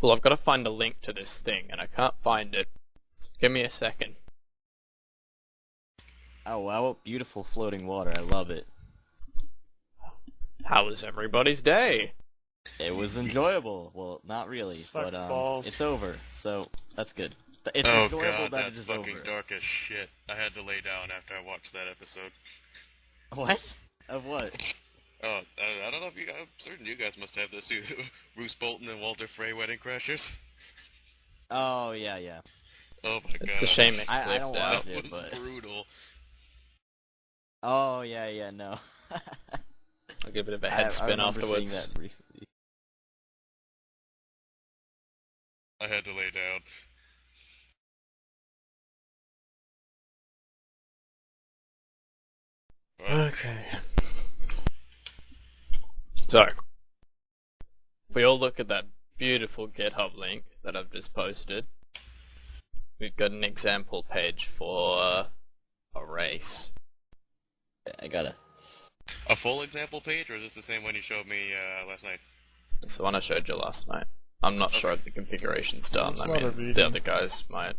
Well, I've got to find a link to this thing, and I can't find it. So give me a second. Oh wow, beautiful floating water. I love it. How was everybody's day? It was enjoyable. Well, not really, Suck but balls. it's over, so that's good. It's Oh enjoyable god, that it that's is fucking over. dark as shit. I had to lay down after I watched that episode. What? Of what? Oh, I don't know if you guys, I'm certain you guys must have this. Bruce Bolton and Walter Frey Wedding Crashers. Oh yeah. Oh my god. It's a shame it I clipped don't out. watch That it, was but brutal. oh yeah, no. I'll give it a bit of a I head spin remember afterwards. seeing that briefly. I had to lay down. Okay. So, if we all look at that beautiful GitHub link that I've just posted, we've got an example page for a race. I gotta. A full example page, or is this the same one you showed me last night? It's the one I showed you last night. I'm not sure if the configuration's done. It's I not a mean, video. the other guys might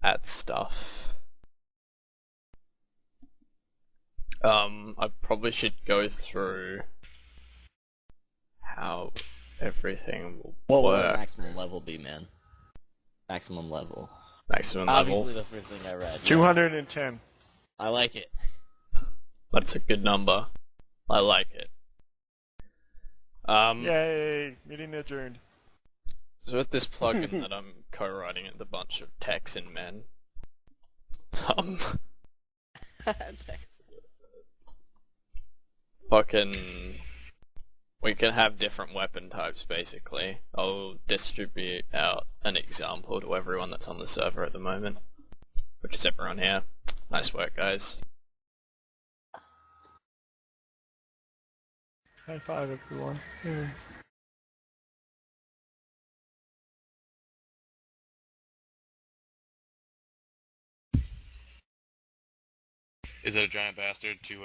add stuff. I probably should go through how everything will What will the work. maximum level be, man? Maximum level. Maximum level. Obviously, the first thing I read. Yeah. 210. I like it. That's a good number. I like it. Yay! Meeting adjourned. So with this plugin that I'm co-writing with a bunch of techs and men, we can have different weapon types basically. I'll distribute out an example to everyone that's on the server at the moment, which is everyone here. Nice work, guys. High five, everyone. Yeah. Is it a giant bastard to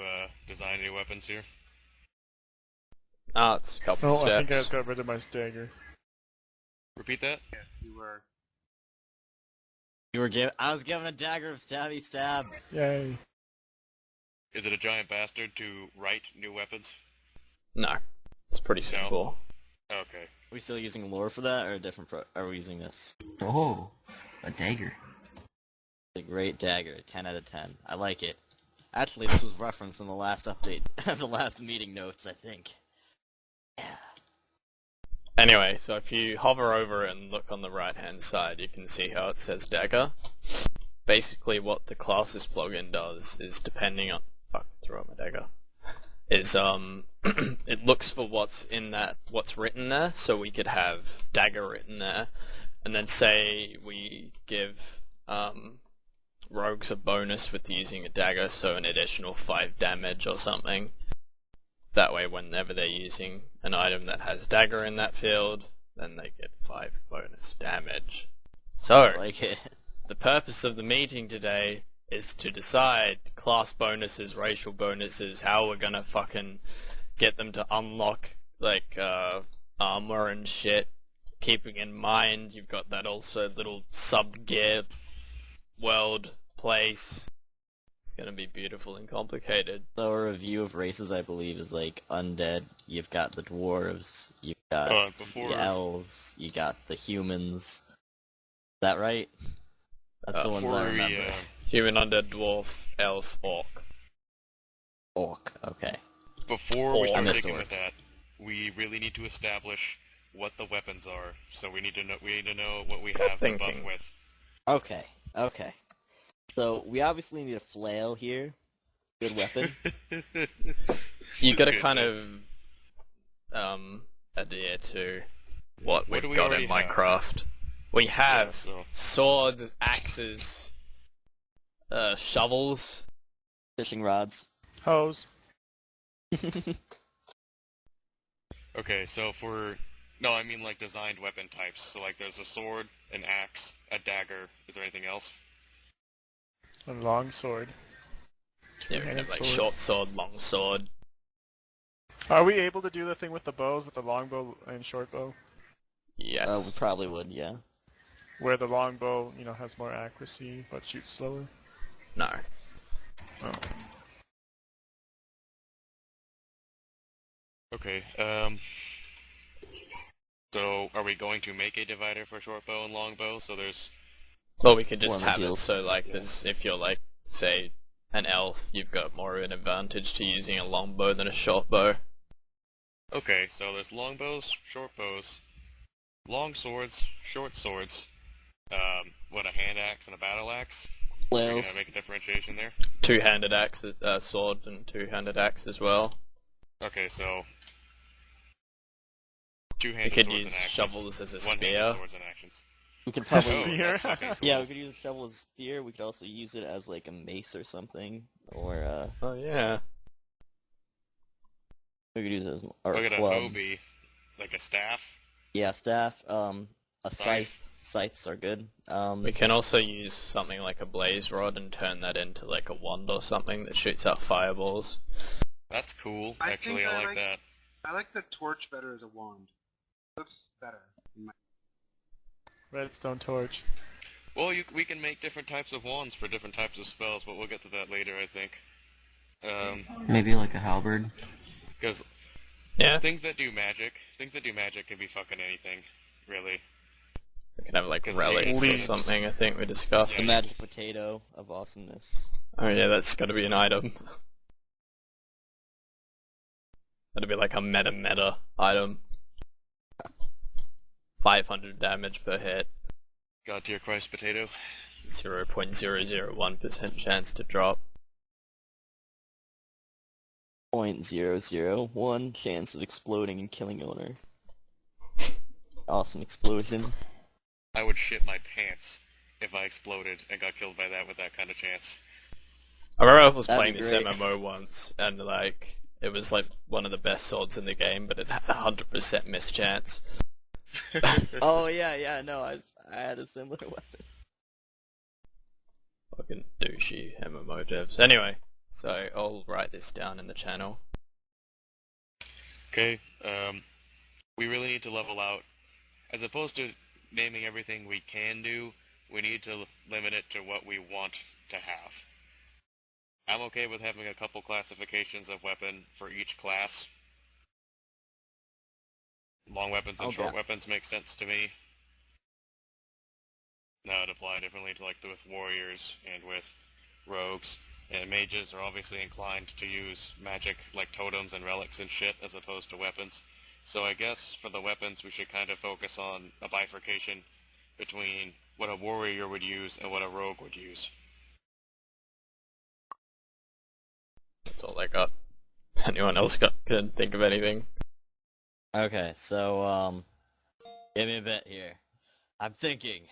design new weapons here? Ah, it's a couple Oh, I think I steps. just got rid of my stagger. Repeat that? Yeah, you were. You were given. I was given a dagger of stabby stab. Yay. Is it a giant bastard to write new weapons? No, it's pretty simple. Okay. Are we still using lore for that, or a different are we using this? Oh, a dagger. A great dagger, 10 out of 10. I like it. Actually, this was referenced in the last update, the last meeting notes, I think. Yeah. Anyway, so if you hover over it and look on the right hand side, you can see how it says dagger. Basically what the classes plugin does is, depending on... Fuck, throw out my dagger. Is, it looks for what's in that, what's written there, so we could have dagger written there, and then say we give, rogues a bonus with using a dagger, so an additional 5 damage or something. That way, whenever they're using an item that has dagger in that field, then they get 5 bonus damage. So, I like it. the purpose of the meeting today is to decide class bonuses, racial bonuses, how we're gonna fucking get them to unlock, like, armor and shit. Keeping in mind, you've got that also little sub-gear world place. It's gonna be beautiful and complicated. So a review of races, I believe, is like undead. You've got the dwarves. You've got Before... the elves. You got the humans. Is that right? That's the ones before I we, remember. Human, undead, dwarf, elf, orc. Orc. Okay. Before Oh, we I start missed digging orc. with that, we really need to establish what the weapons are. So we need to know what we have them buff thinking. with. Okay. Okay. So we obviously need a flail here. Good weapon. You gotta Good, kind so- of adhere to what What do we've we got already in have? Minecraft. We have Yeah, so- swords, axes, shovels. Fishing rods. Hose. Okay, so for... No, I mean like designed weapon types. So like there's a sword, an axe, a dagger. Is there anything else? A long sword. Yeah, we can have like Sword. short sword, long sword. Are we able to do the thing with the bows, with the longbow and short bow? Yes. We probably would, yeah. Where the longbow, has more accuracy, but shoots slower? No. Oh. Okay, so are we going to make a divider for short bow and long bow? So there's... Well, we could just One have it deals. so, like, there's, if you're, like, say, an elf, you've got more of an advantage to using a longbow than a short bow. Okay, so there's long bows, short bows, long swords, short swords, a hand axe and a battle axe? Are we Flails. gonna make a differentiation there? Two-handed axe, sword and two-handed axe as well. Okay, so... You Two-handed could swords use and axes. shovels as a One-handed spear. swords and actions. We could A probably... Oh, spear? that's fucking cool. Yeah, we could use a shovel as a spear. We could also use it as, like, a mace or something. Or, Oh, yeah. we could use it as or Look a at a club. Hobie, like a staff. Yeah, staff. A Scythe. scythe. Scythes are good. We can also use something like a blaze rod and turn that into, like, a wand or something that shoots out fireballs. That's cool, I actually, think I I like like- that. I like the torch better as a wand. Looks better. in my- Redstone torch. Well, we can make different types of wands for different types of spells, but we'll get to that later, I think. Maybe like a halberd. Because Yeah. things that do magic can be fucking anything, really. We can have, like, 'Cause relics or leaves. something, I think we discussed. The magic potato of awesomeness. Oh yeah, that's gotta be an item. That'd be like a meta item. 500 damage per hit. God dear Christ, potato. 0.001% chance to drop. 0.001 chance of exploding and killing owner. Awesome explosion. I would shit my pants if I exploded and got killed by that with that kind of chance. I remember I was That'd playing be this great. MMO once, and like, it was like one of the best swords in the game, but it had a 100% miss chance. Oh yeah, no, I had a similar weapon. Fucking douchey MMO devs. Anyway, so I'll write this down in the channel. Okay, we really need to level out. As opposed to naming everything we can do, we need to limit it to what we want to have. I'm okay with having a couple classifications of weapon for each class. Long weapons and Okay. short weapons make sense to me. Now it apply differently to with warriors and with rogues. And mages are obviously inclined to use magic like totems and relics and shit as opposed to weapons. So I guess for the weapons we should kind of focus on a bifurcation between what a warrior would use and what a rogue would use. That's all I got. Anyone else can think of anything? Okay, so give me a bit here. I'm thinking.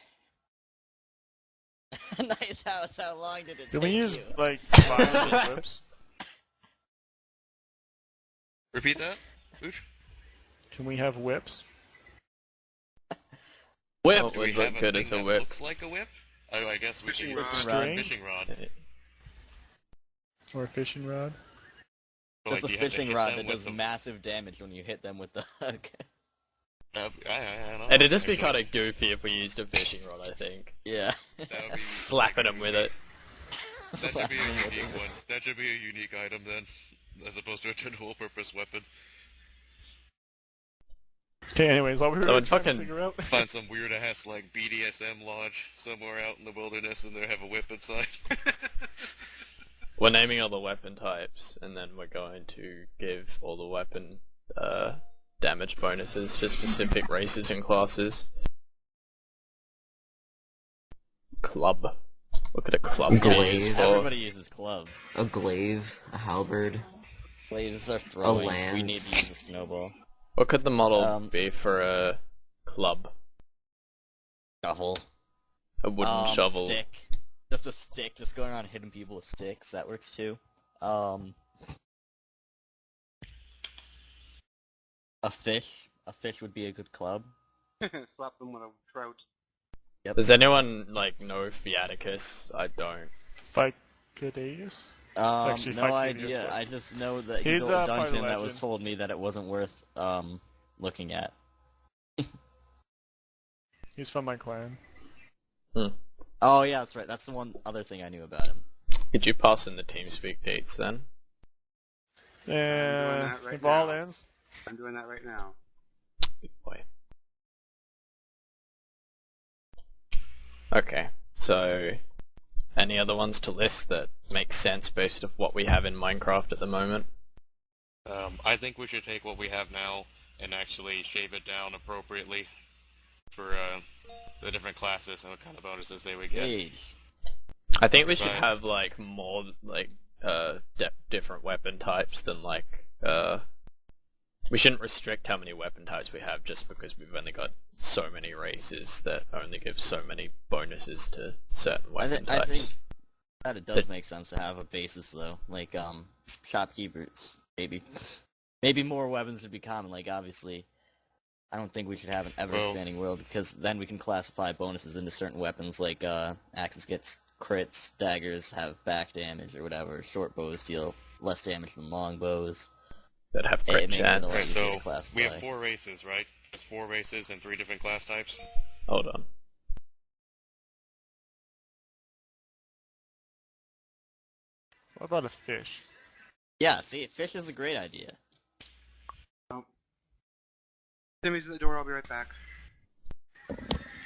Nice house. How long did it Can take we use, you? like, violent whips? Repeat that? Ooch? Can we have whips? Whip Do we would have look good thing as a that whip. looks like a whip? Oh, I guess we could Fishing use rod. a String? fishing rod. Or a fishing rod? But, Just a do you have to fishing hit rod them that with does the- massive damage when you hit them with the hook. I don't know, It'd just be actually. kind of goofy if we used a fishing rod, I think. Yeah. That would be Slapping like, him with it. That should be a unique one. That should be a unique item then, as opposed to a general purpose weapon. Okay, anyways, what we were That would trying to fucking- figure out... Find some weird ass like BDSM lodge somewhere out in the wilderness and they have a whip inside. We're naming all the weapon types, and then we're going to give all the weapon damage bonuses to specific races and classes. Club. Look at a club Glaive. being used for. Everybody uses clubs. A glaive, a halberd. Blades are throwing. We lance. need to use a snowball. What could the model Um, be for a club? Shovel. A wooden shovel. Stick. Just a stick. Just going around hitting people with sticks. That works too. A fish. A fish would be a good club. Slap them with a trout. Does anyone know Fiaticus? I don't. Ficadaeus? actually No 5 idea. PBS. I just know that He's, he's a part of the dungeon that was legend. told me that it wasn't worth looking at. He's from my clan. Oh yeah, that's right. That's the one other thing I knew about him. Could you pass in the TeamSpeak dates then? And that right if all now. ends, I'm doing that right now. Good boy. Okay, so any other ones to list that make sense based on what we have in Minecraft at the moment? I think we should take what we have now and actually shave it down appropriately for the different classes and what kind of bonuses they would get. Age. I think we should Fine. have like more like different weapon types than like we shouldn't restrict how many weapon types we have just because we've only got so many races that only give so many bonuses to certain weapon I think types. that it does make sense to have a basis though, like shopkeepers maybe more weapons would be common. Like obviously, I don't think we should have an ever-expanding world because then we can classify bonuses into certain weapons. Like axes gets crits, daggers have back damage or whatever. Short bows deal less damage than long bows. That have It crit makes it a chance. lot Right, easier to so we classify. have 4 races, right? There's 4 races and 3 different class types. Hold on. what about a fish? Yeah, see, fish is a great idea. Timmy's at the door, I'll be right back.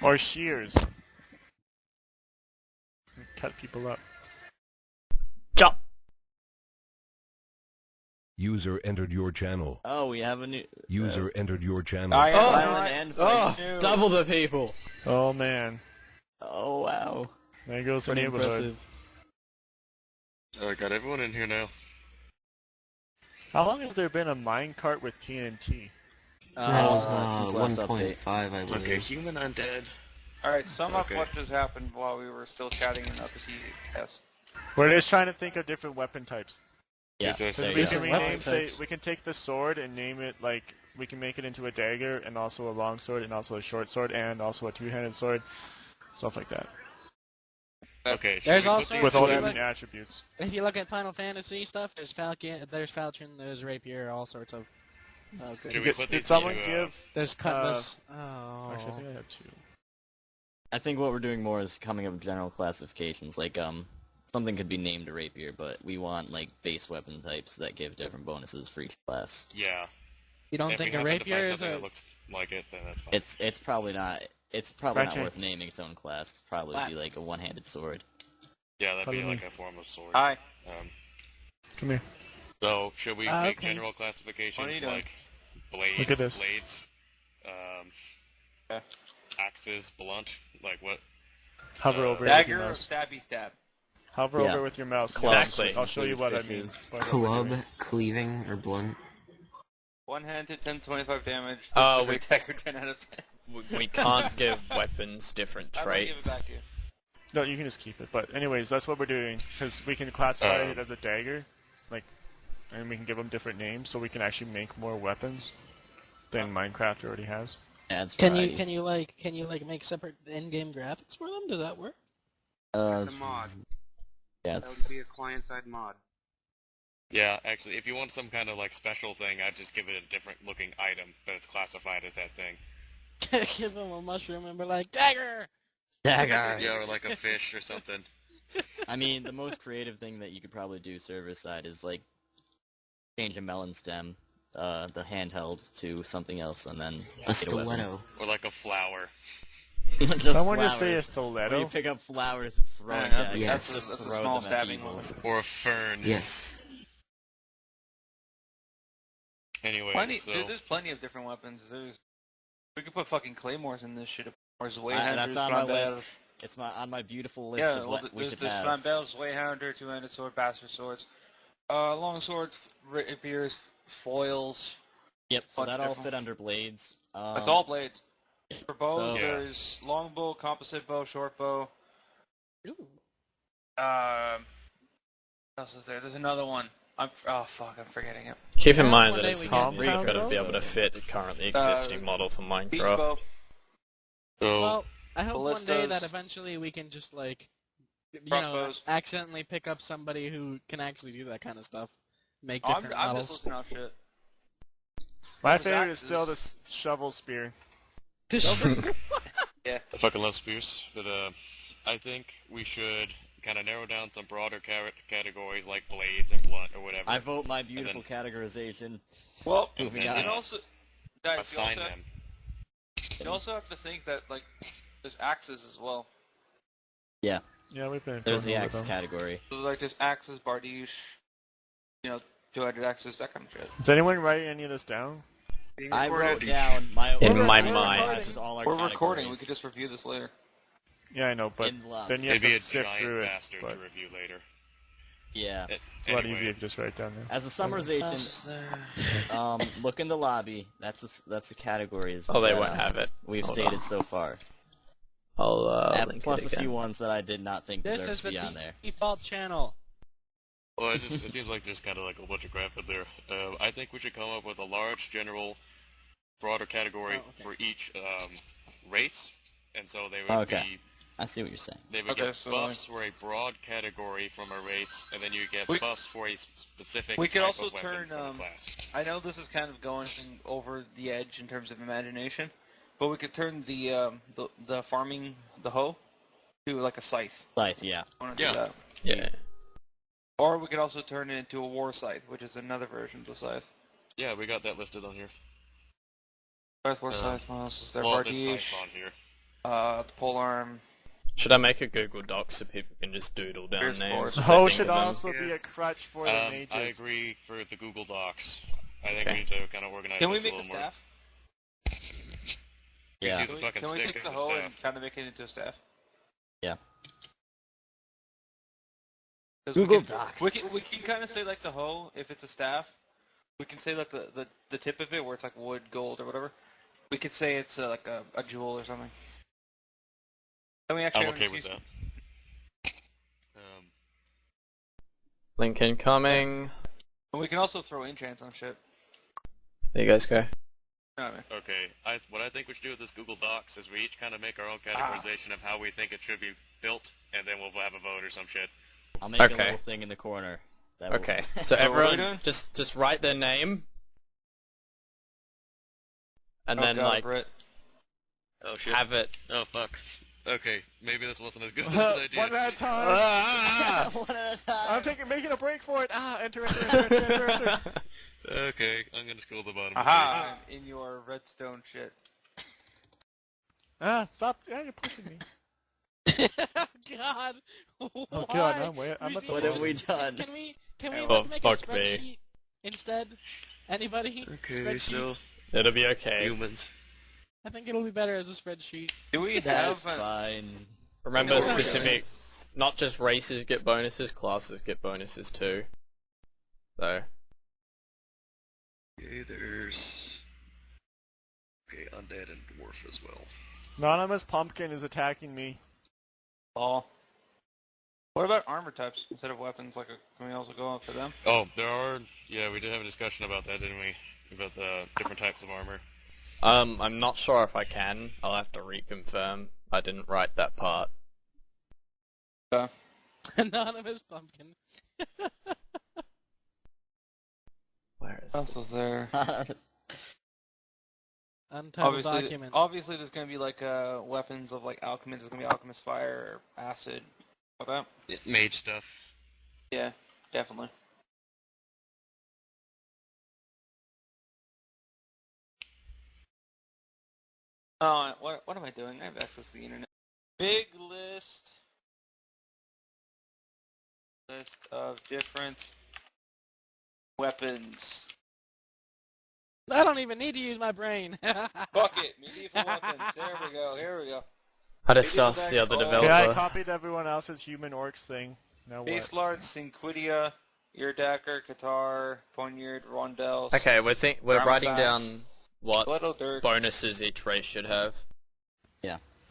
Or shears. Cut people up. Jump! User entered your channel. Oh, we have a new User entered your channel. violent end Oh, for you. double the people! Oh man, Oh wow. there goes the Pretty neighborhood. impressive. I got everyone in here now. How long has there been a minecart with TNT? That was Since last update. 1.5, I believe. Okay, human undead. Alright, sum up Okay. what just happened while we were still chatting about the test. We're just trying to think of different weapon types. Yeah. Is So there we some- can weapon rename, say, types. we can take the sword and name it like, we can make it into a dagger and also a long sword and also a short sword and also a two-handed sword, stuff like that. Okay, should There's we put also- these With all Yeah, different but- attributes. If you look at Final Fantasy stuff, there's Falcon, there's Rapier, all sorts of. Oh, good. Should we put Did these someone into, give... There's Cutlass. Oh. Actually, I think I have 2. I think what we're doing more is coming up with general classifications. Like something could be named a rapier, but we want like base weapon types that give different bonuses for each class. Yeah. You don't If think we a happen to Rapier find is something a? that looks like it, then that's fine. It's probably not. It's probably not Gotcha. worth naming its own class. It's probably What? be like a one-handed sword. Yeah, that'd be Pardon me. like a form of sword. Hi. Come here. So, should we make okay. general What are classifications you doing? like blade, Look at this. blades, Yeah. axes, blunt, like what? Hover over it with your Dagger or mouse. stabby stab? Hover Yeah. over with your mouse. Exactly. I'll show you what I mean. Fishes. by what we're Club, doing. cleaving, or blunt. One-handed, 10-25 damage. Oh, Disintegrate dagger, 10 out of 10. We can't give weapons different I'm gonna give it traits. back to you. No, you can just keep it. But anyways, that's what we're doing. Because we can classify it as a dagger. Like, and we can give them different names so we can actually make more weapons than Minecraft already has. Adds Can variety. you make separate in-game graphics for them? Does that work? The mod. Yeah, That would it's, be a client-side mod. Yeah, actually, if you want some kind of like special thing, I'd just give it a different looking item, but it's classified as that thing. Give them a mushroom and be like, dagger! dagger. Yeah, or like a fish or something. I mean, the most creative thing that you could probably do server side is like change a melon stem, the handheld, to something else, and then A make it weapon. stiletto. Or like a flower. Just Someone just say a flowers. stiletto. When you pick up flowers, it's throwing Yeah, daggers. Yes. that's a Throw small them at stabbing people. one. Or a fern. Yes. Anyway, so... There's plenty of different weapons. We could put fucking claymores in this shit. Or Zway That's Hunters, on my Flambeaus. list. It's on my beautiful list Yeah, of well, what we there's, should there's have. Flambeaus, Zwayhounder, two-handed sword, bastard swords, long swords, rapiers, foils. Yep, so bunch that of all different- fit under blades. That's all blades. For bows, So- Yeah. there's long bow, composite bow, short bow. Ooh. What else is there? There's another one. Oh fuck, I'm forgetting it. Keep in Yeah, mind one that day it's we get really combo. got to be able to fit the currently existing model for Beach Minecraft. bow. So, Well, I hope one day that Ballistas. eventually we can just like Crossbows. accidentally pick up somebody who can actually do that kind of stuff. Make I'm different just models. listing out shit. My Those favorite is axes. still the shovel spear. Yeah. I fucking love spears, but I think we should kind of narrow down some broader categories like blades and blunt or whatever. I vote my beautiful categorization. Well, Moving and on. also, guys, assign them. you also have to think that like there's axes as well. Yeah, Yeah, we've been. there's the going over X them. category. So like there's axes, bardiche, 200 axes, that kind of shit. Is anyone writing any of this down? Being I recorded. wrote down my In order my of mind. classes, all our We're categories. recording. We could just review this later. Yeah, I know, but In love. then you have It'd be to a sift through giant it. bastard But to review later. Yeah. it's a lot Anyway, easier to just write down there. As a summarization, look in the lobby. That's the categories. Oh, they that, won't have it. We've Hold stated on. so far. I'll And link plus it a again. few ones that I did not think This deserved is to the be on there. default channel. Well, it seems like there's kind of like a bunch of crap in there. I think we should come up with a large, general, broader category for each race, and so they would Okay. I see what you're saying. they would Okay, get so buffs for a broad category from a race, and then you get buffs for a specific We could type also of weapon turn, from a class. I know this is kind of going over the edge in terms of imagination, but we could turn the farming, the hoe, to like a scythe. Scythe, yeah. I want to Yeah. do that. Yeah. Or we could also turn it into a war scythe, which is another version of the scythe. Yeah, we got that listed on here. Scythe, war scythe, what else is there? Well, this Bardiche, site's on here. the polearm. Should I make a Google Doc so people can just doodle down Here's names? Force. as they Hoe think should of them? also be a crutch for the mages. I agree for the Google Docs. I think Okay. we need to kind of organize Can we this a make a little more. staff? Yeah. Use Can a we, fucking can we stick take as the a hoe staff. and kind of make it into a staff? Yeah. 'Cause Google we can, Docs. We can kind of say like the hoe if it's a staff. We can say like the tip of it where it's like wood, gold, or whatever. We could say it's like a jewel or something. Then we actually I'm have an okay with excuse- that. Link incoming. And we can also throw enchants on shit. There you guys go. You know what I mean? Okay, what I think we should do with this Google Docs is we each kind of make our own categorization of how we think it should be built, and then we'll have a vote or some shit. I'll make a Okay. little thing in the corner. That will- Okay, so So what are we everyone doing? just write their name, and Oh then God, like Britt. Oh shit. have it. Oh fuck. Okay, maybe this wasn't as good as One an idea. at a time. One at a time. I'm making a break for it. Enter. Okay, I'm gonna scroll to the bottom. Aha! I'm in your redstone shit. Stop. Yeah, you're pushing me. God. Oh Why? God, I'm at the What have we done? Can we Oh, make a fuck me. spreadsheet instead? Anybody? Okay, Spreadsheet? so It'll be okay. humans. I think it'll be better as a spreadsheet. Do we That's have fine. Remember, Okay. specific. Not just races get bonuses, classes get bonuses too. So Okay, there's... Okay, undead and dwarf as well. Anonymous Pumpkin is attacking me. all? What about armor types instead of weapons? Like, can we also go for them? Oh, there are... Yeah, we did have a discussion about that, didn't we? About the different types of armor. I'm not sure if I can. I'll have to reconfirm. I didn't write that part. Anonymous pumpkin. Where is What else is there? Untitled document. Obviously, there's gonna be like weapons of like alchemy. There's gonna be alchemist fire, or acid, all that. Mage stuff. Yeah, definitely. Oh, what am I doing? I have access to the internet. Big list. List of different weapons. I don't even need to use my brain. Bucket, medieval weapons. There we go. Here we go. I just asked the other Oh. developer. Yeah, I copied everyone else's human orcs thing. Now Base what? Lard, Sinquidia, Eardacker, Qatar, Poniard, Rondels. Okay, we're writing Armafax, down what Little Dirk. bonuses each race should have.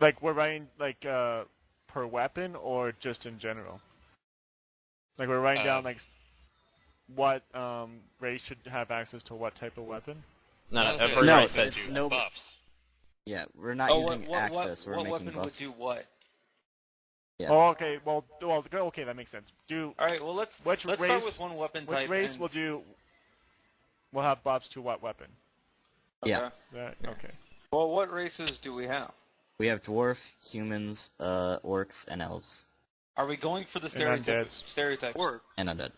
Like we're writing like per weapon or just in general. Like we're writing down like what race should have access to what type of weapon. No, Honestly, every No, race it's says no- buffs. Yeah, we're not Oh, using access. We're what making weapon buffs. would do what? Yeah. Oh, okay. Well, okay, that makes sense. All right. Well, let's Which start race- with one weapon Which type. race and... will do? Will have buffs to what weapon? Yeah. That okay. Well, what races do we have? We have dwarf, humans, orcs, and elves. Are we going for the And undeads. stereotypes? Or And undead.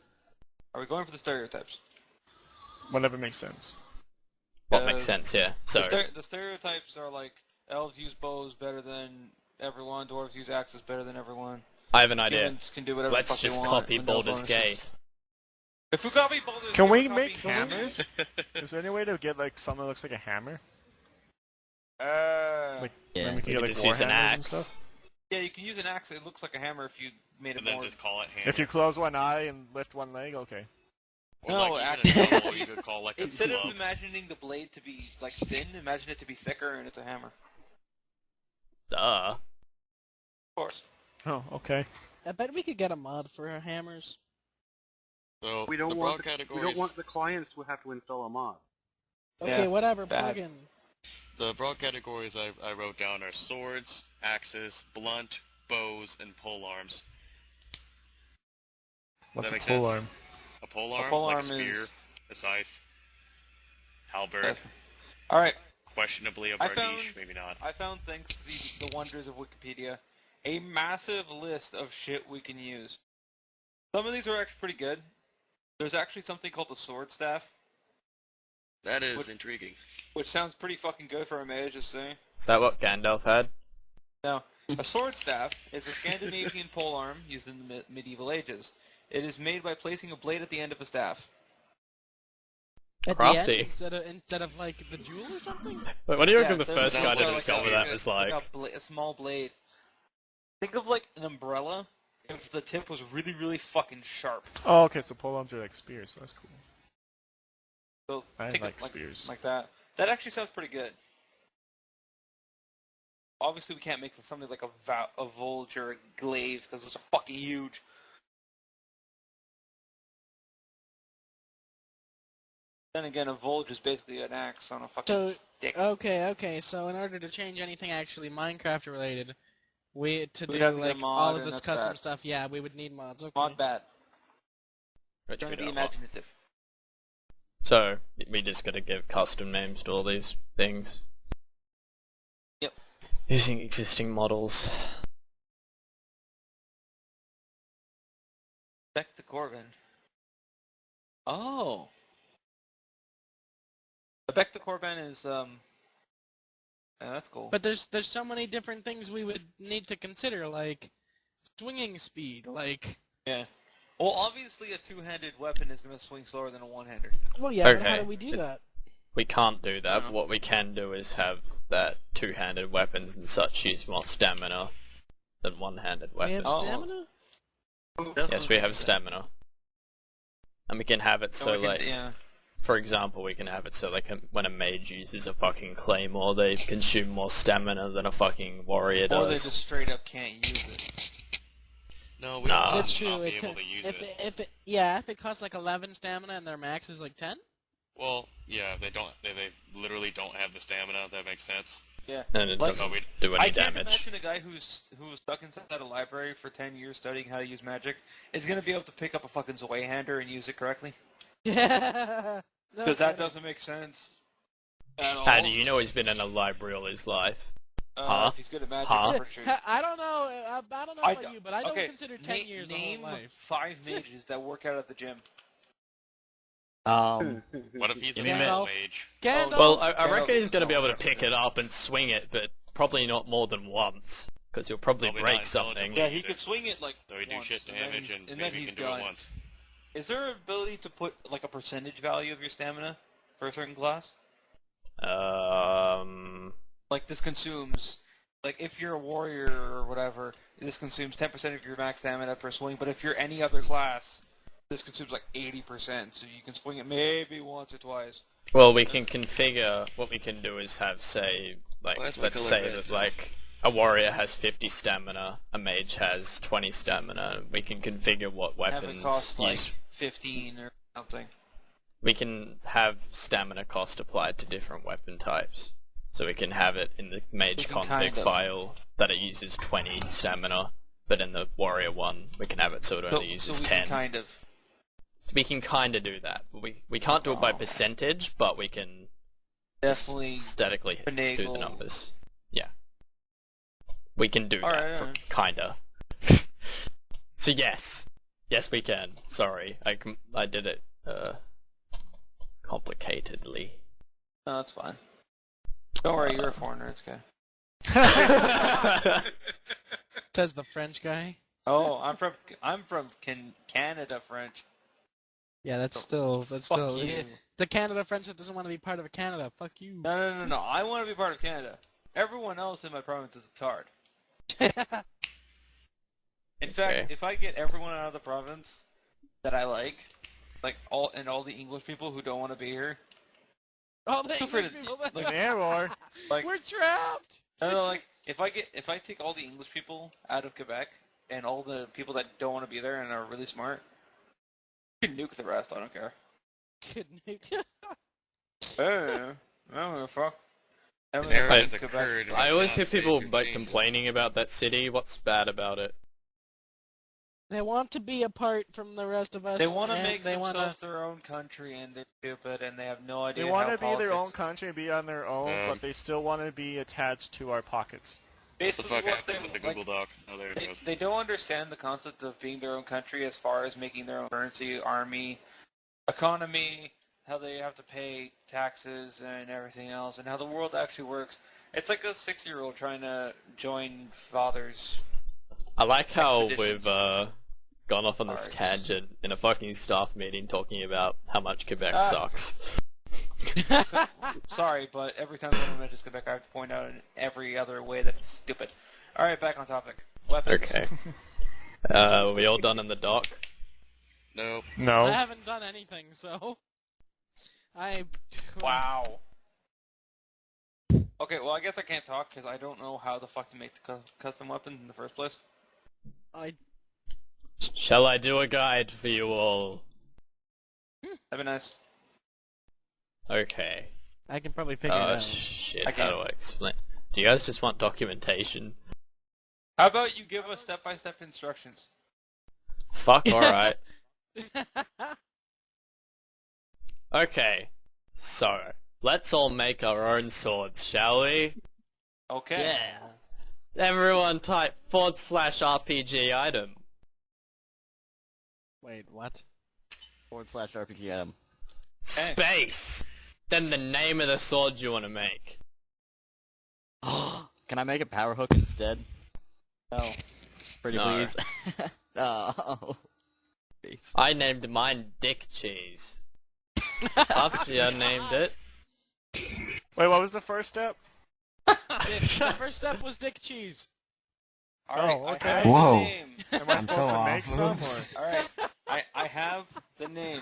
Are we going for the stereotypes? Whatever makes sense. What makes sense, yeah. So, The stereotypes are like elves use bows better than everyone, dwarves use axes better than everyone. I have an idea. Humans can do whatever the Let's fuck just they want copy with no Baldur's bonuses. Gate. If we copy Baldur's Can Gate, we we're make copying hammers? Is there any way to get like something that looks like a hammer? Like Yeah. then we can We get could like just use an warhammers and axe. stuff. Yeah, you can use an axe. It looks like a hammer if you made it And then more. just call it hammer. If you close one eye and lift one leg, okay. Or No, like actually- even a shovel, you could call like a Instead club. of imagining the blade to be like thin, imagine it to be thicker, and it's a hammer. Duh. Of course. Oh, okay. I bet we could get a mod for our hammers. So we the don't broad want categories. we don't want the clients to have to install a mod. Okay, Yeah, whatever, bad. plug in. The broad categories I wrote down are swords, axes, blunt, bows, and polearms. What's that a make sense? polearm? A polearm, polearm like a spear, is- a scythe, halberd, All right. questionably a I bardiche, found- maybe not. I found, thanks to the wonders of Wikipedia, a massive list of shit we can use. Some of these are actually pretty good. There's actually something called the sword staff, That is What- intriguing. which sounds pretty fucking good for a mage, just saying. Is that what Gandalf had? Now, a sword staff is a Scandinavian polearm used in the medieval ages. It is made by placing a blade at the end of a staff. At Crafty. the end, instead of like the jewel or something? Wait, what do you Yeah, reckon the so first it's guy to like discover a- that was like? a small blade. Think of like an umbrella if the tip was really, really fucking sharp. Oh, okay. So polearms are like spears. So that's cool. So I think like of spears. like that. That actually sounds pretty good. Obviously, we can't make something like a Volge or a Glaive because those are fucking huge. Then again, a Volge is basically an axe on a fucking So, stick. okay, so in order to change anything actually Minecraft related, we We'd do have to get a like mod, all of and this that's custom bad. stuff, yeah, we would need mods, okay. Mod bad. Which Trying we to be don't want. imaginative. So we just gotta give custom names to all these things. Yep. Using existing models. Back to Corbin. Oh. Back to Corbin is yeah, that's cool. But there's so many different things we would need to consider, like swinging speed, like... Yeah. Well, obviously a two-handed weapon is going to swing slower than a one-hander. Well, yeah, but how Okay. do we do that? We can't do that. No. What we can do is have that two-handed weapons and such use more stamina than one-handed We have weapons. Oh. stamina? Yes, we have stamina. And we can have it so like, Yeah. for example, we can have it so like when a mage uses a fucking claymore, they consume more stamina than a fucking warrior Or they does. just straight up can't use it. No, we Nah. don't That's not true. be It able could, to use if it. if it costs like 11 stamina and their max is like 10? Well, yeah, they literally don't have the stamina. That makes sense. Yeah. And it Like- doesn't do any I can't damage. imagine a guy who was stuck inside a library for 10 years studying how to use magic is going to be able to pick up a fucking Zweihander and use it correctly. Yeah. No Because that kidding. doesn't make sense at all. How do you know he's been in a library all his life? Huh? If he's good at magic, Huh? for sure. I don't know. I don't know about you, but I don't okay, consider 10 years a whole name life. 5 mages that work out at the gym. What if he's a You mean metal Gandalf? mage? Gandalf. Well, I Gandalf reckon he's going to be is able to pick it up and swing it, but probably not more than once, because he'll probably Probably break not something. intelligently. Yeah, he could swing it like So he do once, shit and then damage he's- and then maybe he he's can do done. it once. Is there an ability to put like a percentage value of your stamina for a certain class? Like this consumes, like if you're a warrior or whatever, this consumes 10% of your max stamina per swing. But if you're any other class, this consumes like 80%. So you can swing it maybe once or twice. Well, we can configure, what we can do is have, say, like, Well, that's my let's color say red. that, like, a warrior has 50 stamina, a mage has 20 stamina, and we can configure what Have it weapons cost like use. 15 or something. We can have stamina cost applied to different weapon types. So we can have it in the mage We can config kind of. file that it uses 20 stamina, but in the warrior one, we can have it so it only uses we 10. Can kind of. So we can kind of do that. We can't do it by percentage, but we can definitely statically do finagle the numbers. Yeah. We can do All that, right. kinda. So yes. Yes, we can. Sorry, I did it, complicatedly. No, that's fine. Don't worry, you're a foreigner, it's okay. Says the French guy. Oh, I'm from Canada French. Yeah, that's still Fuck you. the Canada French that doesn't want to be part of Canada. Fuck you. No. I want to be part of Canada. Everyone else in my province is a tard. In fact, if I get everyone out of the province that I like all the English people who don't want to be here, All the feel free English to- people. like- Error. like We're trapped. no, like if I take all the English people out of Quebec and all the people that don't want to be there and are really smart, you can nuke the rest. I don't care. Good nick. Hey, I don't give a fuck. An error I- has occurred. I always hear Save people your like changes. complaining about that city. What's bad about it? They want to be apart from the rest of us. They want to and make they themselves wanna... their own country, and they're stupid, and they have no idea. They want how to be their own politics- country and be on their own, but they still want to be attached to our pockets. What the Basically, fuck what happened they, with the like, Google Doc? Oh, there it goes. they don't understand the concept of being their own country as far as making their own currency, army, economy, how they have to pay taxes and everything else, and how the world actually works. It's like a 6-year-old trying to join father's. I like how Expeditions. we've gone off on this Alright. tangent in a fucking staff meeting talking about how much Quebec Ah. sucks. Sorry, but every time someone mentions Quebec, I have to point out in every other way that it's stupid. Alright, back on topic. Weapons. Okay. We all done in the dock? Nope. No. I haven't done anything, so Wow. Okay, well, I guess I can't talk because I don't know how the fuck to make the custom weapon in the first place. I Shall I do a guide for you all? That'd be nice. Okay. can probably figure it Oh out. shit, I how can't. do I explain? Do you guys just want documentation? How about you give us step-by-step instructions? Fuck, alright. Okay, so, let's all make our own swords, shall we? Okay. Everyone type /RPG item. Wait, what? /RPG item. Space! Then the name of the sword you want to make. Can I make a power hook instead? No. Pretty No. please. Oh. Please. I named mine Dick Cheese. After I named it. Wait, what was the first step? The first step was Dick Cheese. Alright, Oh, I okay. have Whoa. the name. Am I I'm supposed so to off. make some? Oops. Or... Alright, I have the name.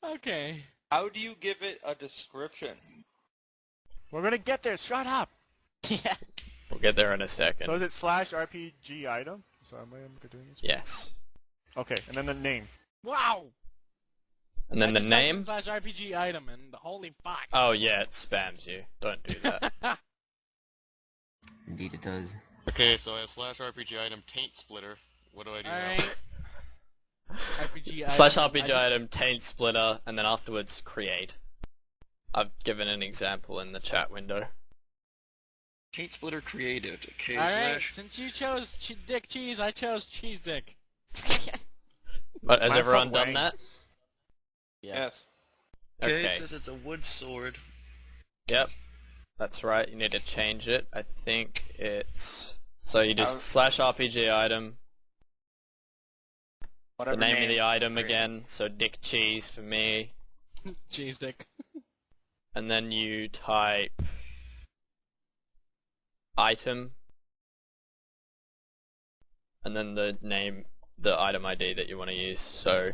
Okay. How do you give it a description? We're gonna get there. Shut up. Yeah. We'll get there in a second. So is it /RPG item? So am I doing this? Yes. Okay, and then the name. Wow. And then I the just name? typed in /RPG item and holy fuck. Oh yeah, it spams you. Don't do that. Indeed it does. Okay, so I have /RPG item Taint Splitter. What do I do now? Alright. RPG /RPG I item taint splitter, and then afterwards create. I've given an example in the chat window. Taint Splitter created. Okay, Alright, since you chose Dick Cheese, I chose Cheese Dick. But has Mine's everyone called done Wang. that? Yeah. Yes. Okay, Okay. it says it's a wood sword. Yep. That's right, you need to change it. I think it's... So you just /RPG item, Whatever the name of the item Great. again, so Dick Cheese for me, Cheese Dick. and then you type item, and then the name, the item ID that you want to use, so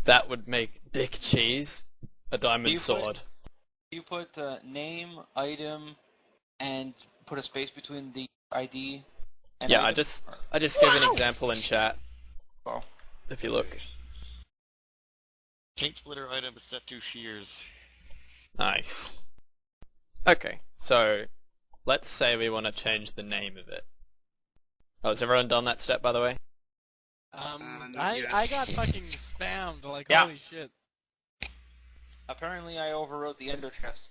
that would make Dick Cheese a diamond You put- sword. You put name, item, and put a space between the ID and Yeah, item? I just gave an example in chat, Oh. if you look. Taint Splitter item is set to shears. Nice. Okay, so let's say we want to change the name of it. Oh, has everyone done that step, by the way? I got fucking spammed, like, Yeah. holy shit. Apparently I overwrote the ender chest.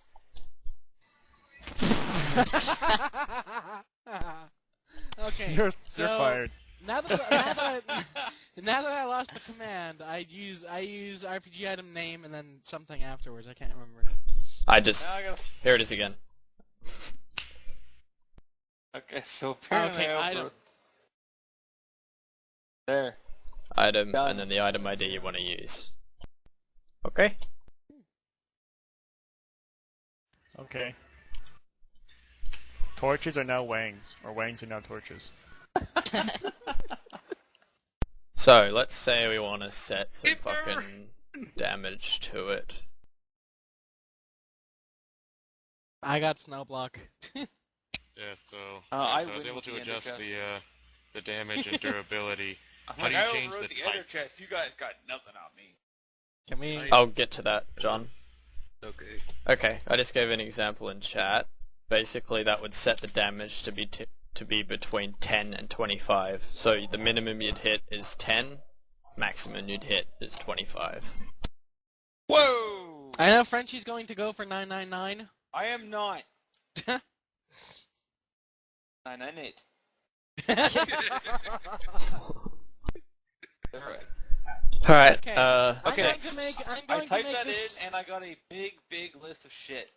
Okay, You're so fired. now that I lost the command, I use RPG item name and then something afterwards. I can't remember. I just... Now I gotta... Here it is again. Okay, so apparently Okay, I item. overwrote... There. Item, Done. and then the item ID you want to use. Okay? Okay. Torches are now wangs, or wangs are now torches. So, let's say we want to set some fucking damage to it. I got snow block. Yeah, so, I so I was win able with to the ender adjust chest. the damage and durability. I'm How like, do you I change overwrote the the ender type? chest. You guys got nothing on me. Can we? I'll get to that, John. Okay. Okay, I just gave an example in chat. Basically, that would set the damage to be between 10 and 25. So the minimum you'd hit is 10, maximum you'd hit is 25. Whoa! I know Frenchie's going to go for 999. I am not. 998. Alright. Alright, Okay. Okay. I'm I going to typed make that this... in and I got a big list of shit.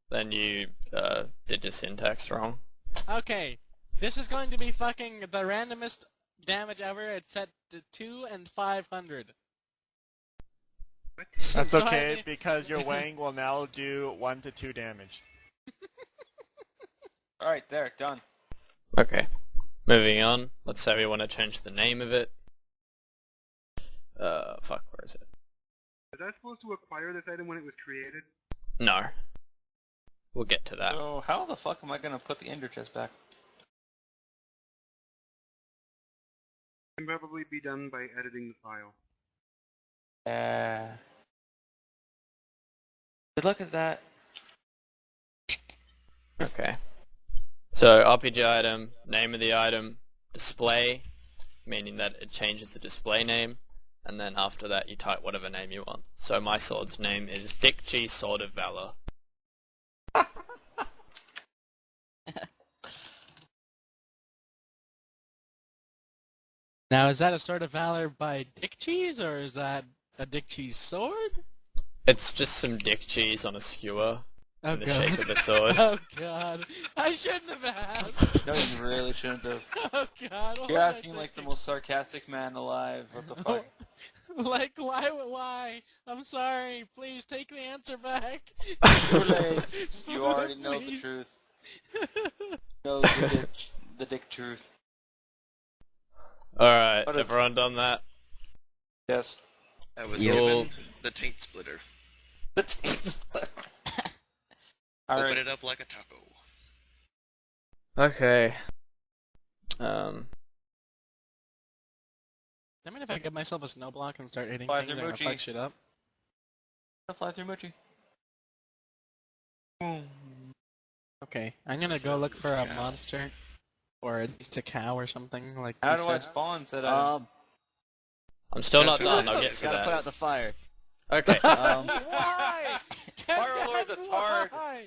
then you did your syntax wrong. Okay, this is going to be fucking the randomest damage ever. It's set to 2 and 500. That's So I okay, did- because your wang will now do 1 to 2 damage. Alright, there, done. Okay. Moving on, let's say we want to change the name of it. Fuck, where is it? Was I supposed to acquire this item when it was created? No. We'll get to that. So, how the fuck am I gonna put the ender chest back? Can probably be done by editing the file. Good luck at that. Okay. So, RPG item, name of the item, display, meaning that it changes the display name, and then after that you type whatever name you want. So my sword's name is Dick G Sword of Valor. Now, is that a Sword of Valor by Dick Cheese, or is that a Dick Cheese sword? It's just some dick cheese on a skewer Oh in the god. shape of a sword. Oh god. I shouldn't have asked. No, you really shouldn't have. Oh god. What You're was I asking like the thinking? most sarcastic man alive. What the fuck? Like, why? I'm sorry. Please take the answer back. Too late. You already know the Please. truth. Know the dick truth. Alright, What is- everyone done that? Yes. I was Yeah. given the taint splitter. The taint splitter. Alright. Open it up like a taco. Okay. I mean, if I get myself a snow block and start hitting Fly things, through I'm gonna Moochie. fuck shit up. Fly through Moochie. Okay, I'm gonna go look for a monster. Or at least a cow or something, like How you do I said. spawn? Said I. I'm still not Gotta done, I'll get to Gotta put out that. the fire. Okay. Why? Fire Lord's a tard. Why?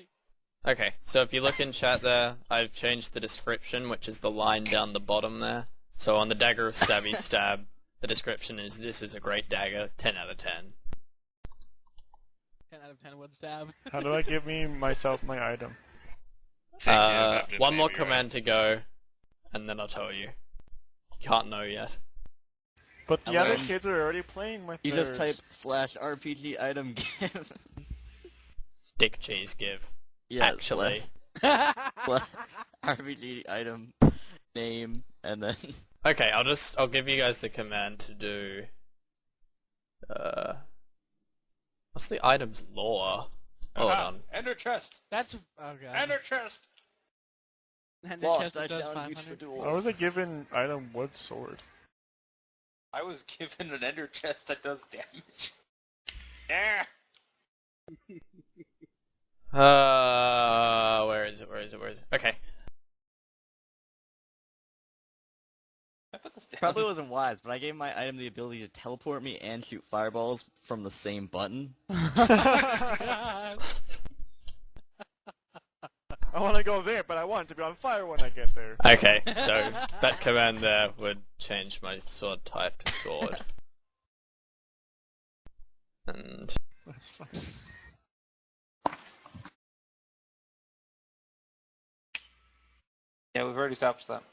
Okay, so if you look in chat there, I've changed the description, which is the line down the bottom there. So on the dagger of stabby stab, the description is, this is a great dagger, 10 out of 10. 10 out of 10 would stab. How do I give myself my item? One more command to go, and then I'll tell you. Can't know yet. But the other Hello. kids are already playing with You theirs. just type /RPG item give. Dick cheese give. Yeah, Actually. /RPG item name and then. Okay, I'll give you guys the command to do, what's the item's lore? Hold Aha, on. Ender chest. That's oh god. Ender chest. And it Lost, just I does challenge you to 500. duel. I was a given item wood sword. I was given an ender chest that does damage. Yeah. Where is it? Okay. probably wasn't wise, but I gave my item the ability to teleport me and shoot fireballs from the same button. God. I want to go there, but I want it to be on fire when I get there. Okay, so that command there would change my sword type to sword. And That's fine. Yeah, we've already established that.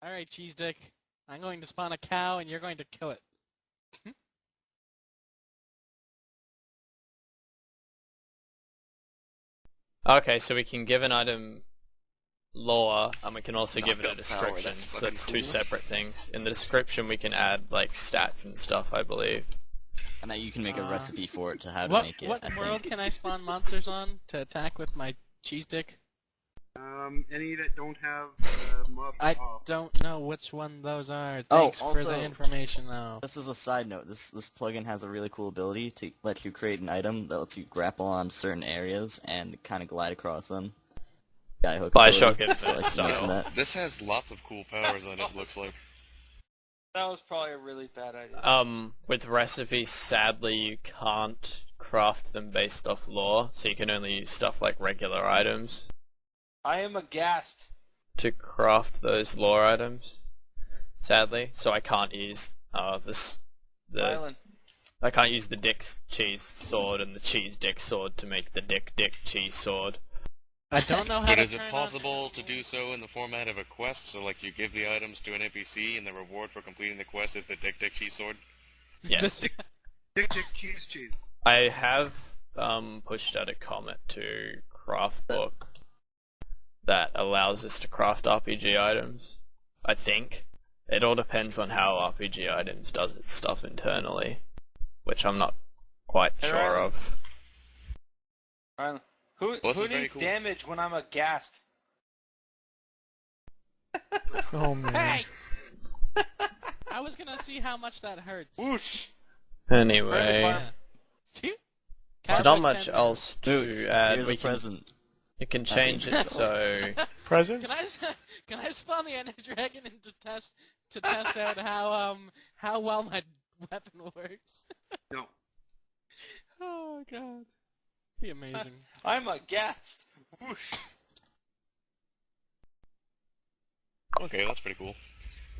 Alright, Cheese Dick. I'm going to spawn a cow and you're going to kill it. okay, so we can give an item lore, and we can also Not give it a built description. power, that's So that's fucking two cool. separate things. In the description, we can add like stats and stuff, I believe. And that you can make a recipe for it to how to What make it. what I world think. can I spawn monsters on to attack with my Cheese Dick? Any that don't have mobs I off. don't know which one those are. Oh, Thanks for the also- information, though. This is a side note. This plugin has a really cool ability to let you create an item that lets you grapple on certain areas and kind of glide across them. Skyhook Bioshock ability, gets so I it can style. mention that. This has lots of cool powers in it, looks like. That was probably a really bad idea. With recipes, sadly, you can't craft them based off lore, so you can only use stuff like regular items I am aghast. to craft those lore items. Sadly, so I can't use Rylan. I can't use the Dick cheese sword and the cheese Dick sword to make the Dick cheese sword. I don't know how But to is it turn on- possible to do so in the format of a quest? So, like, you give the items to an NPC, and the reward for completing the quest is the Dick Cheese Sword? Yes. Dick, cheese, cheese. I have pushed out a comment to Craftbook that allows us to craft RPG items. I think it all depends on how RPG items does its stuff internally, which I'm not quite Hey, sure Rylan. of. Rylan. Who Well, this is very needs cool. damage when I'm aghast? Oh man. Hey! I was gonna see how much that hurts. Whoosh! Anyway, Right, Phew. there's Cowboys not much 10 else to add. Here's We a can present. you can change it so Presents? Can I spawn the Ender Dragon and to test out how well my weapon works? No. Oh god. Be amazing. I'm aghast. Whoosh! Okay, that's pretty cool.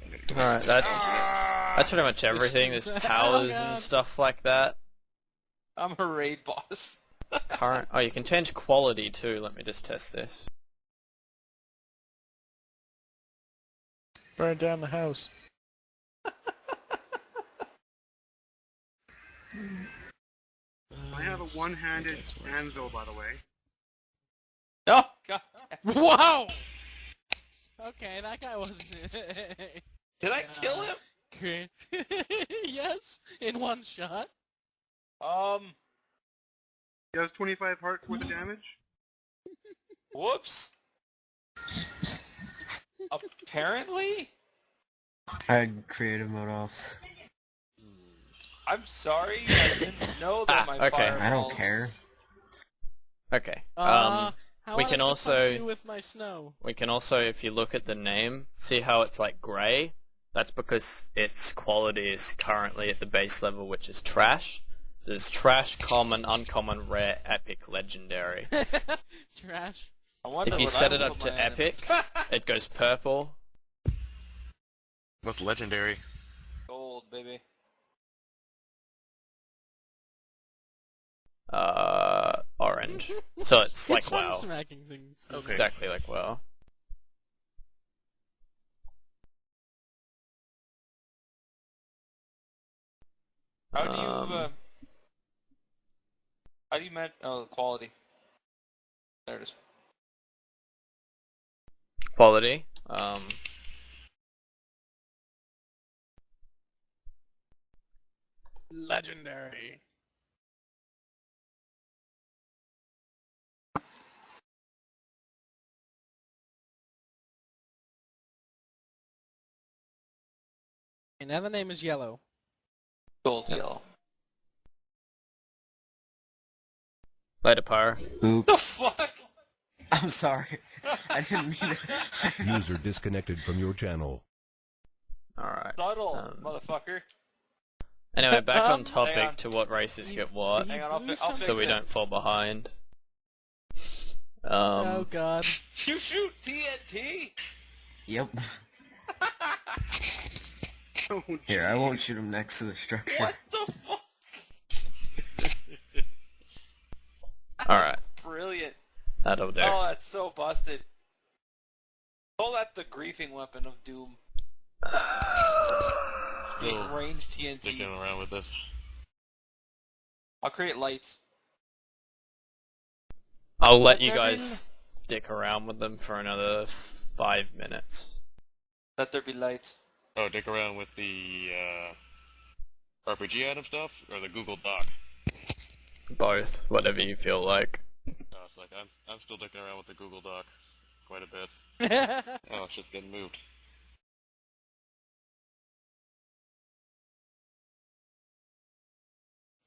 I'm gonna go Alright, that's pretty much everything. There's Oh, powers God. and stuff like that. I'm a raid boss. Current. Oh, you can change quality too. Let me just test this. Burn down the house. I have a one-handed anvil, by the way. Oh, God. Whoa! Okay, that guy wasn't. Did I kill him? Yes, in one shot. He has 25 heart worth of damage. Whoops. Apparently? I had creative mode off. I'm sorry, I didn't know that my okay. fireballs... I don't care. Okay. How we about can I also- punch you with my snow. We can also, if you look at the name, see how it's like grey? That's because its quality is currently at the base level, which is trash. There's trash, common, uncommon, rare, epic, legendary. Trash. I wonder If you what set I it will up put to my epic, it goes purple. What's legendary? Gold, baby. Orange. So it's like fun WoW. smacking things. Okay. Exactly like WoW. How do you match... Oh, quality. There it is. Quality. Legendary. And now the name is Yellow. Gold, yellow. Later, Pyro. Oop. The fuck? I'm sorry. I didn't mean to. User disconnected from your channel. Alright. Subtle, motherfucker. Anyway, back on Hang topic on. to what races get what, Hang on, I'll fix so we it. don't fall behind. Oh god. You shoot TNT? Yep. Here, I won't shoot him next to the structure. What the fuck? Alright, Brilliant. that'll do. Oh, that's so busted. Call that the griefing weapon of doom. Still Range TNT. dicking around with this. I'll create lights. I'll let you guys dick around with them for another 5 minutes. Let there be lights. Oh, dick around with the RPG item stuff or the Google Doc. Both, whatever you feel like. Oh, it's like I'm still dicking around with the Google Doc quite a bit. Oh, shit's getting moved.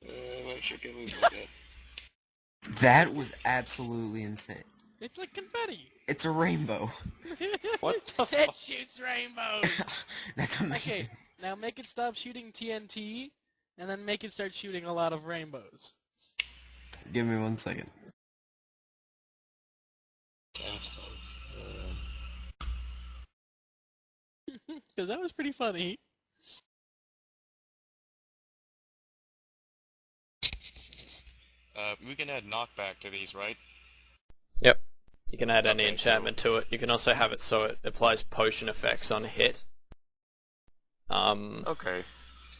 Why should get moved like that? That was absolutely insane. It's like confetti. It's a rainbow. What the It fuck? shoots rainbows. That's amazing. Okay, now make it stop shooting TNT, and then make it start shooting a lot of rainbows. Give me 1 second. Because that was pretty funny. We can add knockback to these, right? Yep. You can add any Okay, enchantment to it. You can also have it so it applies potion effects on hit. Okay.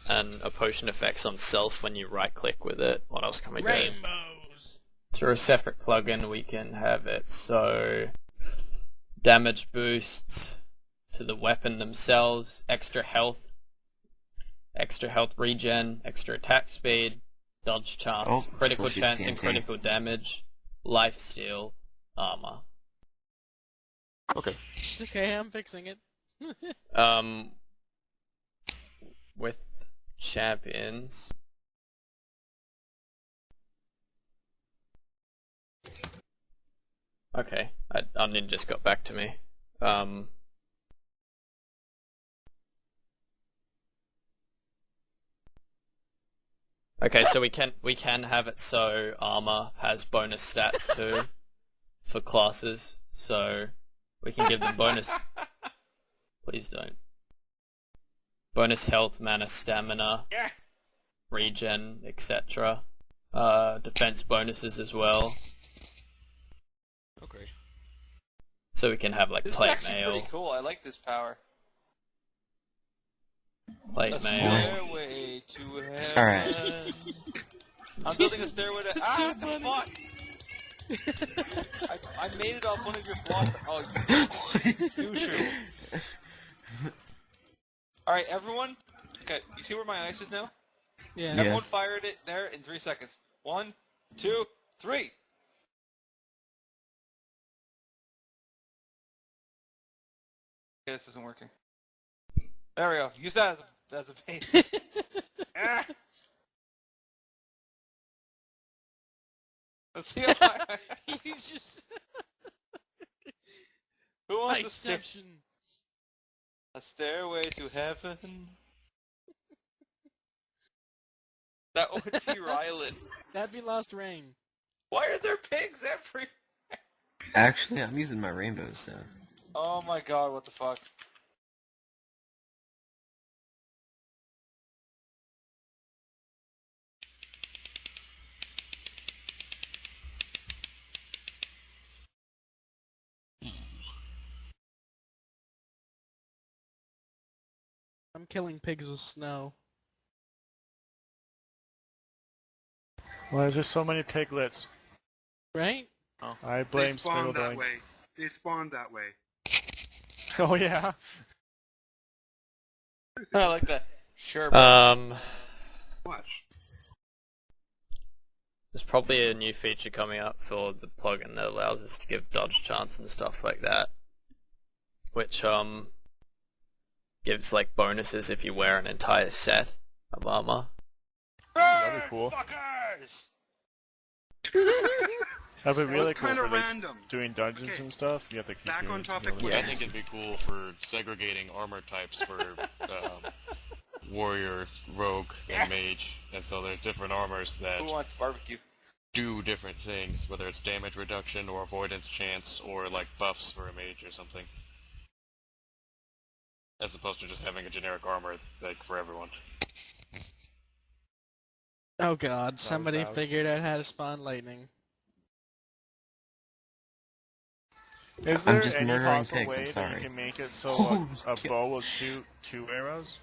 And a potion effects on self when you right click with it. What else can we do? Rainbows. Through a separate plugin we can have it so damage boosts to the weapon themselves, extra health regen, extra attack speed, dodge chance, Oh, critical still shoots chance and TNT. critical damage, life steal, armor. Okay. It's okay, I'm fixing it. With champions. Okay, Onion just got back to me. Okay, so we can have it so armor has bonus stats too for classes, so we can give them bonus. Please don't. Bonus health, mana, stamina, Yeah. regen, etc. Defense bonuses as well. Okay. So we can have like This is plate actually mail, pretty cool. I like this power. plate A mail. stairway to heaven. Alright. I'm building a stairway to. Ah, what the fuck? I made it off one of your blocks. Oh, you shoot. Alright, everyone. Okay, you see where my ice is now? Yeah. Yeah. Everyone Yes. fired it there in 3 seconds. 1, 2, 3. Okay, this isn't working. There we go. Use that as a base. Ah. Let's see how high. He's just Who wants Iceception. a stairway to heaven? That would be Rylan. That'd be Lost Rain. Why are there pigs everywhere? Actually, I'm using my rainbows, so. Oh my god, what the fuck? I'm killing pigs with snow. Well, there's just so many piglets. Right? I They blame spawned that Smiggledoink. way. They spawned that way. Oh yeah. I like that. Sure. Watch. There's probably a new feature coming up for the plugin that allows us to give dodge chance and stuff like that, which gives like bonuses if you wear an entire set of armor. That'd be cool. Fuckers! That'd be really It's cool kind for of like, random. doing dungeons Okay. and stuff. You have to keep Back doing on topic. really Yeah, I cool. think it'd be cool for segregating armor types for warrior, rogue, and mage. And so there's different armors that Who wants barbecue? do different things, whether it's damage reduction or avoidance chance or like buffs for a mage or something. As opposed to just having a generic armor like for everyone. Oh god, somebody valid. figured out how to spawn lightning. Is I'm there just any murdering possible pigs, way I'm that sorry. you can make it so Holy a cow. bow will shoot 2 arrows?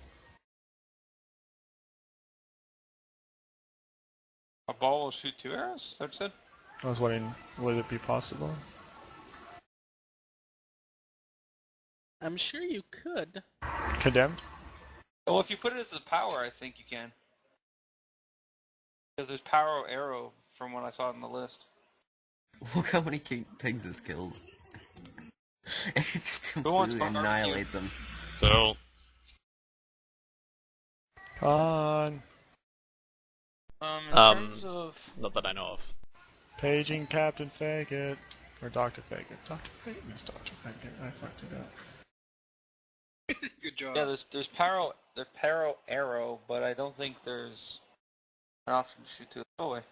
A ball will shoot 2 arrows? Is that what you said? I was wondering, would it be possible? I'm sure you could. Condemned? Well, if you put it as a power, I think you can. Because there's power arrow from what I saw on the list. Look how many pigs is killed. It just Who wants completely barbecue? annihilates them. So, On. In terms of... Not that I know of. Paging Captain Faggot. Or Dr. Faggot. Dr. Faggot is Dr. Faggot. I fucked it up. Good job. Yeah, there's power arrow, but I don't think there's an option to shoot 2. Oh, wait.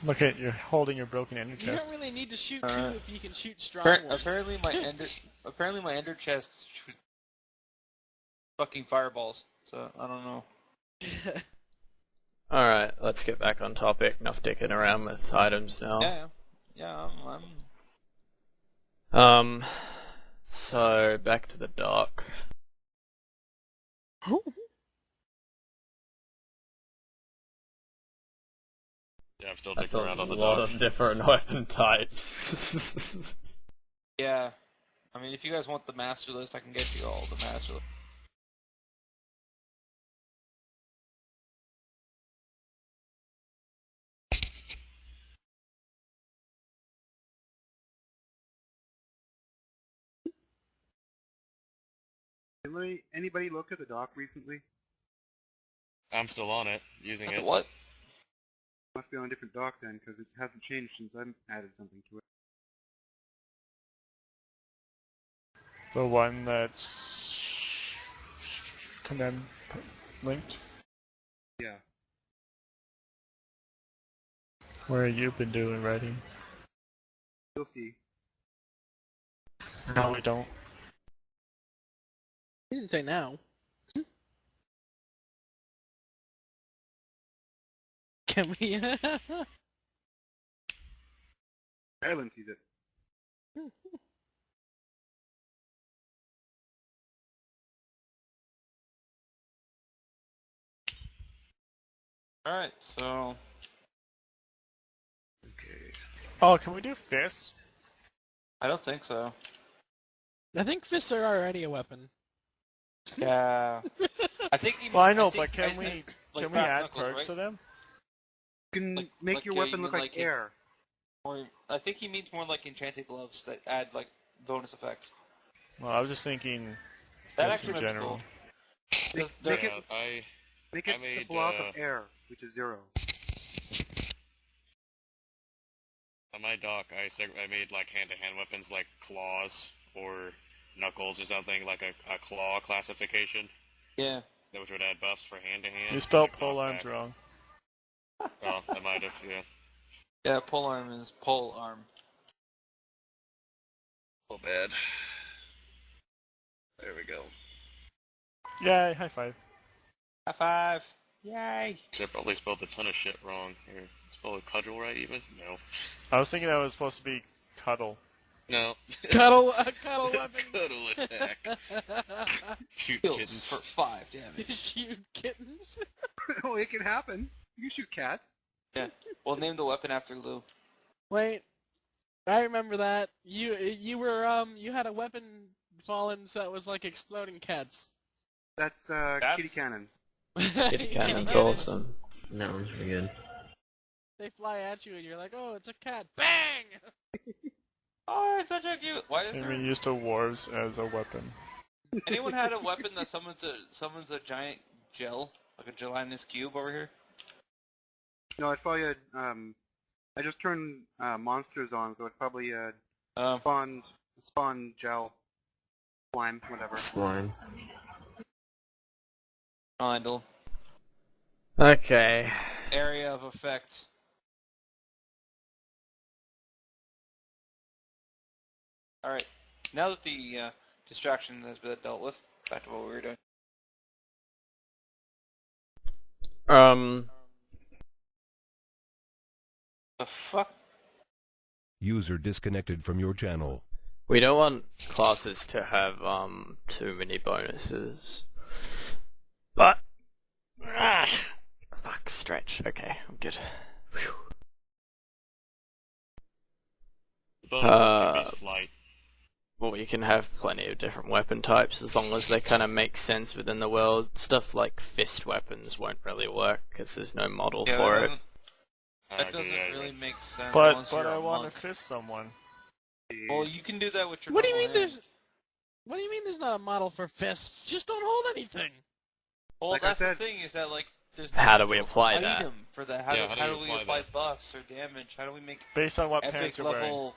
Look at, you're holding your broken ender You chest. don't really need to shoot Uh, 2 if you can shoot strong ones. Apparently my ender chest shoots fucking fireballs. So I don't know. Alright, let's get back on topic. Enough dicking around with items now. Yeah. So, back to the dock. yeah, I'm still That's dicking a around on the lot dock. of different weapon types. Yeah. I mean, if you guys want the master list, I can get you all the master list. Anybody look at the dock recently? I'm still on it, using That's it. what? Must be on a different dock then, because it hasn't changed since I've added something to it. The one that's condemned linked. Yeah. Where you've been doing writing. You'll see. No, we don't. You didn't say now. Can we? Ellen sees it. Alright, so... Okay. Oh, can we do fists? I don't think so. I think fists are already a weapon. Yeah. I think even... Well, I know, think- but can I we think, like, can we brass add knuckles, perks right? to them? You can Like- make like, your yeah, weapon you look mean like like it- air. Or I think he means more like enchanted gloves that add like bonus effects. Well, I was just thinking That fists actually in might be general. cool. 'Cause Make they're- it- I Make it I made, the block uh, of air, which is 0. on my dock, I made like hand-to-hand weapons like claws or knuckles or something, like a claw classification, Yeah. which would add buffs for hand-to-hand. You spelled like pole arms knockback. wrong. Oh, I might have, yeah. Yeah, pole arm is pole arm. Oh, bad. There we go. Yay, high five. High five! Yay! Except I probably spelled a ton of shit wrong. Here, spell cudgel right even? No. I was thinking that was supposed to be cuddle. No. Cuddle weapon. Cuddle attack. Shoot Kills kittens. for 5 damage. Shoot kittens. Oh, it can happen. You shoot cats. Yeah. We'll name the weapon after Lou. Wait, I remember that. You were you had a weapon fallen so it was like exploding cats. That's kitty cannon. Kitty cannon's awesome. That one's pretty good. They fly at you and you're like, oh, it's a cat. Bang! Oh, it's such a cute. Why is And there... we used dwarves as a weapon. Anyone had a weapon that summons a giant gel, like a gelatinous cube over here? No, it's probably a, I just turned monsters on, so it's probably a spawn gel, slime, whatever. Slime. Idle. Okay. Area of effect. Alright, now that the distraction has been dealt with, back to what we were doing. The fuck? User disconnected from your channel. We don't want classes to have too many bonuses. But fuck, stretch. Okay, I'm good. Whew. Bonuses can be slight. Well, you can have plenty of different weapon types as long as they kind of make sense within the world. Stuff like fist weapons won't really work because there's no model for it. That doesn't really make sense. But I want to fist someone. Well, you can do that with your. What do you mean normal there's? hand. What do you mean there's not a model for fists? Just don't hold anything. Well, Like I that's the said- thing is that like there's How no do we apply that? item for that. How, Yeah, do, how do how you do we apply apply buffs or damage? How do we make Based on what epic pants you're wearing. level?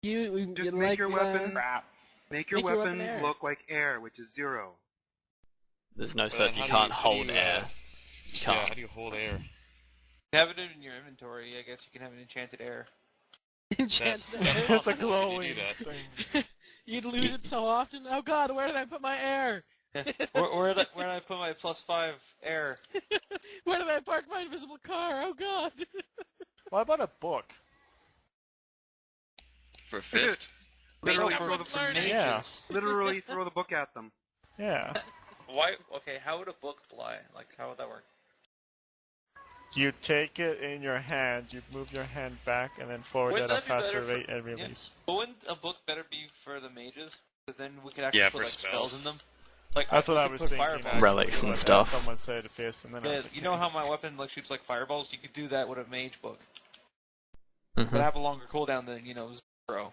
You Just like, make your weapon, Crap. make your Make your weapon weapon air. look like air, which is 0. There's no But such. then You how can't how hold you, air. You Yeah, can't. how do you hold air? Have it in your inventory. I guess you can have an enchanted air. enchant That- the that's air. It's a possible, you glowing do that. thing. You'd lose it so often. Oh God, where did I put my air? where did I put my +5 air? Where did I park my invisible car? Oh God. What about a book? For fist? Literally for, throw the for learning. mages. Yeah. literally throw the book at them. Yeah. Why? Okay, how would a book fly? Like, how would that work? You take it in your hand, you move your hand back, and then forward Wouldn't at a that be faster better for- rate and yeah. release. But wouldn't a book better be for the mages? Because then we could actually Yeah, put for like spells spells. in them. Like That's we what I could was put thinking. fireballs. Relics and But then stuff. Someone said fist, and then I Yeah, was like, you know how my weapon like shoots like fireballs? You could do that with a mage book. Mhm. But have a longer cooldown than 0.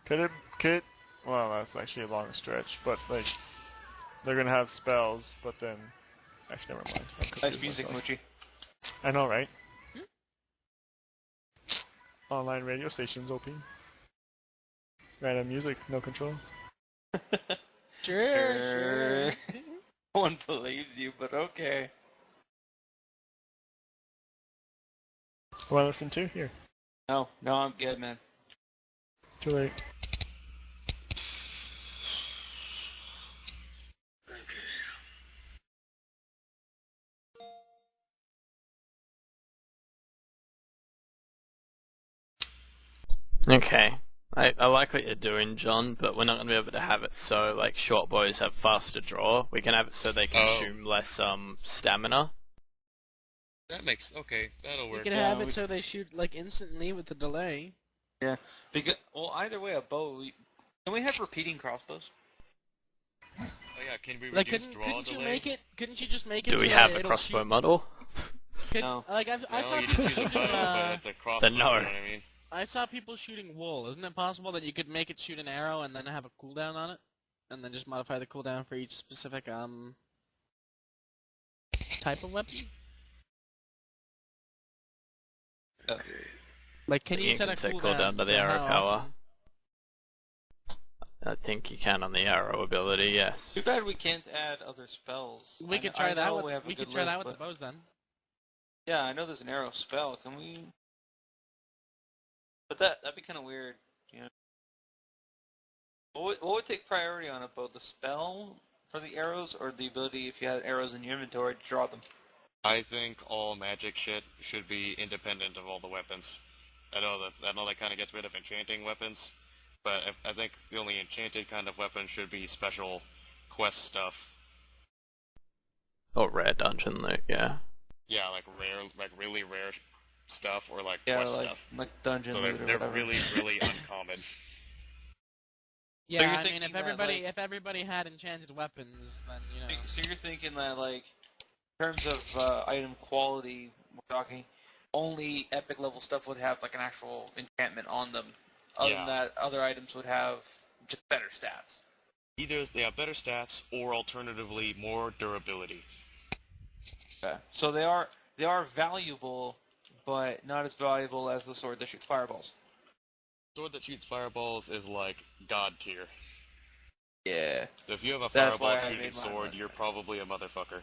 could well, that's actually a long stretch, but like they're gonna have spells, but then actually never mind. I'm Nice confused music, myself. Moochie. I know, right? Online radio stations open. Random music, no control. Sure. No one believes you, but okay. Want to listen to? Here. No, I'm good, man. Too late. Okay. I like what you're doing, John, but we're not going to be able to have it so, like, short bows have faster draw. We can have it so they consume less, stamina. That makes okay. That'll You work. can have it so they shoot like instantly with the delay. Yeah. Because either way, a bow. Can we have repeating crossbows? Oh yeah, can we Like, reduce couldn't draw you delay? make it? Couldn't you just make it? Do we so have that a it'll crossbow shoot- model? No. Like I No, saw you just people use a shooting. bow, but it's a crossbow. Then no. You know what I mean? I saw people shooting wool. Isn't it possible that you could make it shoot an arrow and then have a cooldown on it, and then just modify the cooldown for each specific type of weapon? Like, can you set a cooldown to the for arrow how power? often? I think you can on the arrow ability, yes. Too bad we can't add other spells. We could try I that know with. we have a We good could try that list, with the but- bows then. Yeah, I know there's an arrow spell. Can we? But that'd be kind of weird. You know. What would take priority on it, both the spell for the arrows or the ability, if you had arrows in your inventory, to draw them? I think all magic shit should be independent of all the weapons. I know that kind of gets rid of enchanting weapons, but I think the only enchanted kind of weapon should be special quest stuff. Or rare dungeon loot, yeah. Yeah, like rare, like really rare stuff, or like Yeah, quest like stuff. dungeon So loot or they're whatever. really, really uncommon. Yeah, you're I mean, thinking if that, everybody like- if everybody had enchanted weapons, then you know. So you're thinking that, like, in terms of item quality, we're talking only epic level stuff would have like an actual enchantment on them. Other than Yeah. that, other items would have just better stats. Either they have better stats, or alternatively more durability. Yeah. So they are valuable, but not as valuable as the sword that shoots fireballs. Sword that shoots fireballs is like god tier. Yeah. So if you have a That's fireball why I shooting made mine sword, like you're that. probably a motherfucker.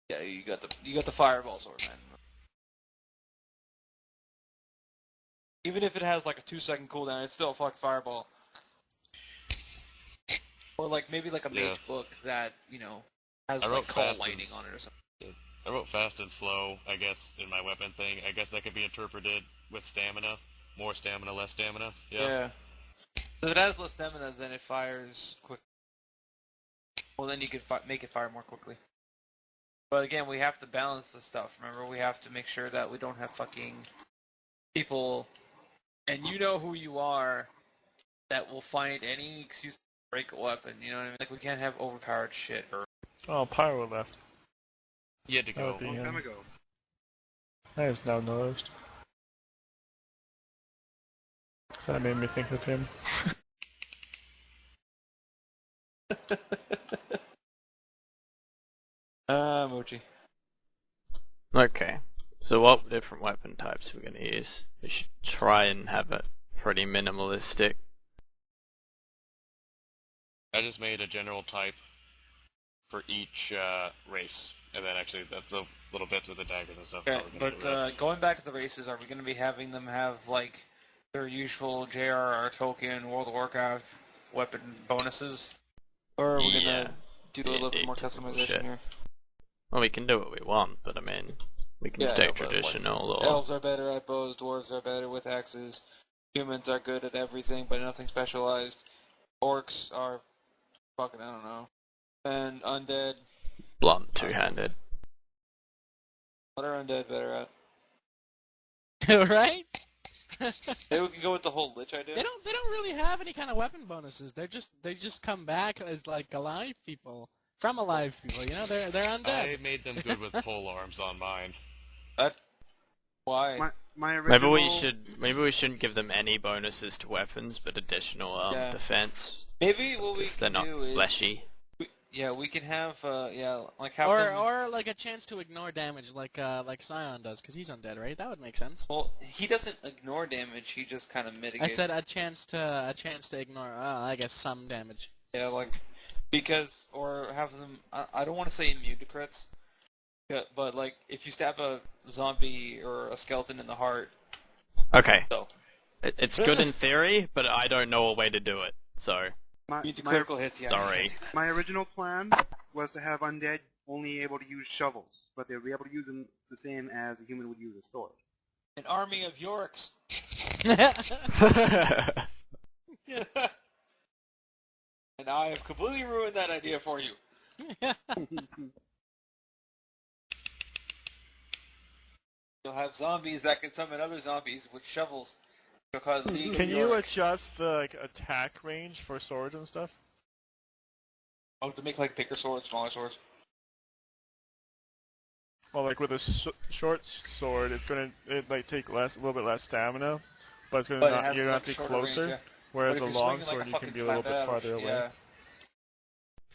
Yeah, you got the fireball sword, man. Even if it has like a 2-second cooldown, it's still a fucking fireball. Or like maybe like a mage book that, you know, has like call lightning on it or something. I wrote fast and slow, I guess, in my weapon thing. I guess that could be interpreted with stamina. More stamina, less stamina. Yeah. So if it has less stamina, then it fires quick. Well, then you can make it fire more quickly. But again, we have to balance the stuff. Remember, we have to make sure that we don't have fucking people, and you know who you are, that will find any excuse to break a weapon. You know what I mean? Like, we can't have overpowered shit. Oh, Pyro left. He had to go. That would be Long time him. ago. I just now noticed. So that made me think of him. Mochi. Okay, so what different weapon types are we going to use? We should try and have it pretty minimalistic. I just made a general type for each race, and then actually the little bits with the daggers and stuff. Okay, but going back to the races, are we going to be having them have, like, their usual JRR Tolkien, World of Warcraft weapon bonuses? Or are we going to do a little bit more customization here? Well, we can do what we want, but I mean, we can stay traditional. Like, elves are better at bows, dwarves are better with axes, humans are good at everything, but nothing specialized. Orcs are fucking, I don't know. And undead. Blunt, two-handed. What are undead better Right? at? Maybe we can go with the whole lich idea. They don't really have any kind of weapon bonuses. They just come back as like alive people. From alive people, you know, they're undead. I made them good with pole arms on mine. Why? My original... Maybe we shouldn't give them any bonuses to weapons, but additional defense. Maybe what we Because can they're do not is... fleshy. we can have, like have them... Or like a chance to ignore damage, like Scion does, because he's undead, right? That would make sense. Well, he doesn't ignore damage, he just kind of mitigates. I said a chance to ignore, I guess, some damage. Yeah, like, because, or have them, I don't want to say immune to crits, but like, if you stab a zombie or a skeleton in the heart... Okay. So. It's good in theory, but I don't know a way to do it, so... Immune to critical hits, yeah. Sorry. My original plan was to have undead only able to use shovels, but they would be able to use them the same as a human would use a sword. An army of Yorks. And I have completely ruined that idea for you. You'll have zombies that can summon other zombies with shovels. Because Can you adjust the attack range for swords and stuff? Oh, to make like bigger swords, smaller swords. Well, like with a short sword, it might take a little bit less stamina, but it's gonna you're gonna have to be closer. Range, yeah. Whereas a long sword, you can be a little bit farther away. Yeah.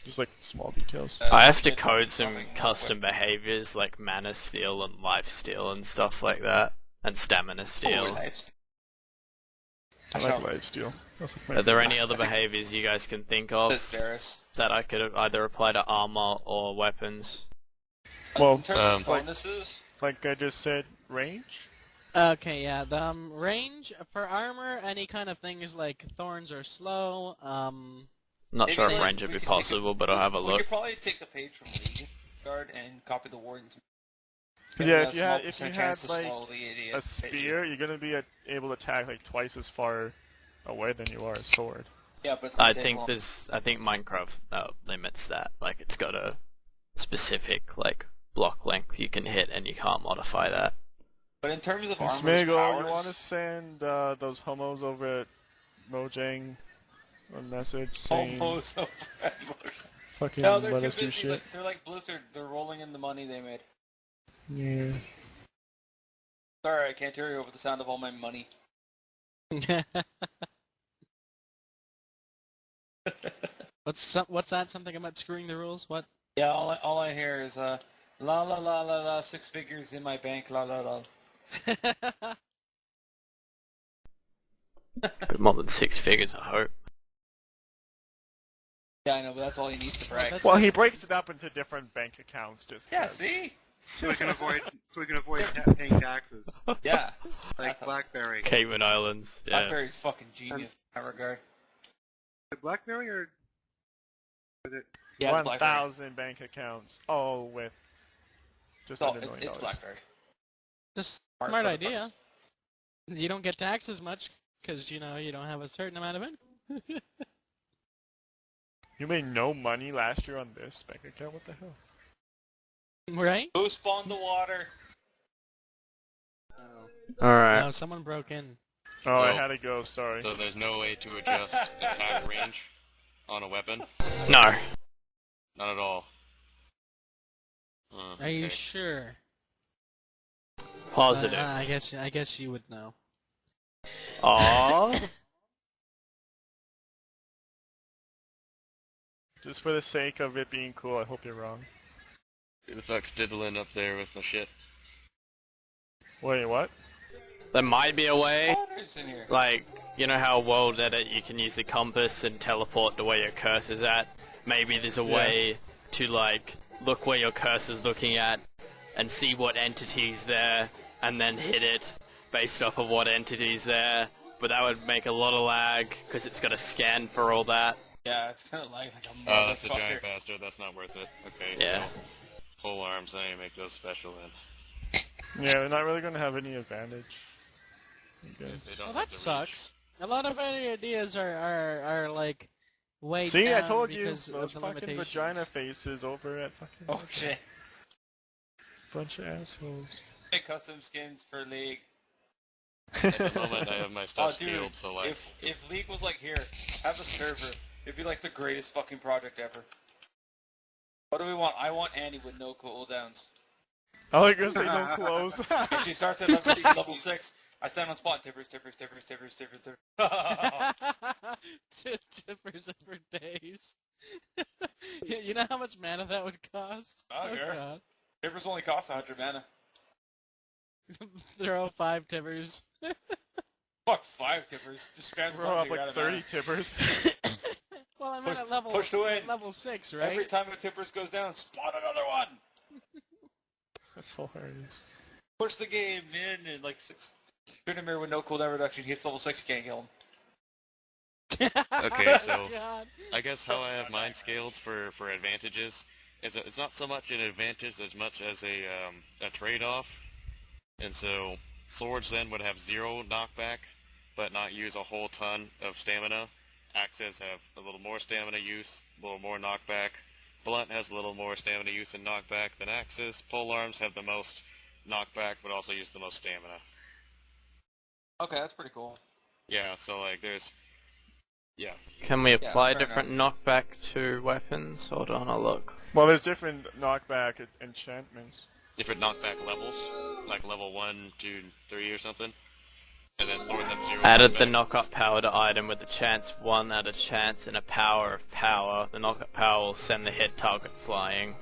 Just like small details. I have to code some custom behaviors like mana steal and life steal and stuff like that, and stamina steal. I like lifesteal. Are there any other behaviors you guys can think of that I could either apply to armor or weapons? Well, in terms of bonuses, like I just said, range. Okay, yeah. The range for armor, any kind of things like thorns or slow. Not sure if range would be possible, but I'll have a We look. could probably take a page from Legion Guard and copy the wardens. Yeah, if you had like a spear, you're gonna be able to attack like twice as far away than you are a sword. Yeah, but it's I think Minecraft limits that. Like it's got a specific like block length you can hit, and you can't modify that. But in terms of armor's Smiggle, powers... you want to send those homos over at Mojang a message saying... Homos over at Mojang. Fucking no, they're let too us do busy. shit. They're like Blizzard. They're rolling in the money they made. Yeah. Sorry, I can't hear you over the sound of all my money. What's that? Something about screwing the rules? What? Yeah, all I hear is La la la la la, 6 figures in my bank, la la la. But more than 6 figures, I hope. Yeah, I know, but that's all he needs to brag. Well, he breaks it up into different bank accounts just. Yeah, see? So we can avoid paying taxes. Yeah. Like BlackBerry. Cayman Islands, yeah. BlackBerry's fucking genius in that regard. Is it BlackBerry or is it? Yeah, it's 1,000 bank accounts, all with just under $1 million. It's BlackBerry. Just smart idea. You don't get taxed as much because you don't have a certain amount of income. You made no money last year on this bank account. What the hell? Right? Who spawned the water? Alright. No, someone broke in. Oh, I had to go. Sorry. So there's no way to adjust attack range on a weapon? No. Not at all. Are you sure? Positive. I guess you would know. Aww. Just for the sake of it being cool, I hope you're wrong. Who the fuck's diddling up there with my shit? Wait, what? There might be a way. Water's in here. Like, you know how World Edit you can use the compass and teleport to where your cursor's at? Maybe there's a way to, like, look where your cursor's looking at and see what entity's there and then hit it based off of what entity's there. But that would make a lot of lag because it's got to scan for all that. Yeah, it's kind of like a Oh, that's a motherfucker. giant bastard. That's not worth it. Okay, Yeah. so pole arms, I need to make those special then. Yeah, they're not really going to have any advantage. Okay. If they don't Well, have that the reach. sucks. A lot of any ideas are like way See, I down told you, because those of the fucking limitations. vagina faces over at fucking... Oh shit. Bunch of assholes. Hey, custom skins for League. At the moment, I have my Oh, stuff dude, sealed, so like... if League was like, here, have a server, it'd be like the greatest fucking project ever. What do we want? I want Annie with no cooldowns. I like to say no clothes. If she starts at level 6, I stand on spot. Tippers. Tippers for days. You know how much mana that would cost? Oh, yeah. God. Tippers only cost 100 mana. Throw 5 tippers. Fuck 5 tippers. Just spam We're up like 30 tippers. Well, I'm at level push the win. level 6, right? Every time a tippers goes down, spawn another one. That's hilarious. Push the game in and like 6. Trinamir with no cooldown reduction. He hits level 6, you can't kill him. Okay, so God. I guess how I have mine scaled for advantages is that it's not so much an advantage as much as a trade-off. And so swords then would have 0 knockback, but not use a whole ton of stamina. Axes have a little more stamina use, a little more knockback. Blunt has a little more stamina use and knockback than axes. Polearms have the most knockback, but also use the most stamina. Okay, that's pretty cool. Yeah, so like there's... Yeah. Can we apply fair different knockback to weapons? Hold on, I'll look. Well, there's different knockback enchantments. Different knockback levels, like level 1, 2, 3 or something. And then swords have 0 Added the knockback. knock-up power to item with a chance 1 at a chance and a power of power. The knock-up power will send the hit target flying.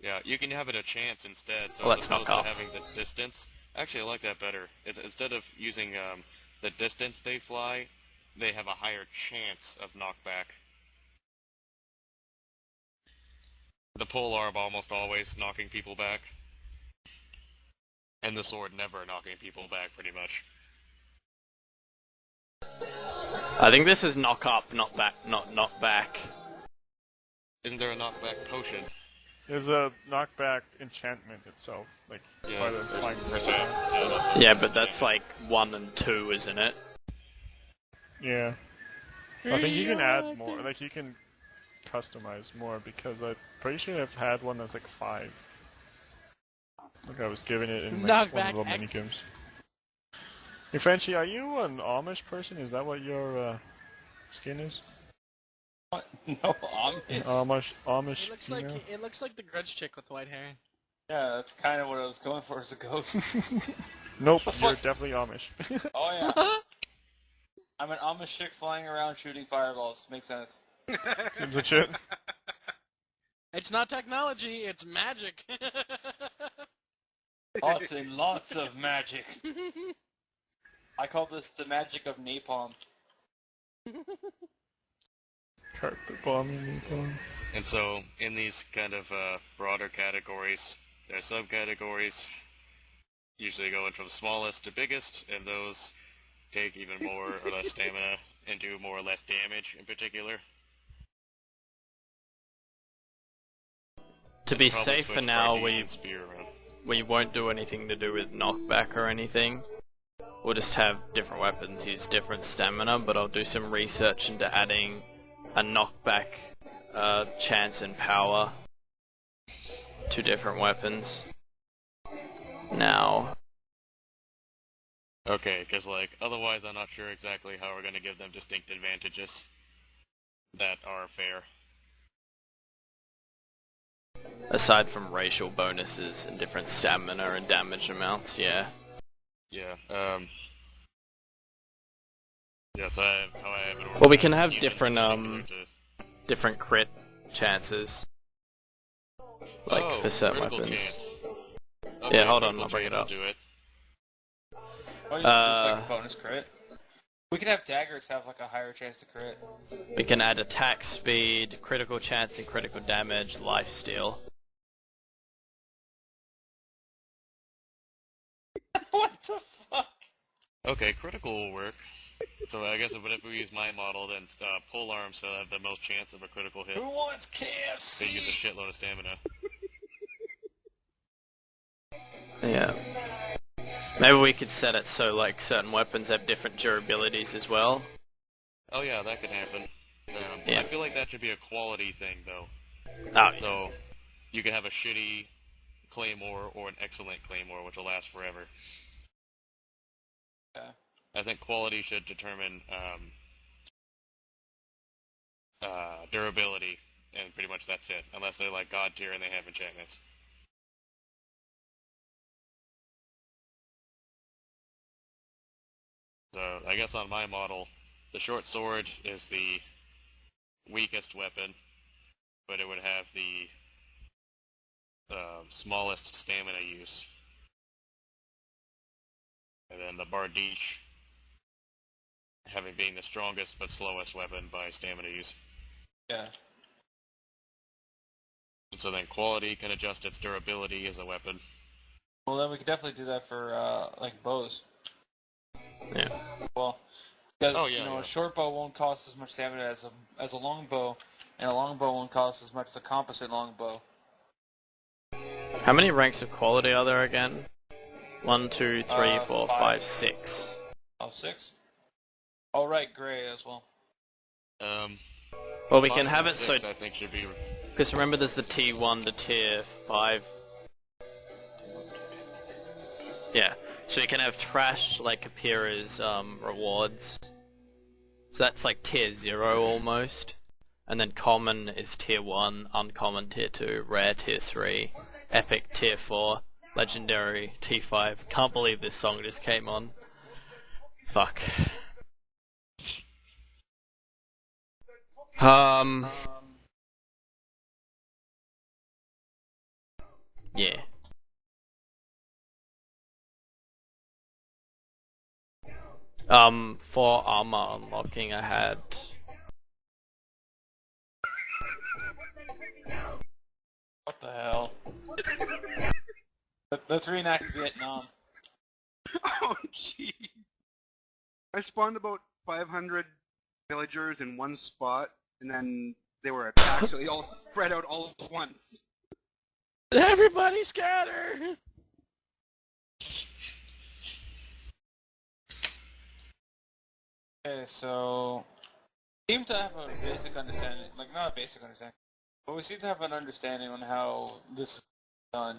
Yeah, you can have it a chance instead, so Well, as let's opposed knock to off. having the distance... Actually, I like that better. Instead of using the distance they fly, they have a higher chance of knockback. The polearm almost always knocking people back. And the sword never knocking people back, pretty much. I think this is knock up, not back, not knock back. Isn't there a knockback potion? There's a knockback enchantment itself, like Yeah, by the flying percent. Yeah, but that's like 1 and 2, isn't it? Yeah. I think you can add more, like you can customize more because I'm pretty sure I've had one that's like 5. Like I was giving it in like one of the Knockback X. minigames. Hey Frenchie, are you an Amish person? Is that what your skin is? What? No, Amish female? It looks like the Grudge chick with white hair. Yeah, that's kind of what I was going for as a ghost. Nope, The you're fuck? definitely Amish. Oh yeah. I'm an Amish chick flying around shooting fireballs. Makes sense. Seems legit. It's not technology, it's magic. Lots and lots of magic. I call this the magic of napalm. Carpet bombing, napalm. And so, in these kind of broader categories, there are subcategories, usually going from smallest to biggest, and those take even more or less stamina and do more or less damage in particular. To be Probably safe for switch now, Bardian and Spear around. we won't do anything to do with knockback or anything. We'll just have different weapons use different stamina, but I'll do some research into adding a knockback chance and power to different weapons. Now. Okay, because otherwise I'm not sure exactly how we're going to give them distinct advantages that are fair. Aside from racial bonuses and different stamina and damage amounts, yeah. Yeah, yes, how I have it Well, we can organized, have units different, in particular different crit chances. Like, oh, for certain critical weapons. chance. Okay, Yeah, hold on, critical I'll bring it chance will up. do it. Oh, yeah, just like a bonus crit. We could have daggers have like a higher chance to crit. We can add attack speed, critical chance and critical damage, lifesteal. What the fuck? Okay, critical will work. So I guess if we use my model, then pole arms will have the most chance of a critical hit. Who wants KFC? They use a shitload of stamina. Yeah. Maybe we could set it so like certain weapons have different durabilities as well. Oh yeah, that could happen. Yeah. I feel like that should be a quality thing, though. Oh, yeah. So, you can have a shitty claymore or an excellent claymore, which will last forever. Yeah. I think quality should determine durability, and pretty much that's it, unless they're like god tier and they have enchantments. So, I guess on my model, the short sword is the weakest weapon, but it would have the smallest stamina use. And then the Bardiche having being the strongest but slowest weapon by stamina use. Yeah. And so then quality can adjust its durability as a weapon. Well, then we could definitely do that for like bows. Yeah. Well, because Oh, yeah, a yeah. short bow won't cost as much stamina as a long bow, and a long bow won't cost as much as a composite long bow. How many ranks of quality are there again? 1, 2, 3, 4, 5. 5, 6. Oh, 6? Oh, right, gray as well. Well, we can 5 have and it so... 6, I think should be... Because remember there's the T1 to Tier 5. Yeah. So you can have trash like appear as rewards. So that's like Tier 0 almost. And then common is Tier 1, uncommon Tier 2, rare Tier 3, epic Tier 4, legendary T5. Can't believe this song just came on. Fuck. Yeah. For armor unlocking I had... What the hell? Let's reenact Vietnam. Oh, jeez. I spawned about 500 villagers in one spot, and then they were attacked, so they all spread out all at once. Everybody scatter! Okay, so... we seem to have a basic understanding, like not a basic understanding, but we seem to have an understanding on how this is done.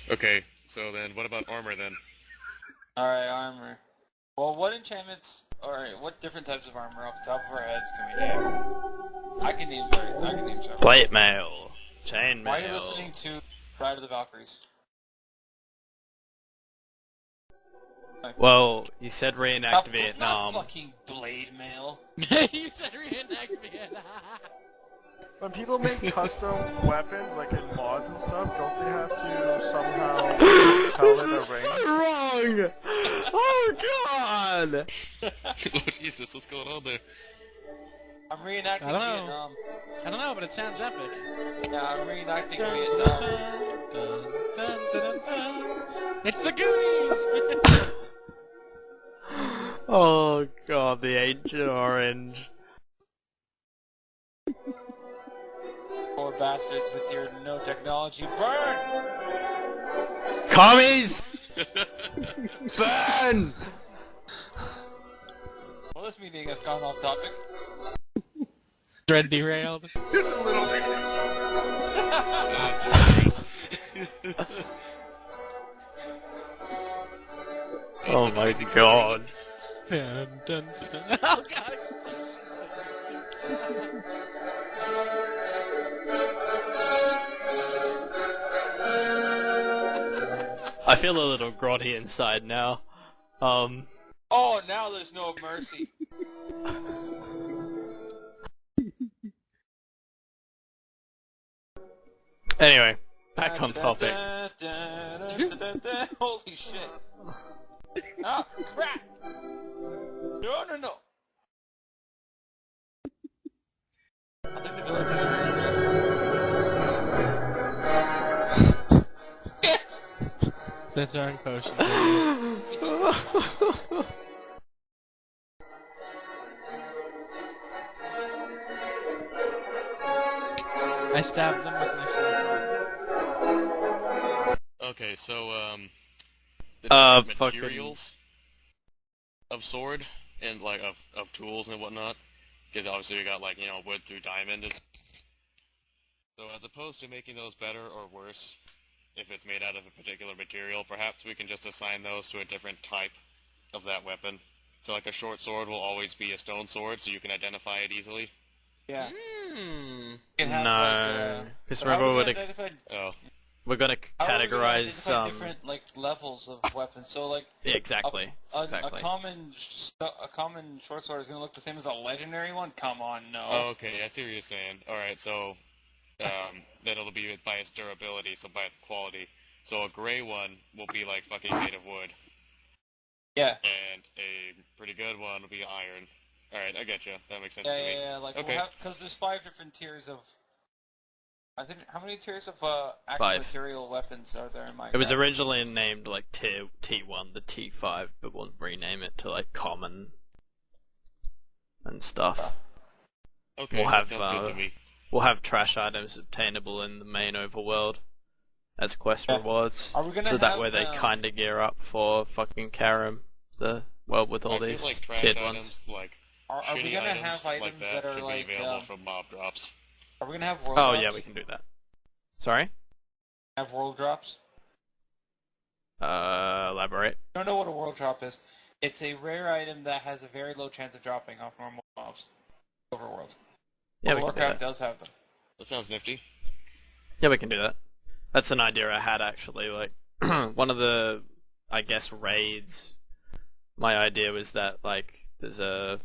Okay, so then what about armor then? Alright, armor. Well, what enchantments, alright, what different types of armor off the top of our heads can we name? I can name several. Plate mail. Chain mail. Why are you listening to Ride of the Valkyries? Well, you said reenact Not Vietnam. fucking blade mail. You said reenact Vietnam. When people make custom weapons, like in mods and stuff, don't they have to somehow tell This it a is so range? wrong! Oh god! Oh Jesus, what's going on there? I'm reenacting I don't know. Vietnam. I don't know, but it sounds epic. Yeah, I'm reenacting Dun, Vietnam. dun, dun, dun, dun, dun. It's the Goonies! Oh god, the Ancient Orange. Poor bastards with your no technology. Burn! Commies! Burn! Well, this meeting has gone off topic. Dread derailed. Just a little bit. Oh my god. Dun, dun, dun. Oh god! I feel a little grotty inside now. Oh, now there's no mercy. Anyway, back on topic. Holy shit. Oh, crap! No, no, no! I think the village is The darn potion. I stabbed them with my sword. Okay, so the fucking- materials of sword and like of tools and whatnot, because obviously we got like wood through diamond. So as opposed to making those better or worse, if it's made out of a particular material, perhaps we can just assign those to a different type of that weapon. So like a short sword will always be a stone sword, so you can identify it easily. Yeah. No, Can have, because so how remember are we we're, gonna identify- we're gonna how are we gonna categorize identify different like levels of weapons. So like Yeah, exactly. a Exactly. common short sword is gonna look the same as a legendary one. Come on, no. Oh, okay, I see what you're saying. Alright, so then it'll be by its durability, so by its quality. So a gray one will be like fucking made of wood, Yeah. and a pretty good one will be iron. Alright, I get you. That makes sense Yeah, to me. yeah, yeah. Like, Okay. because there's 5 different tiers of. I think how many tiers of actual 5. material weapons are there in Minecraft? It was originally named like tier T1 to T5, but we'll rename it to like common and stuff. Okay, We'll that have sounds good to me. we'll have trash items obtainable in the main overworld as quest Yeah. rewards, Are we gonna so that have, way they kind of gear up for fucking Karim, the world with all I feel these like trash tiered items, ones. like Are we shitty gonna items have like items that, that are should like? be available from mob drops. Are we gonna have world Oh drops? yeah, we can do that. Sorry? Have world drops? Elaborate. Don't know what a world drop is. It's a rare item that has a very low chance of dropping off normal mobs. Overworld. Yeah, we can do Warcraft that. does have them. That sounds nifty. Yeah, we can do that. That's an idea I had actually. Like one of the, I guess, raids. My idea was that like there's a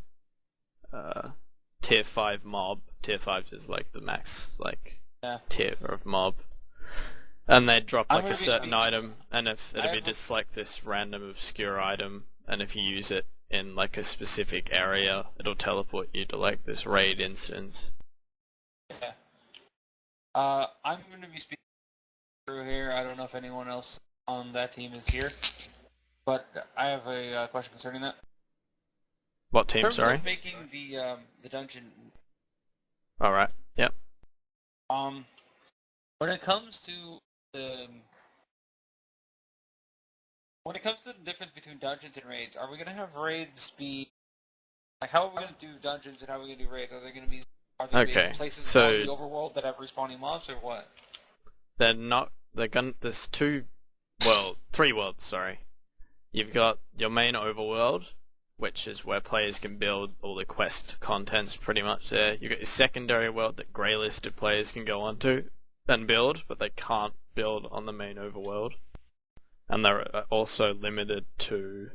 tier 5 mob. Tier 5 is like the max Yeah. tier of mob, and they'd drop I'm like gonna a be certain speaking- item, and if it'd I be have a- just like this random obscure item, and if you use it in like a specific area, it'll teleport you to like this raid instance. Yeah. I'm going to be speaking through here. I don't know if anyone else on that team is here, but I have a question concerning that. What In team? terms Sorry. of making the dungeon, All right. Yep. when it comes to the difference between dungeons and raids, are we going to have raids be like how are we going to do dungeons and how are we going to do raids? Are they going to be Okay, places so- on the overworld that have respawning mobs or what? They're not. They're gonna. There's 3 worlds. Sorry. You've got your main overworld, which is where players can build all the quest contents pretty much there. You've got your secondary world that grey-listed players can go onto and build, but they can't build on the main overworld. And they're also limited to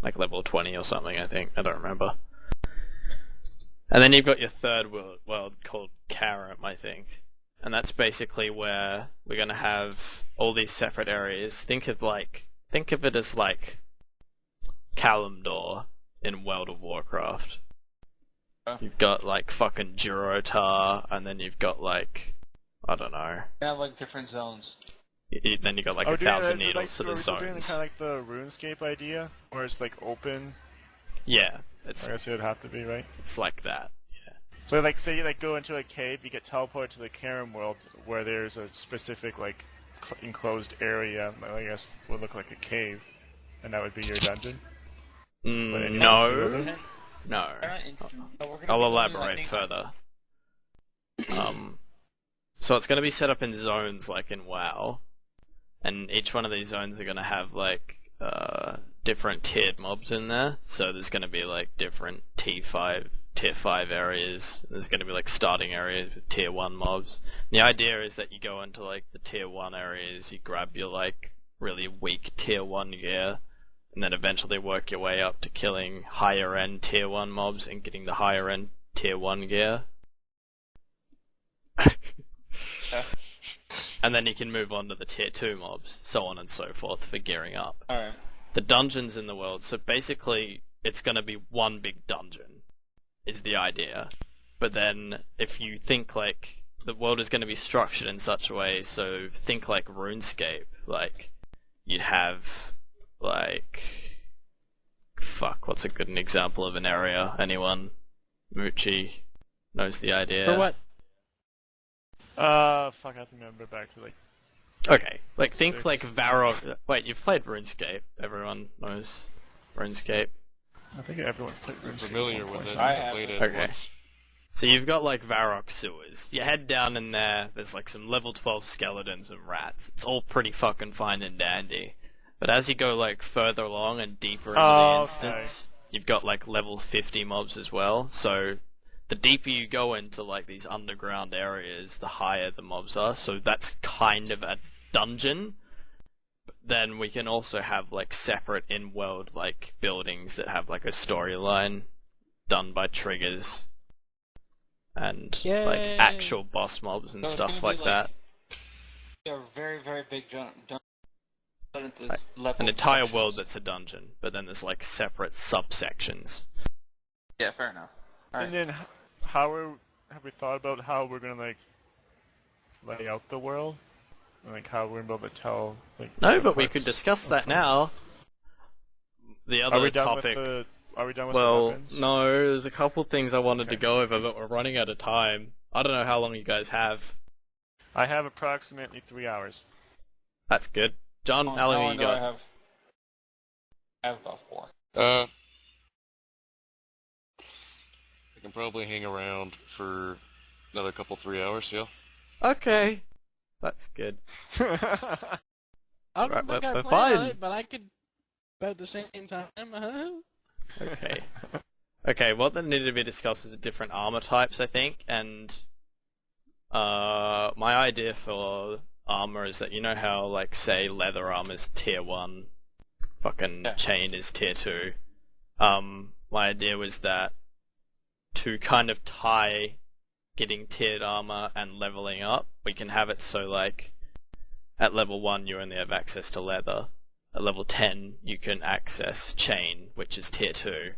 like level 20 or something, I think. I don't remember. And then you've got your third world called Karam, I think. And that's basically where we're going to have all these separate areas. Think of it as like Kalimdor in World of Warcraft. You've got like fucking Durotar, and then you've got like, I don't know. They have like different zones. Then you got like 1,000 needles to the zones. Doing kind of like the RuneScape idea, where it's like open. Yeah, I guess it would have to be, right? it's like that. Yeah. So like, say you like go into a cave, you get teleported to the Karam world, where there's a specific like enclosed area. I guess would look like a cave, and that would be your dungeon. No. No. We're gonna I'll be elaborate doing further. So it's going to be set up in zones like in WoW, and each one of these zones are going to have like different tiered mobs in there. So there's going to be like different tier 5 areas. There's going to be like starting areas with tier 1 mobs. The idea is that you go into like the tier 1 areas, you grab your like really weak tier 1 gear, and then eventually work your way up to killing higher end tier 1 mobs and getting the higher end tier 1 gear. And then you can move on to the tier 2 mobs, so on and so forth for gearing up. Alright. The dungeons in the world, so basically it's going to be one big dungeon, is the idea. But then if you think like the world is going to be structured in such a way, so think like RuneScape, like you'd have like, fuck, what's a good example of an area? Anyone? Moochie knows the idea. For what? Fuck, I have to remember back to like. Okay, like think like Varrock. Wait, you've played RuneScape. Everyone knows RuneScape. I think everyone's played I'm RuneScape. familiar with it. I I have. played it Okay. once. So you've got like Varrock sewers. You head down in there. There's like some level 12 skeletons and rats. It's all pretty fucking fine and dandy. But as you go like further along and deeper into the instance, you've got like level 50 mobs as well. So the deeper you go into like these underground areas, the higher the mobs are. So that's kind of a dungeon. But then we can also have like separate in-world like buildings that have like a storyline done by triggers and like Yay. actual boss mobs and So it's stuff gonna be like that. A very, very big jump. Level An entire sections. world that's a dungeon, but then there's like separate subsections. Yeah, fair enough. Alright. And then, have we thought about how we're gonna like lay out the world, and, like how we're gonna be able to tell? Like, No, the but we parts could discuss of that the- now. The Are other we done topic. with the? Are we done with the Well, weapons? no, there's a couple things I wanted to Okay. go over, but we're running out of time. I don't know how long you guys have. I have approximately 3 hours. That's good. John, how long you got? I have about 4. I can probably hang around for another couple 3 hours, yeah. Okay. That's good. I Right, don't think I we're planned on fine. it, but I could about the same time. Okay. Okay, what then needed to be discussed is the different armor types, I think, and my idea for armor is that you know how, like, say, leather armor is tier 1, fucking chain is tier 2. My idea was that to kind of tie getting tiered armor and leveling up, we can have it so, like, at level 1 you only have access to leather. At level 10 you can access chain, which is tier 2.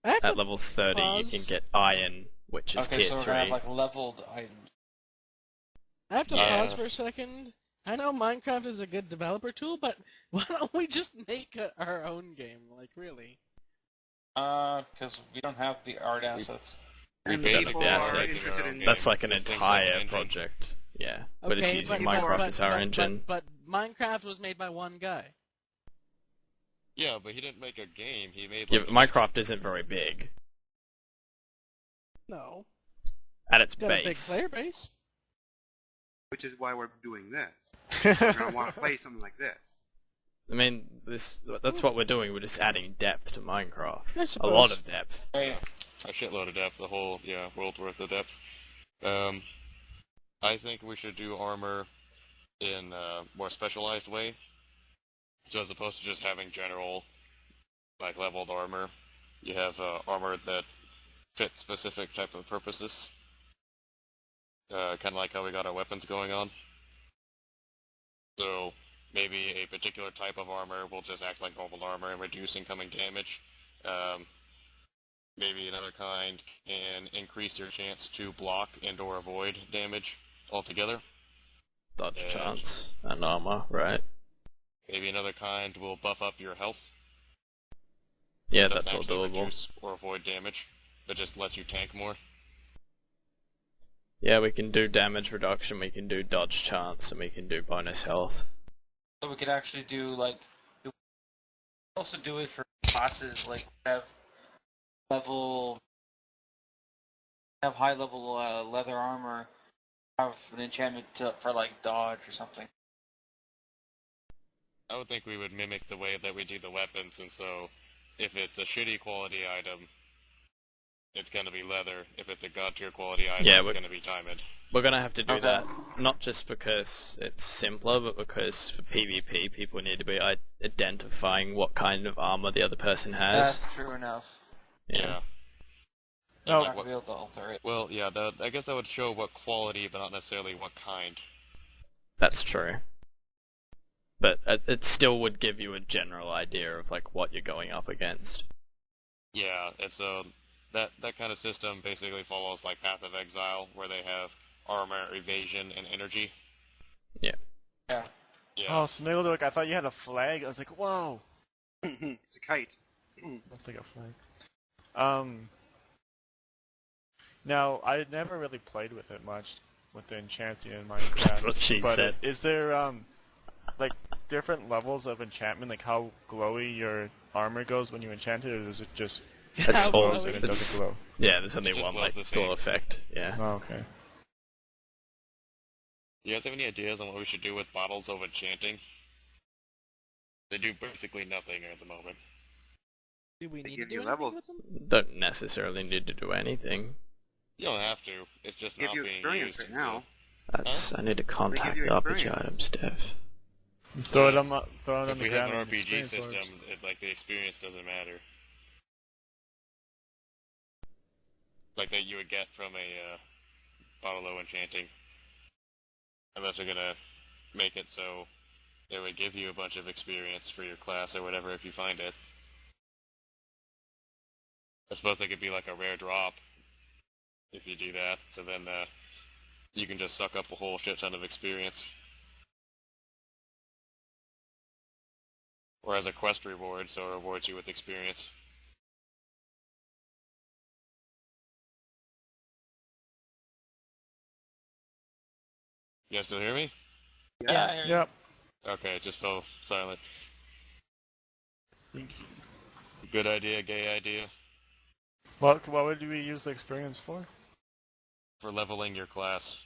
At level 30 you can get iron, which is Okay, tier so we're 3. gonna have like leveled items. I have to Yeah. pause for a second. I know Minecraft is a good developer tool, but why don't we just make our own game? Like, really? Because we don't have the art assets. We And basically people the are assets. interested in That's like an This thing's like an entire engine. project. Yeah, but it's Okay, using but- Minecraft but- as our but- engine. But Minecraft was made by one guy. Yeah, but he didn't make a game. He made Yeah, like but Minecraft isn't very big No. at its It's got a big base. player base. which is why we're doing this. We're gonna want to play something like this. I mean, that's what we're doing. We're just adding depth to Minecraft. I A suppose. lot of depth. Hey, a shitload of depth, the whole world worth of depth. I think we should do armor in a more specialized way. So as opposed to just having general, like leveled armor, you have armor that fit specific type of purposes. Kind of like how we got our weapons going on. So maybe a particular type of armor will just act like normal armor and reduce incoming damage. Maybe another kind can increase your chance to block and or avoid damage altogether. Dodge chance and armor, right? Maybe another kind will buff up your health. Yeah, Doesn't that's all actually doable. reduce or avoid damage, but just lets you tank more. Yeah, we can do damage reduction, we can do dodge chance, and we can do bonus health. So we could actually do like, we could also do it for classes like have high level leather armor, have an enchantment for like dodge or something. I would think we would mimic the way that we do the weapons, and so if it's a shitty quality item, it's going to be leather. If it's a god tier quality item, Yeah, it's going to be diamond. We're gonna have to do Okay. that, not just because it's simpler, but because for PvP, people need to be identifying what kind of armor the other person has. That's true enough. Yeah. You're No, not gonna be able to alter it. Well, yeah, I guess that would show what quality, but not necessarily what kind. That's true. But it still would give you a general idea of like what you're going up against. Yeah, it's that kind of system basically follows like Path of Exile, where they have armor, evasion, and energy. Yeah. Yeah. Yeah. Oh, Sniggledook, I thought you had a flag. I was like, whoa. It's a kite. Looks like a flag. Now, I never really played with it much, with the enchanting in Minecraft. That's what she but said. Is there, like, different levels of enchantment, like how glowy your armor goes when you enchant it, or is it just It's How all, glows and it glowy? doesn't glow? yeah, there's only It just one glows like the same. glow effect. Yeah. Oh, okay. You guys have any ideas on what we should do with bottles of enchanting? They do basically nothing at the moment. Do we They need to give do you anything levels. with them? Don't necessarily need to do anything. You don't have to. It's just Give not you being experience used. right and so- now. That's I need to contact you the RPG experience. items dev. Throw it on the If we have ground. an and RPG experience system, orbs. like the experience doesn't matter. Like that you would get from a bottle of enchanting. Unless you're gonna make it so it would give you a bunch of experience for your class or whatever if you find it. I suppose they could be like a rare drop if you do that, so then you can just suck up a whole shit ton of experience. Or as a quest reward, so it rewards you with experience. You guys still hear me? Yeah. Yep. Okay, it just fell silent. Thank you. Good idea, gay idea. What would we use the experience for? For leveling your class.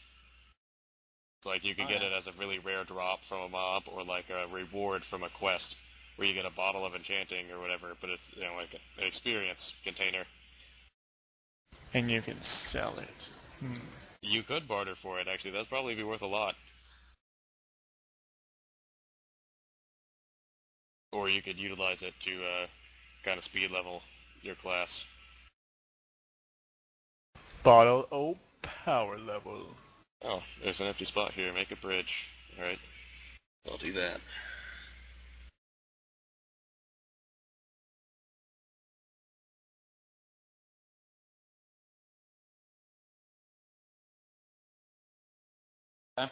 It's like you could get it as a really rare drop from a mob, or like a reward from a quest, where you get a bottle of enchanting or whatever, but it's, you know, like an experience container. And you can sell it. You could barter for it, actually. That'd probably be worth a lot. Or you could utilize it to kind of speed level your class. Bottle O power level. Oh, there's an empty spot here. Make a bridge. Alright. I'll do that. Okay.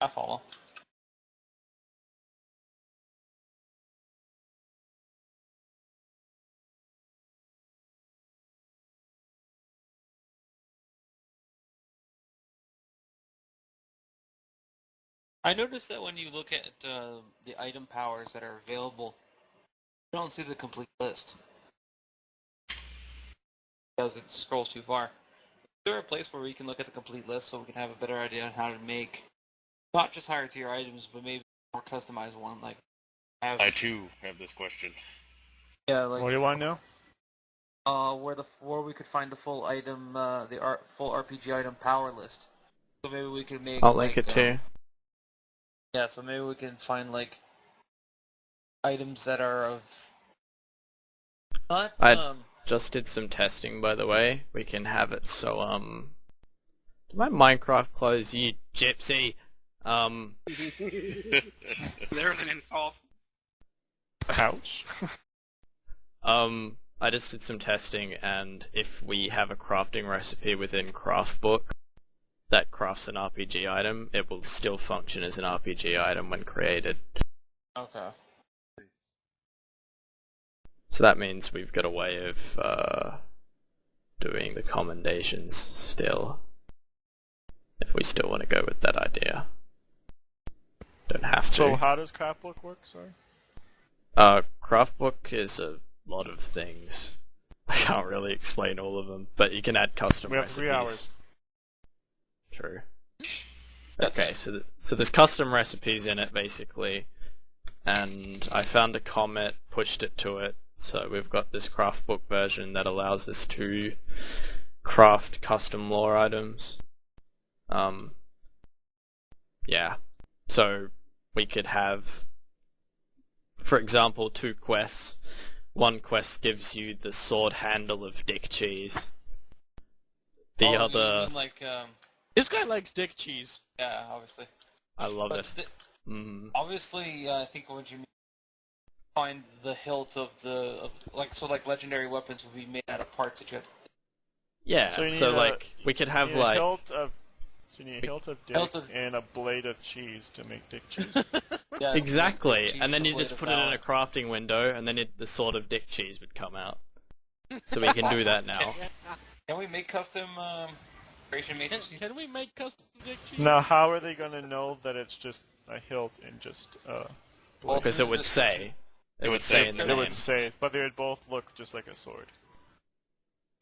I follow. I noticed that when you look at the item powers that are available, you don't see the complete list. Because it scrolls too far. Is there a place where we can look at the complete list so we can have a better idea on how to make not just higher tier items, but maybe more customized one? Like, I too have this question. yeah, What do like you want now? where we could find the full item, full RPG item power list. So maybe we could make. I'll like, link it too. Yeah, so maybe we can find like items that are of But I just did some testing, by the way. We can have it so, did my Minecraft close, you gypsy? There's an insult. Ouch. I just did some testing, and if we have a crafting recipe within Craftbook that crafts an RPG item, it will still function as an RPG item when created. Okay. So that means we've got a way of doing the commendations still, if we still want to go with that idea. Don't have to. So how does Craftbook work, sorry? Craftbook is a lot of things. I can't really explain all of them, but you can add custom We have recipes. 3 hours. True. Okay, so there's custom recipes in it, basically, and I found a comet, pushed it to it, so we've got this Craftbook version that allows us to craft custom lore items. Yeah. So we could have, for example, 2 quests. One quest gives you the sword handle of Dick Cheese. The You other... mean like, This guy likes dick cheese. yeah, obviously. I love But it. obviously, I think what you mean, find the hilt of legendary weapons would be made out of parts that you have. Yeah, So you so need like, we could have You need like... a hilt of, so you need a hilt of dick Hilt of- and a blade of cheese to make dick cheese. Yeah, Exactly, cheese and then with you a just blade put of it in a valor. crafting window, and then the sword of Dick Cheese would come out. So we can do that now. Can we make custom creation matrix? Can we make custom dick cheese? Now, how are they gonna know that it's just a hilt and just Well, blade? Because it would say. It would say in the It name. would say, but they would both look just like a sword.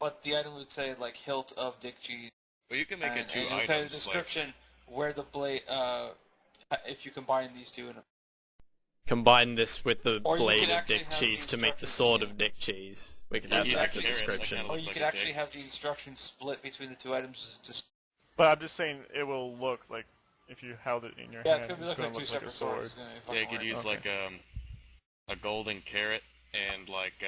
But the item would say like hilt of Dick Cheese. Well, you can make it 2 and it would items. say a like- description where the blade, if you combine these two in a... Combine this with the Or you blade could of actually Dick have Cheese the to make the instructions, sword yeah. of Dick Cheese. We could Or add you that could to the actually- description. like Or you like could a actually dick. have the instructions split between the two items. Just But I'm just saying, it will look like if you held it in your yeah, hand, it's gonna be looking like two look separate like a sword. swords. It's gonna be Yeah, fucking you could weird. use like a golden carrot and like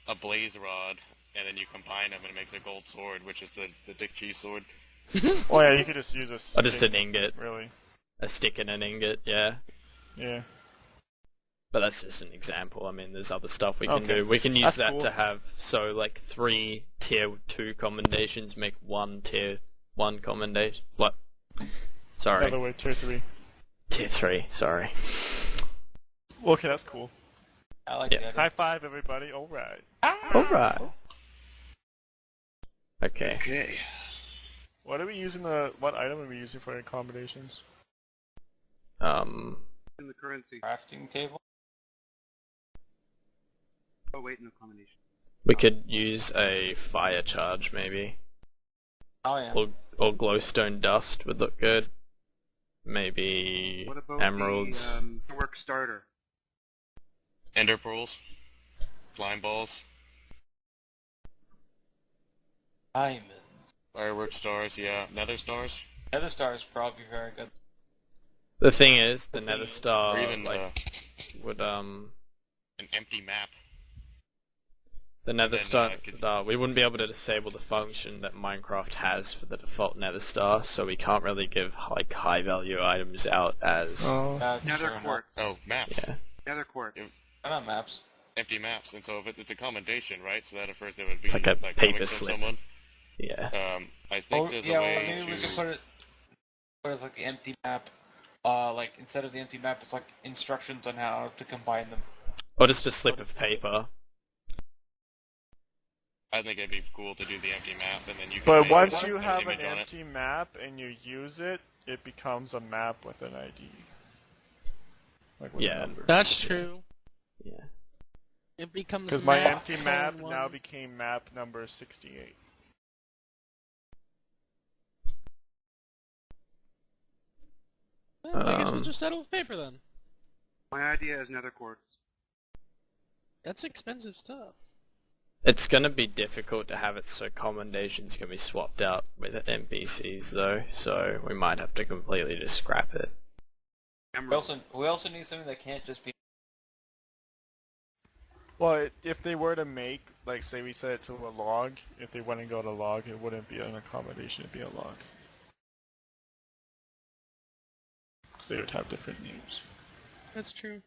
a blaze rod, and then you combine them and it makes a gold sword, which is the Dick Cheese sword. Oh yeah, you could just use a stick, Or just an ingot. really. A stick and an ingot, yeah. Yeah. But that's just an example. I mean, there's other stuff we can Okay. do. We can use That's that cool. to have, so like 3 tier 2 commendations make 1 tier 1 commendation. What? Sorry. Other way, tier 3. Tier 3, sorry. Okay, that's cool. I like Yeah. that. High five, everybody. All right. Alright. Okay. Okay. What are we using what item are we using for accommodations? In the currency. Crafting table. Oh wait, no combination. We could use a fire charge, maybe. Oh yeah. Or glowstone dust would look good. Maybe What about emeralds. the work starter? Ender pearls, slime balls, Diamond. firework stars, yeah, nether stars, Nether Star is probably very good. The thing is, the nether star or even would an empty map. the nether then, star could- we wouldn't be able to disable the function that Minecraft has for the default nether star, so we can't really give like high value items out as That's Nether true. quartz. Oh, maps. yeah. Nether quartz. They're not maps. Empty maps, and so if it's a commendation, right? So that at first it would be It's like a comics paper from slip. someone. Yeah. I think Oh, there's yeah, a well, way maybe we to. could put it as like the empty map. Like instead of the empty map, it's like instructions on how to combine them. Or just a slip of paper. I think it'd be cool to do the empty map, and then you can. But make once an you have an image on it. empty map and you use it, it becomes a map with an ID. Like with a Yeah. number. That's true. Yeah. It becomes Because my map empty map colon now one. became map number 68. Well, I guess we'll Um, just settle with paper then. My idea is nether quartz. That's expensive stuff. It's gonna be difficult to have it so commendations can be swapped out with NPCs though, so we might have to completely just scrap it. We Emerald. also need something that can't just be. Well, if they were to make, like, say we set it to a log, if they went and got a log, it wouldn't be an accommodation, it'd be a log. They would have different names. That's true.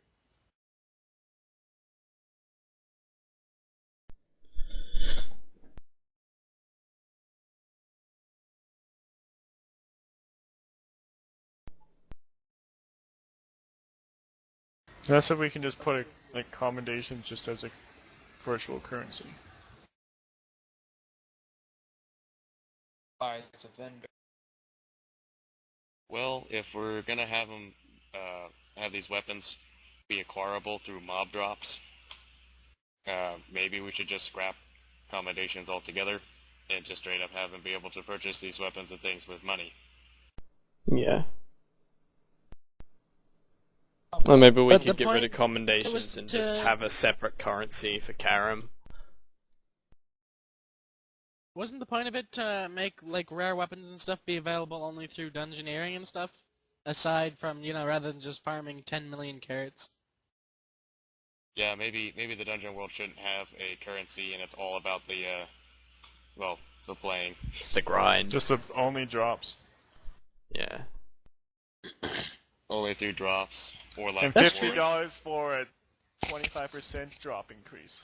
That's if we can just put like commendations just as a virtual currency. It's a vendor. Well, if we're gonna have them have these weapons be acquirable through mob drops, maybe we should just scrap accommodations altogether and just straight up have them be able to purchase these weapons and things with money. Yeah. Or maybe we But could the get rid point- of commendations and just to- have a separate currency for Karam. Wasn't the point of it to make like rare weapons and stuff be available only through dungeoneering and stuff? Aside from, rather than just farming 10 million carrots. Yeah, maybe the dungeon world shouldn't have a currency and it's all about the the playing. The grind. Just the only drops. Yeah. Only through drops or like And $50 for a 25% drop increase.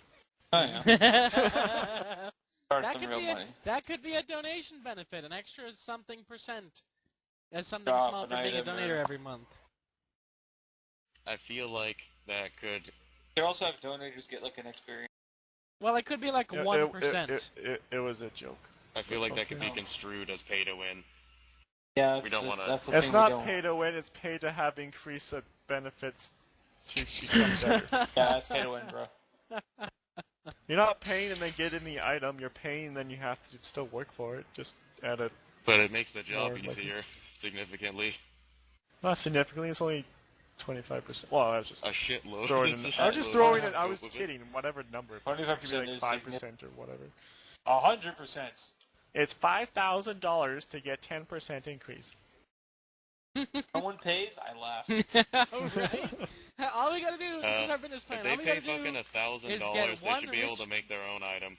Oh yeah. Start That some could real be money. that could be a donation benefit, an extra something percent, as something Drop small an for being a item donator or- every month. I feel like that could. They also have donators get like an experience. Well, it could be like 1%. It was a joke. I feel like that could be Okay. construed as pay to win. Yeah, We don't wanna- That's the It's thing we not don't pay to win, it's pay to have increased benefits to become better. Yeah, it's pay to win, bro. You're not paying and then getting the item, you're paying and then you have to still work for it. Just add it. But it makes the job More like- easier, significantly. Not significantly, it's only 25%. Well, I was just A shitload. throwing It's it. a I was just shitload. throwing Don't it, I was go with it. kidding, whatever number. 25% Maybe like is 5% or whatever. 100%. It's $5,000 to get 10% increase. No one pays, I laugh. Right? All we gotta do, this is our business plan. If they All we pay gotta do fucking is $1,000, get they one should be able rich- to make their own item.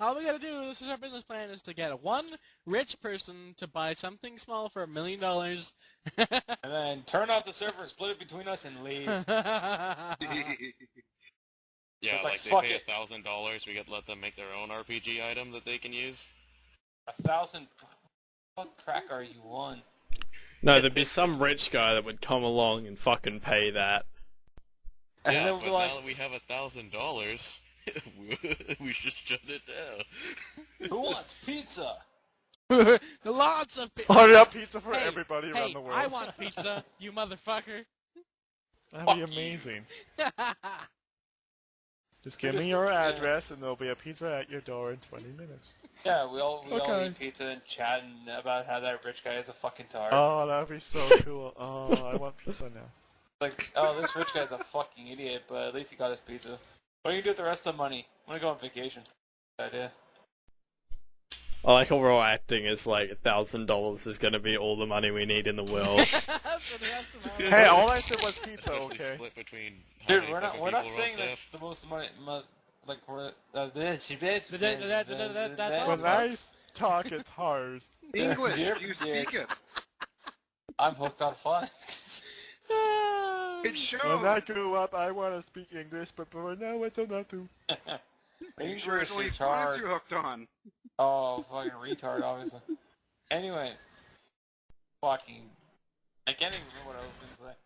All we gotta do, this is our business plan, is to get one rich person to buy something small for $1 million. And then turn off the server, split it between us, and leave. Yeah, It's like like, they fuck pay it. $1,000, we could let them make their own RPG item that they can use. 1,000. What crack are you on? No, there'd be some rich guy that would come along and fucking pay that. And Yeah, then but we'll be like, now that we have $1,000, we should shut it down. who wants pizza? Lots of pizza. Order up pizza for Hey, everybody hey, around the world. I want pizza, you motherfucker. That'd be Fuck you. amazing. Just give me your address and there'll be a pizza at your door in 20 minutes. Yeah, we all Okay. eat pizza and chatting about how that rich guy is a fucking tard. Oh, that'd be so cool. Oh, I want pizza now. Like, oh, this rich guy's a fucking idiot, but at least he got his pizza. What are you gonna do with the rest of the money? I'm gonna go on vacation. Good idea. I like how we're all acting as like $1,000 is gonna be all the money we need in the world. For the rest of our Hey, all I said was pizza, Especially okay? split between how Dude, many we're not fucking we're not people are on saying that's staff. the most money. Like we're That's all. When I talk, it's hard. English, Dear- you speak it. I'm hooked on fun. It shows. When I grow up, I want to speak English, but for now, I do not do. Are you sure it's Originally, what is retard? you hooked on? Oh, fucking retard, obviously. Anyway, fucking. I can't even remember what I was gonna say.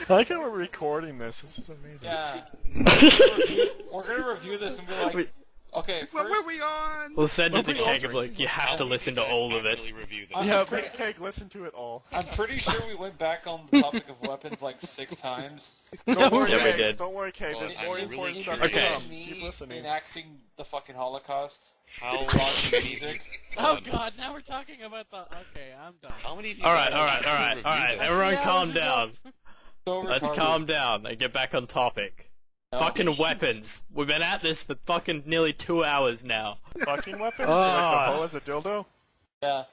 I like how we're recording this. This is amazing. Yeah. We're gonna review this and be like, okay, What first, were we on? We'll send it to Well, Keg, like, you have to listen to all of it. Actually review this. I'm Yeah, pretty- but Keg, listen to it all. I'm pretty sure we went back on the topic of weapons like 6 times. Don't worry, Yeah, we Keg. did. Don't worry, Keg. There's Well, more I'm important really stuff curious. to Okay. come. Keep Me listening. enacting the fucking Holocaust. How Watching many music. Oh god, now we're talking about the... Okay, I'm done. How many of you Alright, guys alright, actually alright, reviewed alright. this? Everyone Yeah, calm this is down. So Let's retarded. calm down and get back on topic. No. Fucking weapons. We've been at this for fucking nearly 2 hours now. Fucking weapons? Ah. Like the hoe as a dildo? Yeah.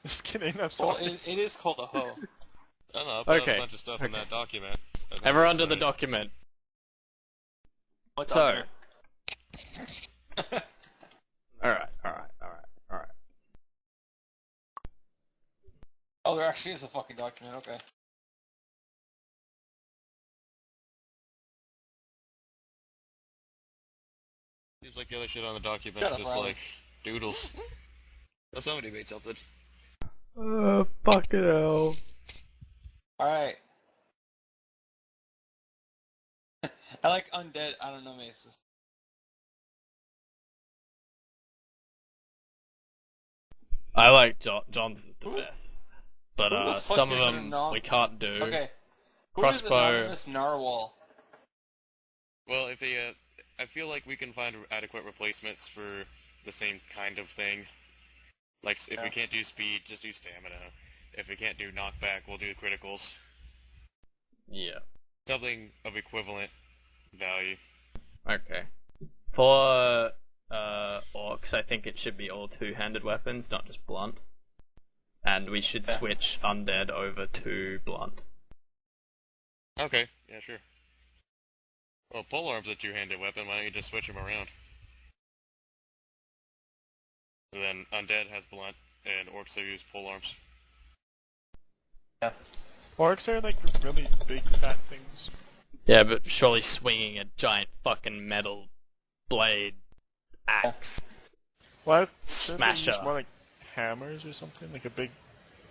Just kidding, I'm Well, sorry. it is called a hoe. I don't know, I put Okay. a bunch of stuff in that document. Everyone to the document. What's So, up alright. Oh, there actually is a fucking document. Okay. Seems like the other shit on the document Shut is up, just Riley. like doodles. Oh, somebody made something. Fucking hell. All right. I like undead. I don't know, Maces. I like John's the Who- best. But who the fuck some of is an them anom- we can't do. Okay. Who is Crossbow. anonymous narwhal? Well, if they, I feel like we can find adequate replacements for the same kind of thing. Like, if Yeah. we can't do speed, just do stamina. If we can't do knockback, we'll do criticals. Yeah. Something of equivalent value. Okay. For orcs, I think it should be all two-handed weapons, not just blunt. And we should Yeah. switch undead over to blunt. Okay, yeah, sure. Well, polearm's a two-handed weapon, why don't you just switch them around? So then undead has blunt, and orcs will use polearms. Orcs are like really big fat things. Yeah, but surely swinging a giant fucking metal blade axe. What? Smasher. More like hammers or something, like a big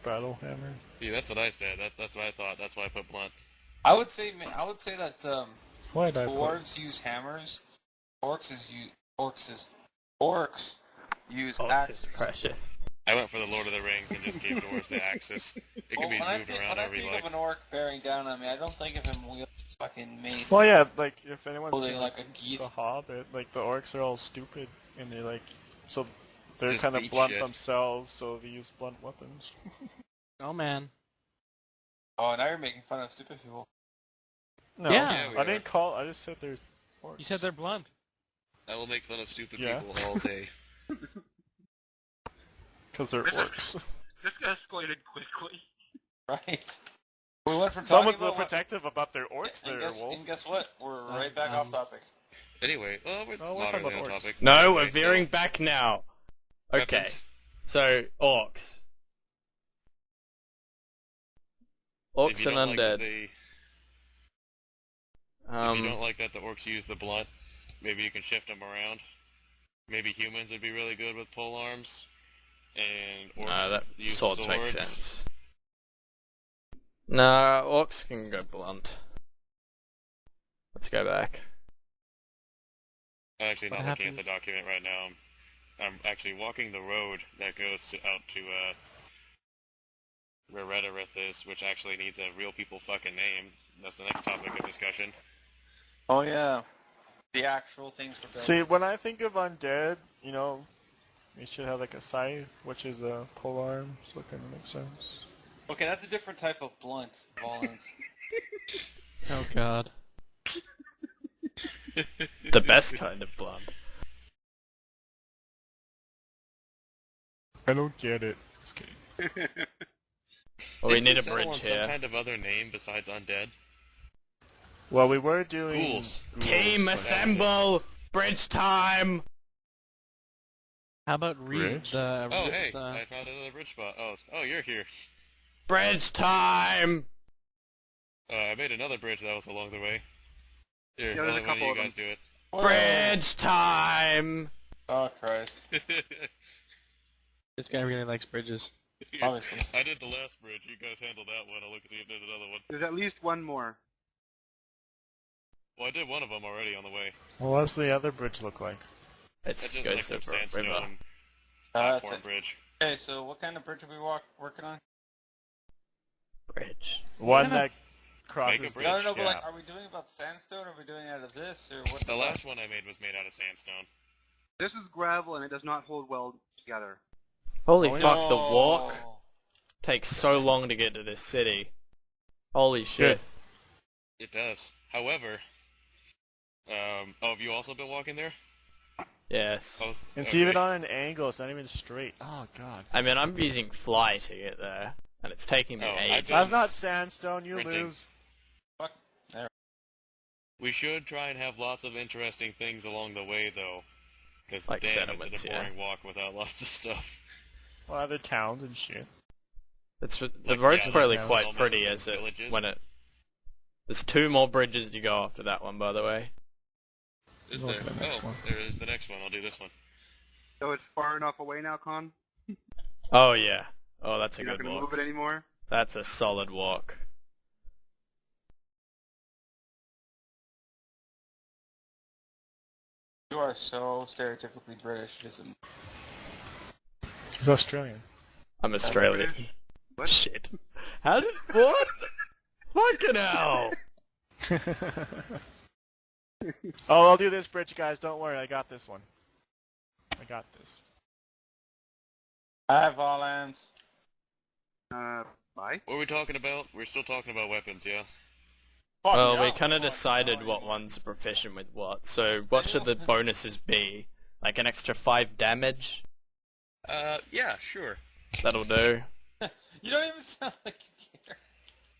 battle hammer. Yeah, that's what I said. That's what I thought. That's why I put blunt. I would say that Why did I put? dwarves use hammers. Orcs use Oh, axes. it's precious. I went for the Lord of the Rings and just gave dwarves the axes. It can be When I moved think, around when I however you think like. of an orc bearing down on me, I don't think of him wielding fucking mace. Well, yeah, like if anyone's Holding seen like a geet. The Hobbit, like the orcs are all stupid and they're like, so they're Just kind of beat blunt shit. themselves, so they use blunt weapons. Oh man. Oh, now you're making fun of stupid people. No, Yeah. we I are. didn't call. I just said they're orcs. You said they're blunt. I will make fun of stupid Yeah. people all day. Because they're orcs. This escalated quickly. Right. We went from Someone's talking real about protective about their orcs and there, guess, Wolf. and guess what? We're right back off topic. Anyway, well, we're Oh, we're not talking really on about orcs. topic. No, we're Okay, so veering back now. Okay, weapons. so orcs. If Orcs you and don't like that undead. they- if you don't like that the orcs use the blunt, maybe you can shift them around. Maybe humans would be really good with polearms, and orcs No, that use swords make swords. sense. No, orcs can go blunt. Let's go back. I'm actually What not looking at happened? the document right now. I'm actually walking the road that goes out to where Redarith is, which actually needs a real people fucking name. That's the next topic of discussion. Oh yeah. The actual things for building. See, when I think of undead, you know, we should have like a scythe, which is a polearm, so it kind of makes sense. Okay, that's a different type of blunt, Rollins. Oh god. The best kind of blunt. I don't get it. Just kidding. Well, we Didn't need a settle bridge on here. Some kind of other name besides undead. Well, we were doing Ghouls. Team but- assemble! Bridge time! How about Bridge? the Oh, hey, the I found another bridge spot. Oh, you're here. Bridge time! I made another bridge that was along the way. Here, Yeah, there's a why don't couple you of guys them. do it? Bridge time! Oh Christ. this guy really likes bridges. Obviously. I did the last bridge. You guys handle that one. I'll look and see if there's another one. There's at least one more. Well, I did one of them already on the way. Well, what's the other bridge look like? It It's just goes like some over a sandstone river. That's platform it. bridge. Okay, so what kind of bridge are we working on? Bridge. One gonna that crosses make a the bridge. No, but like, gap. are we doing about sandstone, or are we doing out of this, or what? The last one I made was made out of sandstone. This is gravel and it does not hold well together. Holy Oh, fuck, the walk No. takes so long to get to this city. Holy shit. It does. However, have you also been walking there? Yes. It's Okay. even on an angle, it's not even straight. Oh god. I mean, I'm using fly to get there, and it's taking me Oh, I ages. did- That's not sandstone, you Printing. lose. Fuck. There. We should try and have lots of interesting things along the way, though. Because Like damn, settlements, it's a boring walk without lots of stuff. Well, other towns and shit. The Like, road's yeah, probably like quite settlements pretty and as it villages. when it. There's 2 more bridges to go after that one, by the way. Is Look there? at the next Oh, one. there is the next one. I'll do this one. So it's far enough away now, Con? Oh yeah. Oh, that's a You're not good gonna walk. move it anymore? That's a solid walk. You are so stereotypically British. It isn't. He's Australian. I'm Australian. What? Shit. How did what? Fucking hell! Oh, I'll do this bridge, guys. Don't worry, I got this one. I got this. Hi, Volans. Bye? What are we talking about? We're still talking about weapons, yeah? Well, we kind of decided what ones are proficient with what. So, what should the bonuses be? Like an extra 5 damage? Yeah, sure. That'll do. You don't even sound like you care.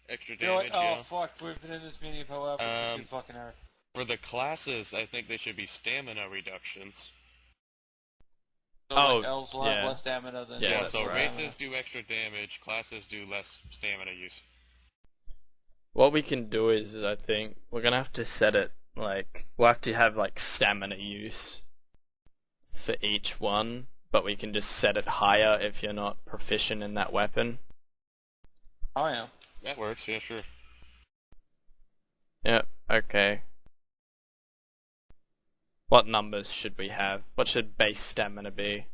Extra You're like, damage, oh yeah. fuck, we've been in this meeting for however, it's too fucking hard. For the classes, I think they should be stamina reductions. So, Oh, like, elves will yeah. have less stamina than Yeah, Yeah, that's so right. races do extra damage, classes do less stamina use. What we can do is I think we're gonna have to set it like we'll have to have like stamina use for each one, but we can just set it higher if you're not proficient in that weapon. Oh yeah. That works, yeah, sure. Yep. Okay. What numbers should we have? What should base stamina be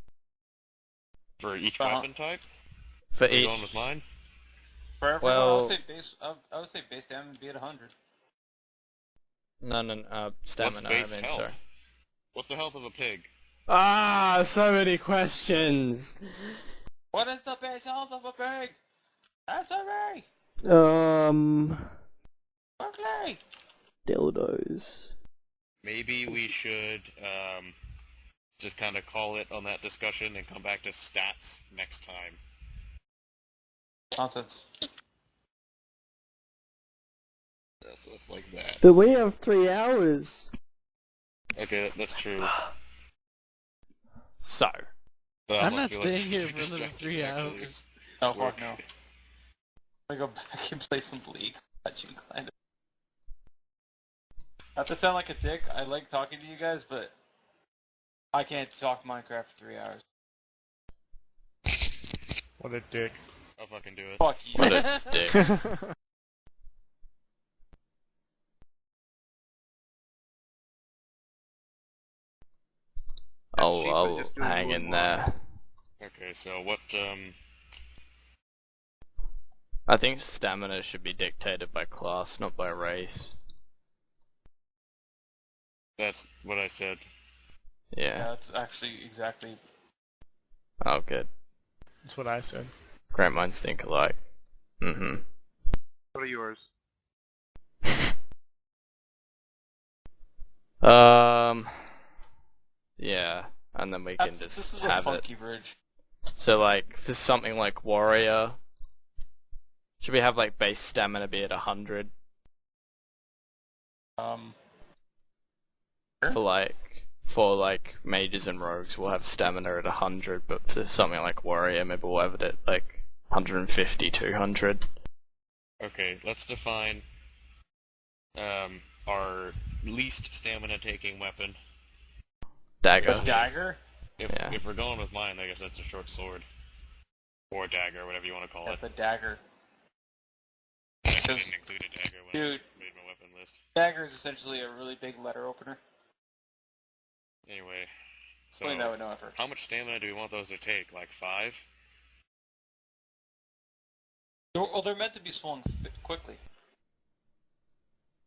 For each Uh-huh. weapon type? for Are you each? going with mine? For everyone, Well- I would say base damage would be at 100. No, stamina. What's base I mean, health? sorry. What's the health of a pig? Ah, so many questions. What is the base health of a pig? Answer me! Quickly! Dildos. Maybe we should, just kind of call it on that discussion and come back to stats next time. Nonsense. Yes, that's like that. But we have 3 hours. Okay, that's true. So, But I I'm must not feel staying here too for another distracted 3 to actually hours. Oh work. fuck no. I'm gonna go back and play some League. Not to sound like a dick, I like talking to you guys, but I can't talk Minecraft for 3 hours. What a dick. I'll fucking do it. Fuck you. what a dick. I'll just do hang one in more. there. Okay, so what, I think stamina should be dictated by class, not by race. that's what I said. Yeah, Yeah. that's actually exactly. Oh, good. That's what I said. Great minds think alike. Mm-hmm. What are yours? Yeah, and then we can This just is a have it. funky bridge. So, like, for something like warrior, should we have like base stamina be at 100 for like mages and rogues? We'll have stamina at 100, but for something like warrior, maybe we'll have it at like 150, 200. Okay, let's define, our least stamina taking weapon. Dagger. A dagger? If we're going with mine, I guess that's a short sword. Or dagger, whatever you want to call Yeah, it. the dagger. I actually didn't include a dagger when Dude. I made my weapon list. Dagger is essentially a really big letter opener. Anyway, so Something that would no effort. how much stamina do we want those to take? Like 5? Well, they're meant to be swung quickly.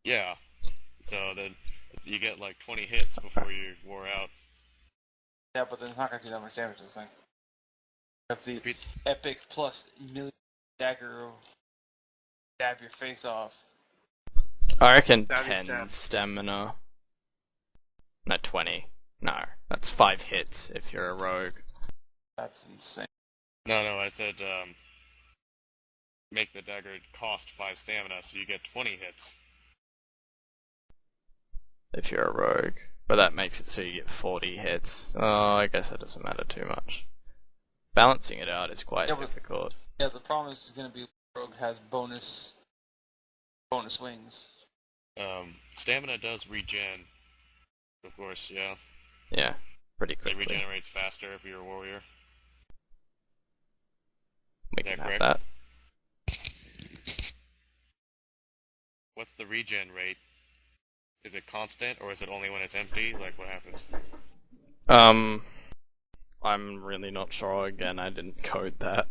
Yeah. So then you get like 20 hits before you wore out. Yeah, but they're not gonna do that much damage to this thing. That's the Repeat. epic plus million dagger of stab your face off. I reckon That is 10 stab. stamina. No, 20. No, that's 5 hits if you're a rogue. That's insane. No, I said make the dagger cost 5 stamina so you get 20 hits. if you're a rogue. But that makes it so you get 40 hits. Oh, I guess that doesn't matter too much. Balancing it out is quite difficult. Yeah, the problem is going to be rogue has bonus wings. Stamina does regen, of course, yeah. Yeah, pretty It quickly. regenerates faster if you're a warrior. We Is can that have correct? that. What's the regen rate? Is it constant, or is it only when it's empty? Like, what happens? I'm really not sure. Again, I didn't code that.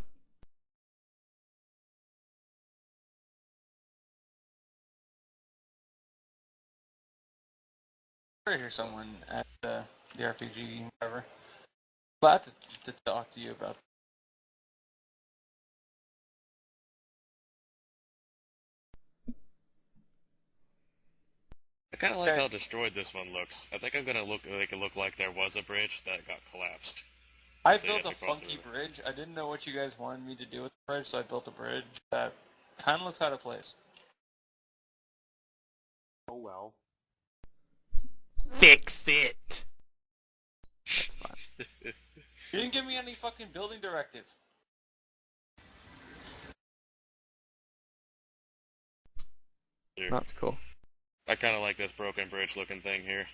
Right here, someone at the RPG, whatever. Glad to talk to you about. I kind of like how destroyed this one looks. I think I'm gonna make it look like there was a bridge that got collapsed. I So you built have a to cross funky the bridge. I didn't know what you guys wanted me to do with the bridge, so I built a bridge that kind of looks out of place. Oh well. Fix it! That's fine. You didn't give me any fucking building directive. Here. That's cool. I kind of like this broken bridge looking thing here.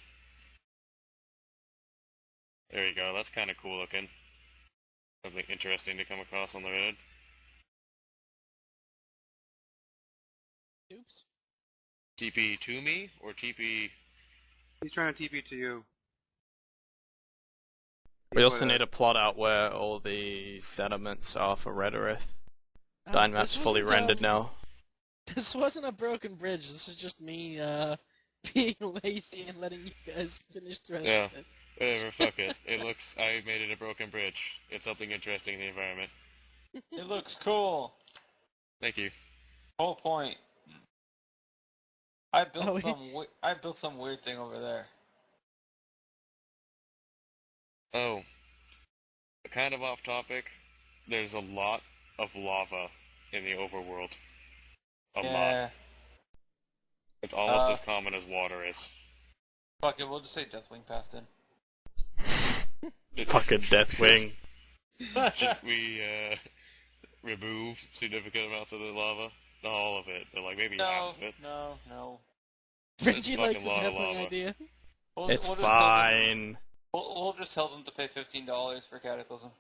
There you go, that's kind of cool looking. Something interesting to come across on the road. Oops. TP to me, or TP... He's trying to TP to you. We also need to plot out where all the sediments are for Redorith. Dynamap's fully rendered now. This wasn't a broken bridge. This is just me being lazy and letting you guys finish the rest Yeah, of it. whatever, fuck it. It looks... I made it a broken bridge. It's something interesting in the environment. It looks cool. Thank you. Whole point. I built Oh, I built some weird thing over there. Oh. Kind of off topic, there's a lot of lava in the overworld. A lot. It's almost as common as water is. Fuck it, we'll just say Deathwing passed in. Fucking Deathwing. Should we, remove significant amounts of the lava? Not all of it, but like maybe half of it. No. Reggie likes fucking the lot of Deathwing lava. idea. It's just fine. We'll just tell them to pay $15 for Cataclysm.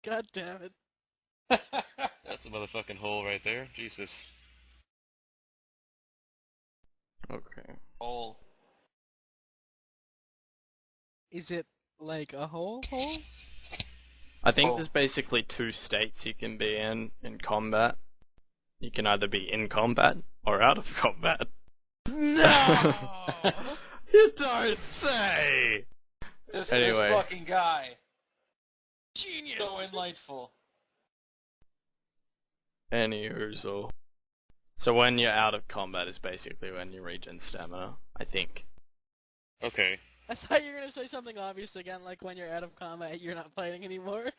God damn it. That's a motherfucking hole right there. Jesus. Okay. Hole. Is it like a hole? I think there's basically two states you can be in combat. You can either be in combat or out of combat. No! You don't say! This Anyway. fucking guy. Genius! So enlightful. Anywho, so when you're out of combat is basically when you regen stamina, I think. Okay. I thought you were gonna say something obvious again, like when you're out of combat, you're not fighting anymore.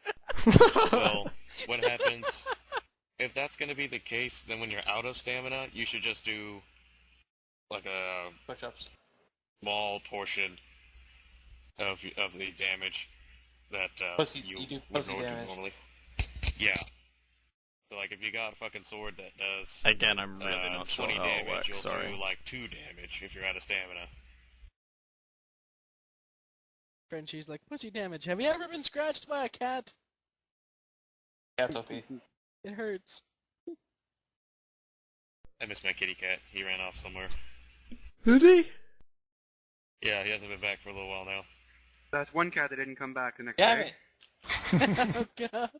Well, what happens... If that's gonna be the case, then when you're out of stamina, you should just do... like a... Push-ups. Small portion of the damage that You do pussy damage. normally. Yeah. So like if you got a fucking sword that does Again, I'm really not sure 20 how it damage, works, you'll sorry. do like 2 damage if you're out of stamina. Frenchie's like, pussy damage. Have you ever been scratched by a cat? Cat's OP. It hurts. I miss my kitty cat. He ran off somewhere. Did he? Yeah, he hasn't been back for a little while now. That's one cat that didn't come back the next Damn day. it! Oh god.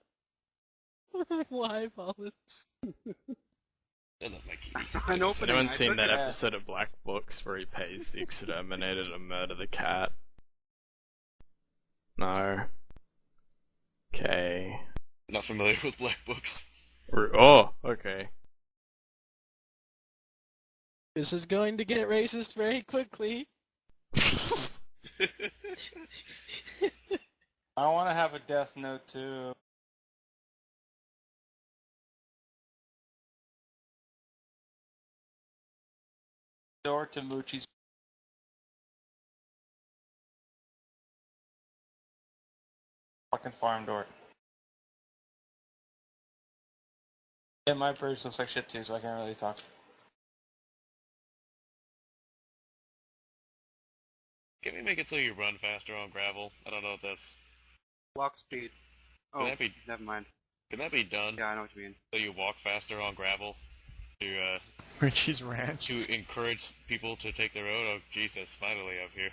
Why, Wallace? I love my kitty. An Has opening. anyone I seen took that it. episode of Black Books where he pays the exterminator to murder the cat? No. Okay. Not familiar with black books. Oh, okay. This is going to get racist very quickly. I want to have a death note too. Door to Moochie's. Fucking farm door. Yeah, my bridge looks like shit too, so I can't really talk. Can we make it so you run faster on gravel? I don't know if that's... Walk speed. Oh, that be- never mind. Can that be done? Yeah, I know what you mean. So you walk faster on gravel? To, Richie's Ranch. to encourage people to take the road? Oh, Jesus, finally up here.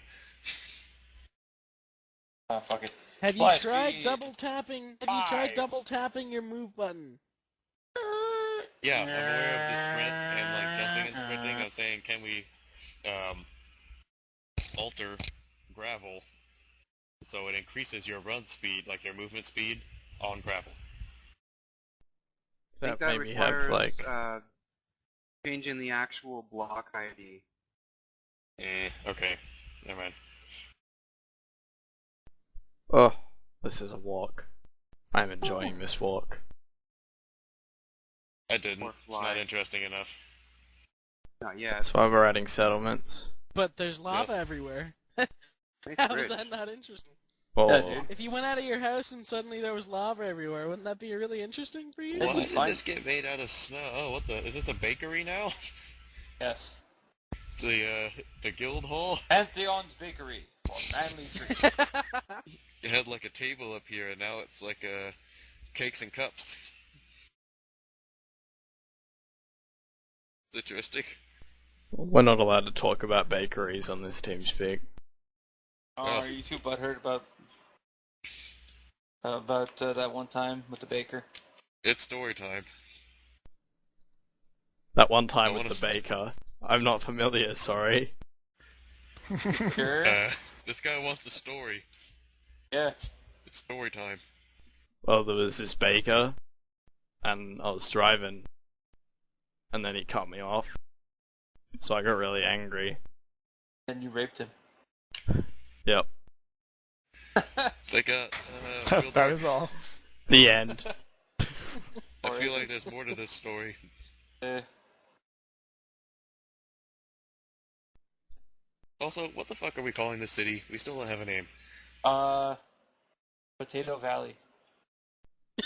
Oh, fuck it. Have you Fly tried speed. double tapping? Have you tried double tapping your move button? Yeah, I'm aware of the sprint and like jumping and sprinting. I'm saying, can we alter gravel so it increases your run speed, like your movement speed, on gravel? I think That that maybe have requires like changing the actual block ID. Okay, never mind. oh, this is a walk. I'm enjoying this walk. I didn't. Or It's not fly. interesting enough. Not yet. That's why we're adding settlements. But there's lava everywhere. Nice How bridge. is that not interesting? Oh, Yeah, dude. If you went out of your house and suddenly there was lava everywhere, wouldn't that be really interesting for you? That'd Why be did fine. this get made out of snow? Oh, what the? Is this a bakery now? Yes. The guild hall? Pantheon's Bakery for manly treats. It had like a table up here, and now it's like cakes and cups. It's interesting. we're not allowed to talk about bakeries on this TeamSpeak. Oh, are you too butthurt about that one time with the baker? It's story time. That one time I with wanna the baker. I'm not familiar, sorry. Sure. This guy wants a story. Yeah. It's story time. Well, there was this baker, and I was driving, and then he cut me off. So I got really angry. Then you raped him. Yep. They got real That dark. is all. The end. I feel like there's more to this story. Also, what the fuck are we calling this city? We still don't have a name. Potato Valley.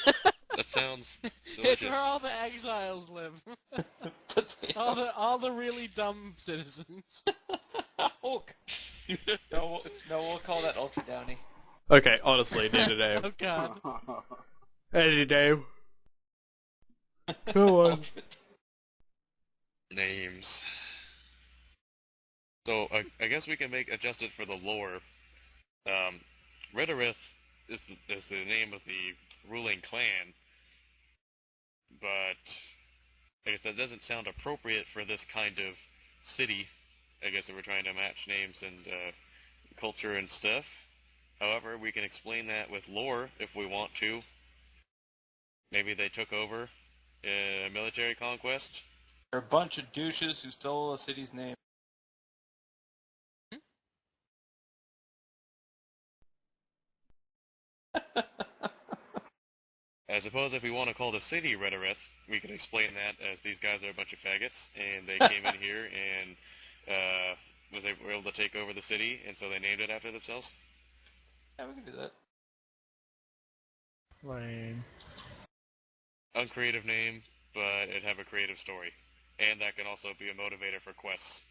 That sounds It's delicious. where all the exiles live. Potato. all the really dumb citizens. Oh, no, we'll call that Ultra Downy. Okay, honestly, need a name. Oh god. Any name. Go on. Ultra- Names. So, I guess we can adjust it for the lore. Redorith is the name of the ruling clan, but I guess that doesn't sound appropriate for this kind of city. I guess if we're trying to match names and culture and stuff. However, we can explain that with lore if we want to. Maybe they took over a military conquest. They're a bunch of douches who stole a city's name. I suppose if we want to call the city Redorith, we could explain that as these guys are a bunch of faggots, and they came in here and were able to take over the city, and so they named it after themselves. Yeah, we can do that. Lame. Uncreative name, but it'd have a creative story. And that can also be a motivator for quests.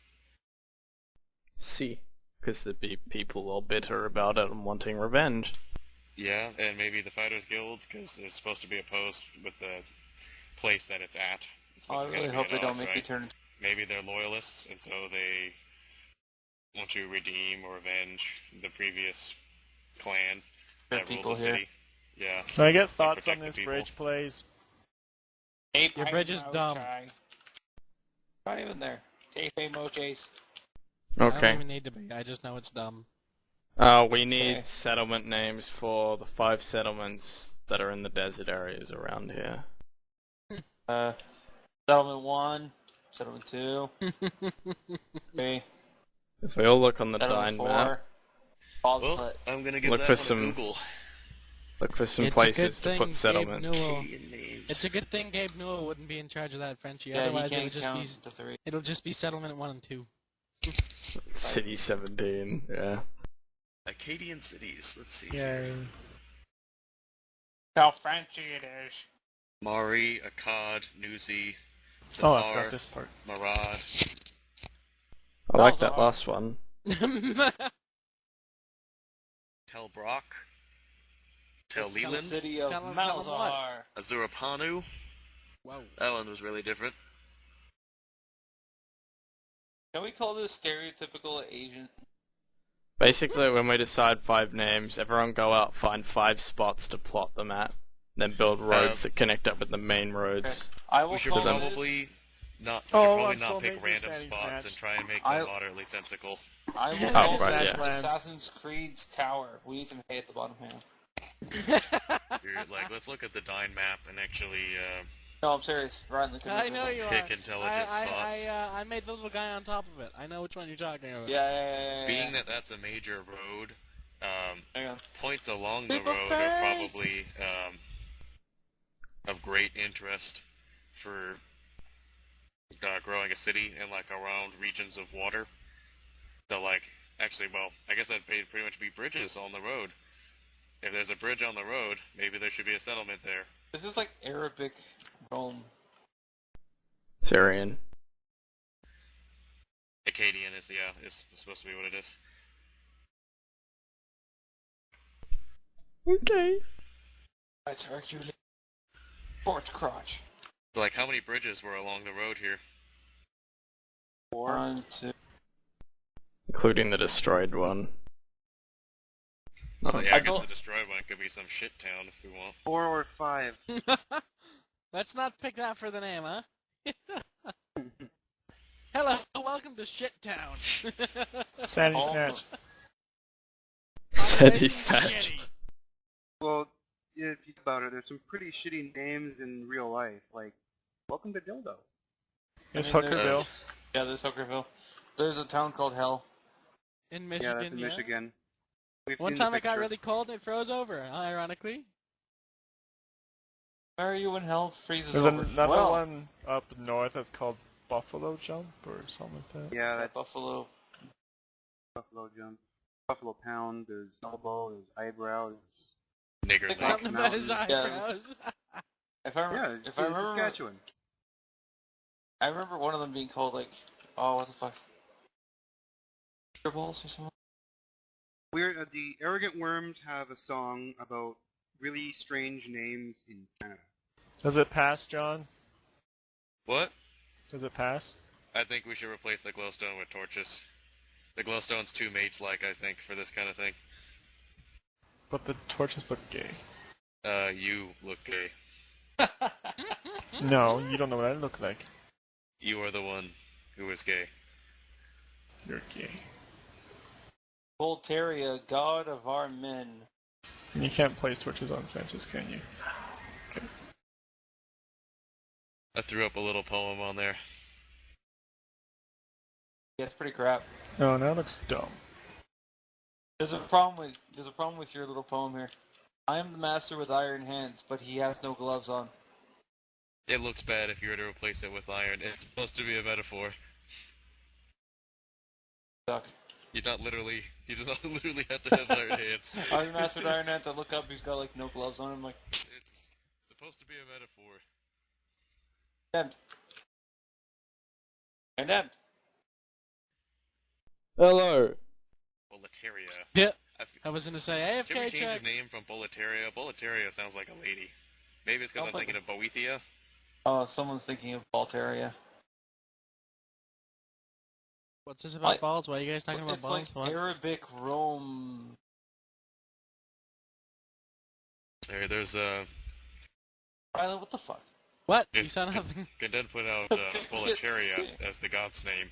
See, because there'd be people all bitter about it and wanting revenge. Yeah, and maybe the Fighters Guild, because there's supposed to be a post with the place that it's at. It's Oh, I supposed to really be hope at they off, don't make you right? turn. Maybe they're loyalists, and so they want to redeem or avenge the previous clan Good that ruled people the here. city. Yeah. Can I get thoughts protect on the this people. bridge, please? Your bridge is dumb. Not even there. Hey, Moches. I don't Okay. even need to be. I just know it's dumb. We need Okay. settlement names for the 5 settlements that are in the desert areas around here. Settlement 1, Settlement 2, 3, If we all look on the Settlement Dine 4. map, All Well, the I'm gonna give Look that for one some- a Google. look for some It's a places good to thing put Gabe settlements. Newell- names. It's a good thing Gabe Newell wouldn't be in charge of that Frenchie. Yeah, Otherwise, he it would can't just count be to 3. it'll just be settlement 1 and 2. City 17, yeah. Acadian cities. Let's see. Yay. How fancy it is. Mari, Akkad, Newsy, Oh, I Sahar, forgot this part. Marad. I like was that hard. last one. Tel Brock, Tel It's the Leland, city of Tell 'em what? Malzahar. Azurapanu. Whoa. That one was really different. Can we call this stereotypical Asian? Basically, when we decide 5 names, everyone go out, find 5 spots to plot them at, then build roads that connect up with the main roads. I will We should call this... probably not. We should Oh, probably I'm not so pick making random Sandy spots Snatch. and try and make I- them moderately sensical. I will Oh, call right, this yeah. Assassin's Creed's Tower. We need to pay at the bottom hand. Like, let's look at the Dine map and actually No, I'm serious. Right in the I know you pick are. intelligent spots. I made the little guy on top of it. I know which one you're talking about. Yeah. Being that that's a major road, Hang on. points along the People road face! are probably of great interest for growing a city in like around regions of water. So like, actually, well, I guess that'd pretty much be bridges on the road. If there's a bridge on the road, maybe there should be a settlement there. This is like Arabic Rome. Syrian. Acadian is is supposed to be what it is. Okay. That's Hercules. Fort Crotch. So like, how many bridges were along the road here? 1, 2. Including the destroyed one. Yeah, I I guess don't- the destroyed one could be some shit town if we want. 4 or 5. Let's not pick that for the name, huh? Hello, welcome to Shit Town. Sandy Oh. Snatch. Said he Operation said. Shitty. Well, yeah, if you think about it, there's some pretty shitty names in real life, like Welcome to Dildo. It's I mean, there's- Hookerville. Yeah, there's Hookerville. There's a town called Hell. In Yeah, Michigan, that's in Michigan. We've One seen the time it got picture. really cold and it froze over, ironically. Where are you when Hell freezes There's over? another Well, one up north that's called Buffalo Jump or something like that. Yeah, that's Buffalo. Buffalo Jump. Buffalo Pound, there's Elbow, there's Eyebrow, there's... Nigger Like Lake. Something about his Mountain. eyebrows. If I Yeah, remember, it's if I in remember, Saskatchewan. I remember one of them being called like, oh, what the fuck, balls or something. The Arrogant Worms have a song about really strange names in Canada. Does it pass, John? What? Does it pass? I think we should replace the glowstone with torches. The glowstone's too mage-like, I think, for this kind of thing. But the torches look gay. You look gay. No, you don't know what I look like. You are the one who is gay. You're gay. Voltaria, god of our men. And you can't place torches on fences, can you? I threw up a little poem on there. Yeah, it's pretty crap. Oh, now it looks dumb. There's a problem with your little poem here. I am the master with iron hands, but he has no gloves on. It looks bad if you were to replace it with iron. It's supposed to be a metaphor. Duck. You do not literally have to have iron hands. I'm the master with iron hands. I look up, he's got like no gloves on. I'm like, It's supposed to be a metaphor. end. And end. Hello. Boletaria. Yeah. I I was gonna say Should we AFK change check. his name from Boletaria? Boletaria sounds like a lady. Maybe it's because I'm Sounds like thinking of Boethia. Oh, someone's thinking of Voltaria. What's this about balls? Why are you guys talking about It's balls? like What? Arabic Rome. There's Riley, what the fuck? What? If- You saw nothing? Gundun put out Boletaria as the god's name.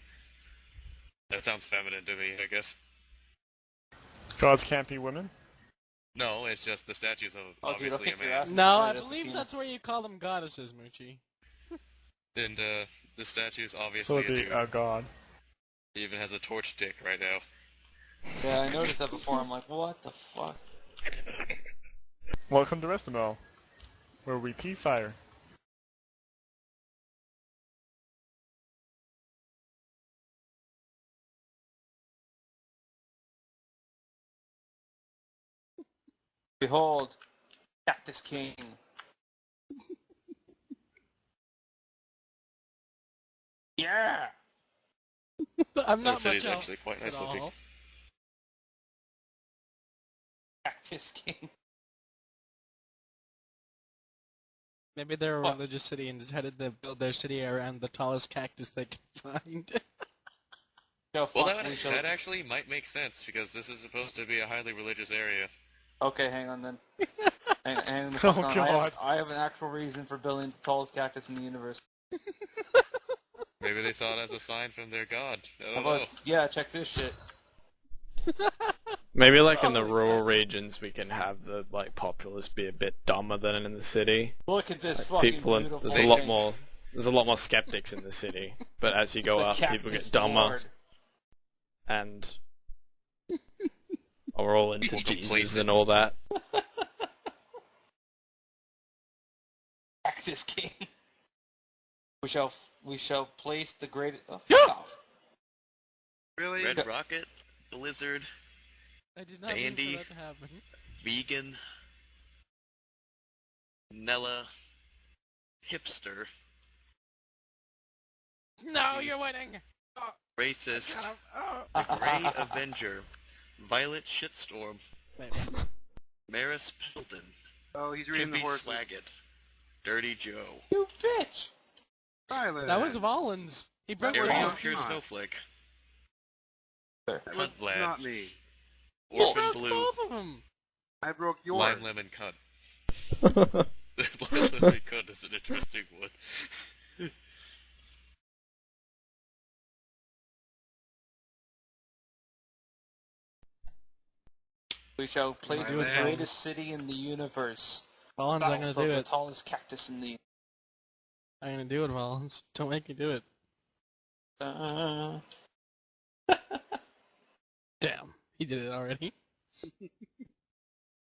That sounds feminine to me, I guess. Gods can't be women? No, it's just the statues of Oh, dude, I'll obviously a kick your man. ass. No, I Right, believe Athena. that's where you call them goddesses, Moochie. And the statue's So obviously it'd a be dude. a god. He even has a torch stick right now. Yeah, I noticed that before. I'm like, what the fuck? Welcome to Restamo, where we pee fire. Behold, Cactus King. Yeah! I'm The not city's much actually quite nice at looking. all. Cactus King. Maybe they're a Fuck. religious city and decided to build their city around the tallest cactus they can find. Yo, Well, fuck, we shall... that actually might make sense, because this is supposed to be a highly religious area. Okay, hang on then. hang the Oh, fuck on. God. I have an actual reason for building the tallest cactus in the universe. Maybe they saw it as a sign from their god. I How don't about, know. yeah, check this shit. Maybe like in the rural regions, we can have the like populace be a bit dumber than in the city. Look at this Like, fucking people, beautiful there's thing. a lot more skeptics in the city. But as you go The up, people Cactus get dumber, Lord. and are all into People Jesus complacent. and all that. Cactus King. We shall place the greatest... Oh, fuck off. Really? Red Rocket, Blizzard, I did not mean Bandy. for that to happen. Vegan, Nella, Hipster, No, you're winning! Racist, Oh. The Grey Avenger, Violet Shitstorm, Wait, Maris Pendleton, Oh, he's reading the Hippie horse. Swaggett, Dirty Joe, You bitch! Tyler. that was Rollins. He broke That was Ariel down. not- Pure not. Snowflake, That was Cunt Vlad, not me. Orphan Broke Blue, both of them. I broke yours. Lime Lemon Cunt. Lime Lemon Cunt is an interesting one. We shall place My the man. greatest city in the universe. Rollins, I'm gonna Battle for do the it. tallest cactus in the... I'm gonna do it, Rollins. Don't make me do it. Damn, he did it already.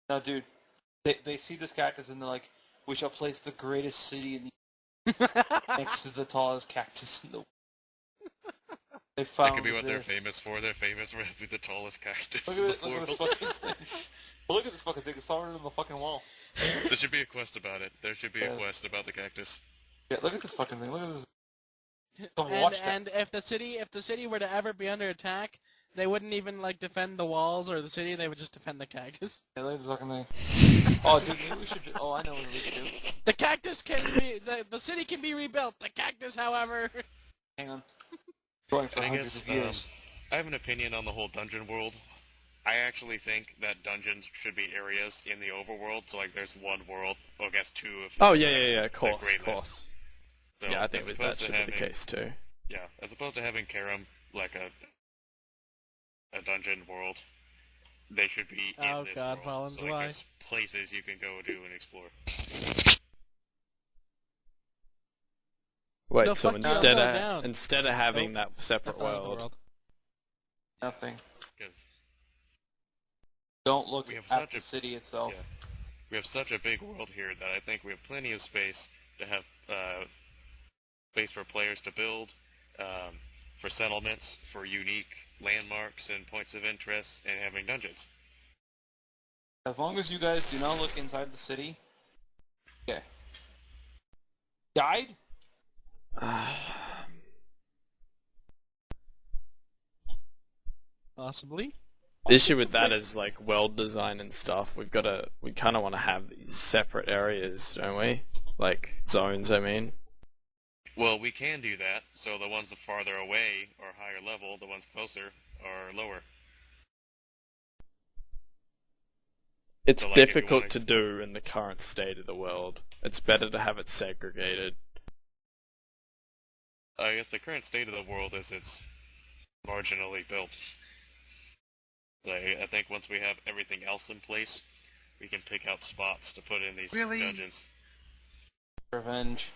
No, dude. They see this cactus and they're like, we shall place the greatest city in the... next to the tallest cactus in the... They That found could be what they're this. famous for. They're famous for having the tallest cactus Look in at, the look at this world. fucking thing. Look at this fucking thing. It's taller than the fucking wall. There should be a quest about it. There should be a Yeah. quest about the cactus. Yeah, look at this fucking thing. Look at this. Don't And, watch that. and if the city were to ever be under attack, they wouldn't even like defend the walls or the city. They would just defend the cactus. Yeah, look at this fucking thing. Oh, dude, maybe we should do... Oh, I know what we should do. The cactus can be the city can be rebuilt. The cactus, however, Hang on. Going for I hundreds guess of years. I have an opinion on the whole dungeon world. I actually think that dungeons should be areas in the overworld. So like, there's one world. Well, I guess two. If Oh yeah, of course, Grey of course. So, Yeah, I think as that opposed to should be the having- case too. Yeah, as opposed to having Karam like a dungeon world, they should be in Oh, this God, world. Rollins, So like, why? there's places you can go to and explore. Wait, No, so fuck no, slow down. instead of having Nope. that separate Step out of the world, Nothing. 'Cause Don't look We have at such the a- city itself. yeah. We have such a big world here that I think we have plenty of space to have space for players to build, for settlements, for unique landmarks and points of interest, and having dungeons. As long as you guys do not look inside the city. Okay. Died? possibly. the issue with that is like world design and stuff. We kind of want to have these separate areas, don't we? Like zones, I mean. Well, we can do that, so the ones farther away are higher level, the ones closer are lower. It's So, like, if you difficult wanna- to do in the current state of the world. It's better to have it segregated. I guess the current state of the world is it's marginally built. I think once we have everything else in place, we can pick out spots to put in these Really? dungeons. Revenge.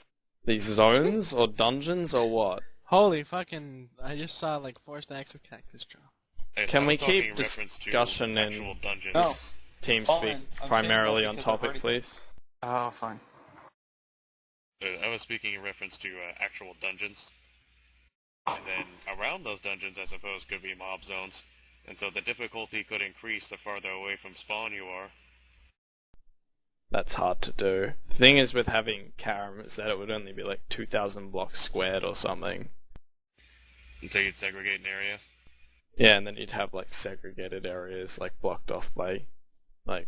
These zones or dungeons or what? Holy fucking! I just saw like 4 stacks of cactus drop. Can I we was talking keep in reference to discussion in actual dungeons. No. TeamSpeak Colin, I'm primarily saying on that because I've topic, already- please? Oh, fine. I was speaking in reference to actual dungeons. And then around those dungeons, I suppose, could be mob zones. And so the difficulty could increase the farther away from spawn you are. that's hard to do. The thing is with having Karam is that it would only be like 2,000 blocks squared or something. And so you'd segregate an area? Yeah, and then you'd have like segregated areas like blocked off by like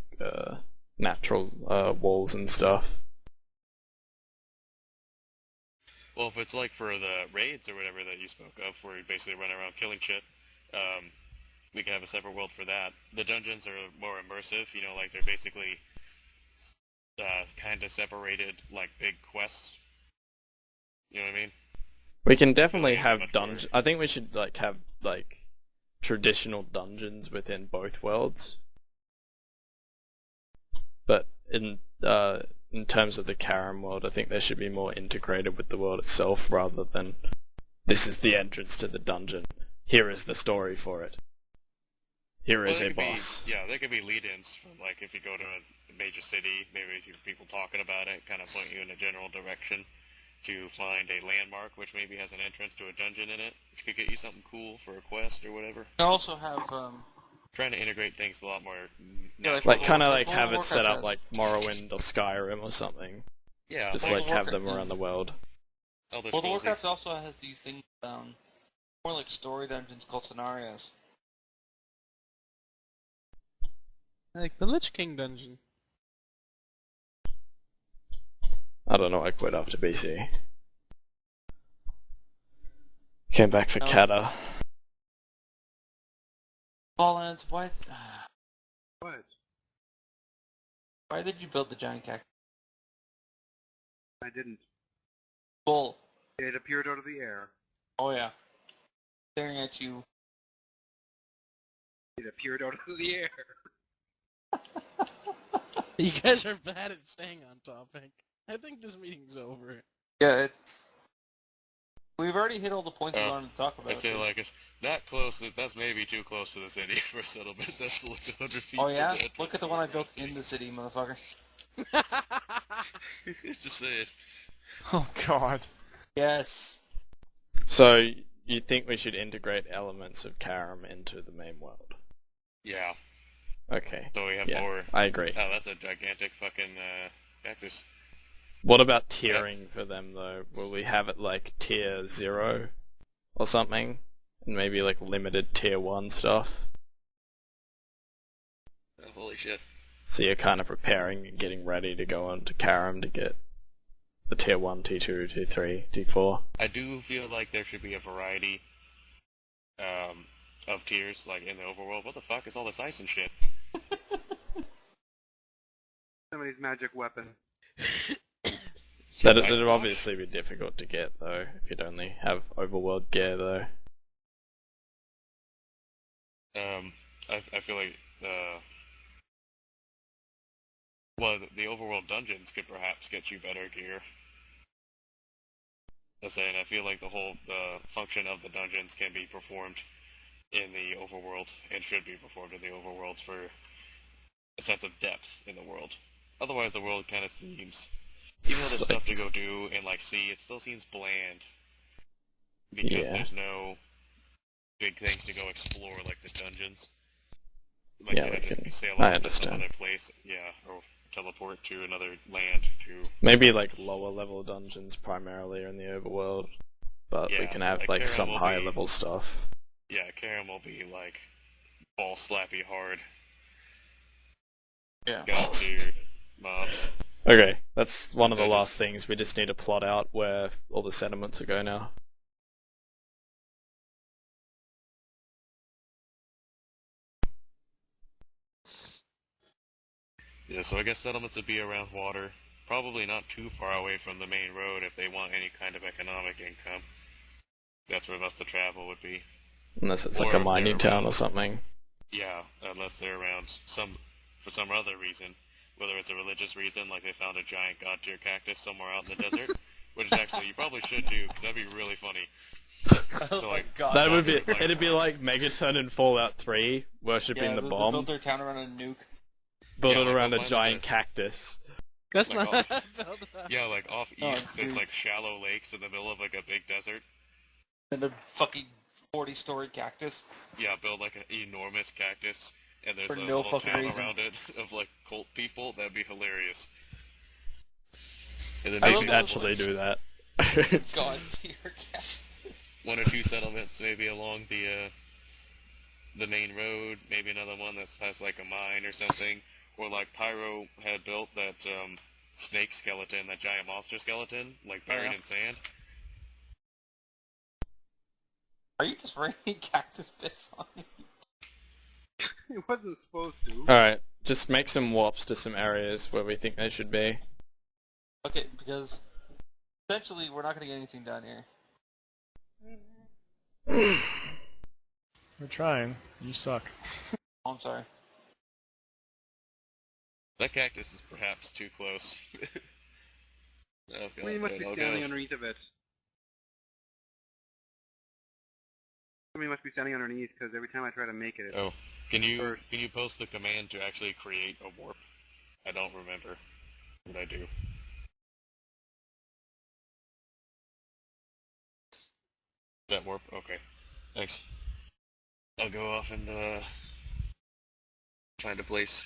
natural walls and stuff. Well, if it's like for the raids or whatever that you spoke of, where you basically run around killing shit, we can have a separate world for that. The dungeons are more immersive, you know, like they're basically kind of separated, like big quests. You know what I mean? We can definitely Like, have much dungeons. I think we should like have like traditional dungeons within both worlds. But in terms of the Karam world, I think they should be more integrated with the world itself rather than this is the entrance to the dungeon. Here is the story for it. Here is there a could be- boss. Yeah, there could be lead-ins from, like, if you go to a major city, maybe you hear people talking about it, kind of point you in a general direction to find a landmark, which maybe has an entrance to a dungeon in it, which could get you something cool for a quest or whatever. You also have Trying to integrate things a lot more. Yeah, Like kind of World like of have it set Warcraft up has- like Morrowind or Skyrim or something. Yeah, Just World like of have them Warcraft- around the world. Elder World of Scrolls. Warcraft also has these things more like story dungeons called scenarios. Like the Lich King dungeon. I don't know, I quit after BC. Came back for Oh. Kata. Balllands, why? What? Why did you build the giant cactus? I didn't. Bull. It appeared out of the air. Oh yeah. Staring at you. It appeared out of the air. You guys are bad at staying on topic. I think this meeting's over. Yeah, it's. We've already hit all the points we Oh, wanted to talk about. I feel like it's that close. That's maybe too close to the city for a settlement. That's like 100 feet. Oh from yeah? the Look at the one I built in the city, motherfucker. Just say it. Oh god. Yes. So, you think we should integrate elements of Karam into the main world? Yeah. Okay. So we have Yeah, more. I agree. Oh, that's a gigantic fucking cactus. What about tiering for them though? Will we have it like tier 0 or something? And maybe like limited tier 1 stuff? Oh, holy shit. So you're kind of preparing and getting ready to go on to Karam to get the tier 1, tier 2, tier 3, tier 4. I do feel like there should be a variety of tiers, like in the overworld. What the fuck is all this ice and shit? Somebody's magic weapon. That'd Ice obviously be difficult to get though, if you'd only have overworld gear though. I feel like well, the overworld dungeons could perhaps get you better gear. I'm saying I feel like the function of the dungeons can be performed in the overworld and should be performed in the overworld for a sense of depth in the world. Otherwise, the world kind of seems, even though there's stuff to go do and like see, it still seems bland because there's no big things to go explore like the dungeons. Like Yeah, you we have to can- sail I off to some understand. other place, yeah, or teleport to another land to. Maybe like lower level dungeons primarily are in the overworld, but we Yeah, can have like like Karam some will higher be- level stuff. Yeah, Karam will be like ball slappy hard. Yeah. God tier mobs. Okay, that's one of the Okay, last things. We just need to plot out where all the settlements will go now. Yeah, so I guess settlements would be around water. Probably not too far away from the main road if they want any kind of economic income. That's where most of the travel would be. Unless it's Or like a if they're mining town around- or something. Yeah, unless they're around for some other reason. Whether it's a religious reason, like they found a giant god tier cactus somewhere out in the desert. Which is actually, you probably should do, because that'd be really funny. Oh So, my like, god. That would be. like- It'd be like Megaton in Fallout 3, worshipping the They bomb, built their town around a nuke. build Yeah, it like, around a we'll find giant the- cactus. That's Like not off- build up. Yeah, like off Oh, east, there's dude. like shallow lakes in the middle of like a big desert. And a fucking 40-story cactus. Yeah, build like an enormous cactus and there's For a no little fucking town reason. around it of like cult people, that'd be hilarious. And then I maybe should actually do that. God tier cactus. 1 or 2 settlements, maybe along the main road, maybe another one that has like a mine or something, or like Pyro had built that snake skeleton, that giant monster skeleton, like buried in sand. Are you just raining cactus bits on me? It wasn't supposed to. Alright, just make some warps to some areas where we think they should be. Okay, because essentially we're not gonna get anything done here. We're trying. You suck. Oh, I'm sorry. That cactus is perhaps too close. Oh, God, We must be I'll standing go. underneath of it. Somebody must be standing underneath, because every time I try to make it... Oh, can you First. post the command to actually create a warp? I don't remember what I do. Is that warp? Okay. Thanks. I'll go off and find a place.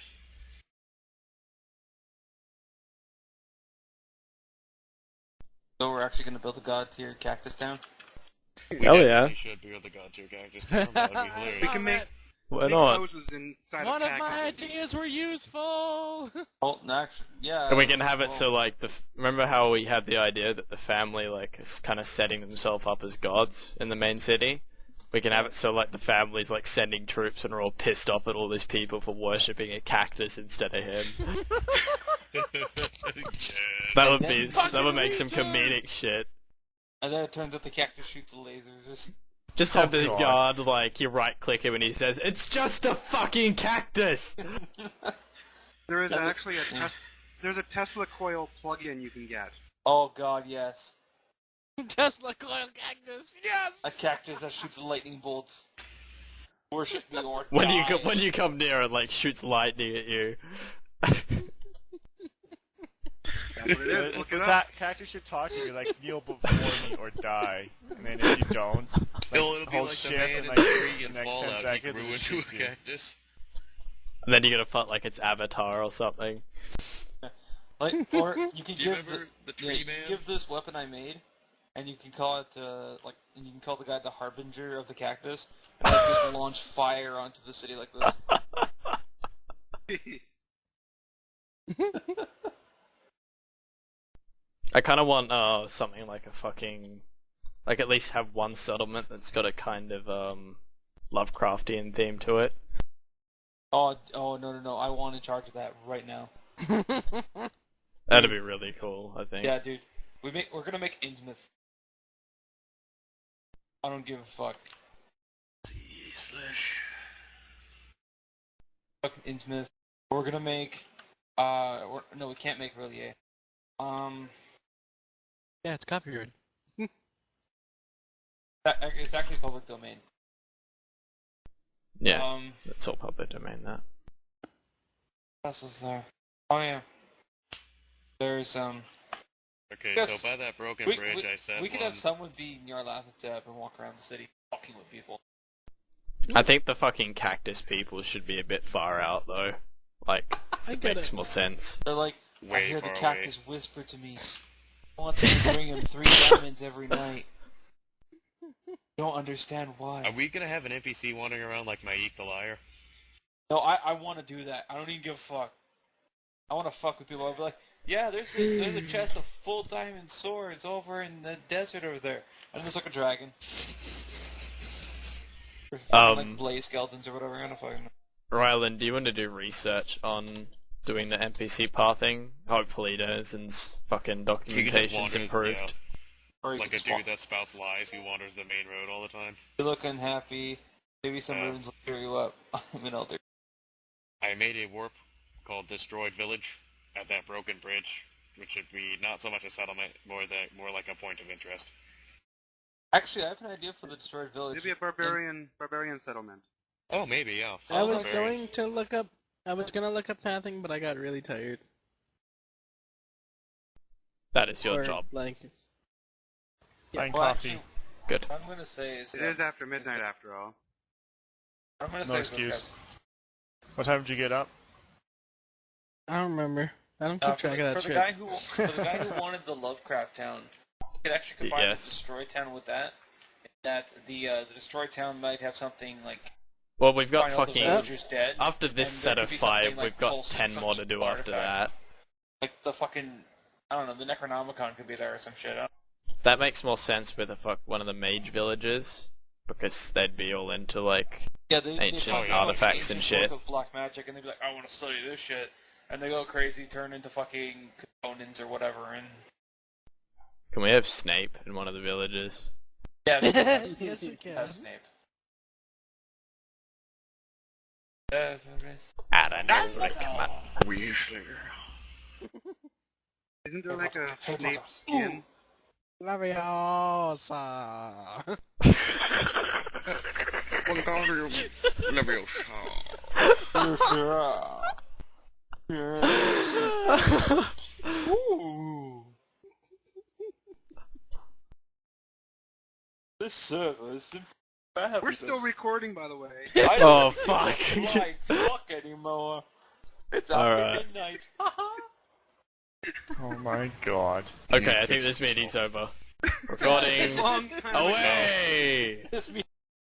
So we're actually gonna build a god tier cactus town? We Hell definitely yeah. should build the god tier cactus town. That would be hilarious. We can make Why big not? houses inside One of of my cactuses. ideas were useful! Oh, no, actually, yeah. And we can have it well, so like remember how we had the idea that the family like is kind of setting themselves up as gods in the main city? We can have it so like the family's like sending troops and are all pissed off at all these people for worshipping a cactus instead of him. That would make some comedic shit. And then it turns out the cactus shoots the lasers. Just have this God. god like you right click him and he says, "It's just a fucking cactus." There is That was- actually there's a Tesla coil plug-in you can get. Oh god, yes. Tesla coil cactus, yes! A cactus that shoots lightning bolts. Worship me or when die. you come near and like shoots lightning at you. That's what it is. Look it The up. cactus should talk to you like kneel before me or die, and then if you don't, It'll like, be hold like the shift man and in like the the tree in next 10 Fallout, he seconds grew and it into shoots a you. cactus. And then you're gonna put like its avatar or something. Like, or you can Do you give remember the yeah, tree you can man? give this weapon I made, and you can call it and you can call the guy the harbinger of the cactus, and like, just launch fire onto the city like this. I kind of want something like a fucking, like at least have one settlement that's got a kind of Lovecraftian theme to it. Oh no! I want in charge of that right now. That'd be really cool, I think. Yeah, dude. We're gonna make Innsmouth. I don't give a fuck. Fucking Innsmouth. We're gonna make. No, we can't make Relier. Yeah, it's copyrighted. It's actually public domain. Yeah, it's all public domain, that. What else is there? Oh yeah. There's Okay, Yes. so by that broken we bridge, I said could one. have someone be near Nyarlathotep and walk around the city talking with people. I think the fucking cactus people should be a bit far out, though. Like, I it get makes it. more sense. They're like, I Way hear the far cactus whisper to me. I want them to bring him 3 diamonds every night. Don't understand why. Are we gonna have an NPC wandering around like Maik the Liar? No, I want to do that. I don't even give a fuck. I want to fuck with people. I'll be like, yeah, there's a chest of full diamond swords over in the desert over there. And there's like a dragon. Or fucking, like blaze skeletons or whatever. I'm gonna fucking... Ryland, do you want to do research on doing the NPC pathing? Hopefully there's and fucking documentation's wander, improved. Or you Like can a swap. dude that spouts lies who wanders the main road all the time. You look unhappy. Maybe some runes will cheer you up. I mean, I'll do. I made a warp called Destroyed Village at that broken bridge, which should be not so much a settlement, more like a point of interest. Actually, I have an idea for the destroyed village. Maybe a barbarian settlement. Oh, maybe, yeah. I was Barbarians. going to look up. I was gonna look up pathing, but I got really tired. That is your Or, job. Like, Buying Well, coffee. actually, Good. what I'm gonna say is It is after midnight after all. what I'm gonna No say is this, excuse. guys. What time did you get up? I don't remember. I don't keep track of that for shit. the guy who wanted the Lovecraft Town, you could actually combine Yes. the Destroy Town with that. That the Destroy Town might have something like Well, we've got find all the fucking... villagers dead. After this and set there of could be 5, something, like, we've got pulsing 10 some more to do after artifact. that. Like the fucking, I don't know, the Necronomicon could be there or some shit. That makes more sense with one of the mage villages, because they'd be all into, like, Yeah, they ancient find artifacts and ancient shit. book of black magic, and they'd be like, I want to study this shit. And they go crazy, turn into fucking components or whatever, and... Can we have Snape in one of the villages? Yeah, Yes, we can. Have Snape. I don't know, like, man. Weasley. Isn't there like a Snape skin? Laviosa. Ooh. This server is bad. We're still recording, by the way. I Oh, don't fuck. like fuck anymore. It's Alright. after midnight. Oh my god. Okay, I think this meeting's over. Recording Long time ago. away! This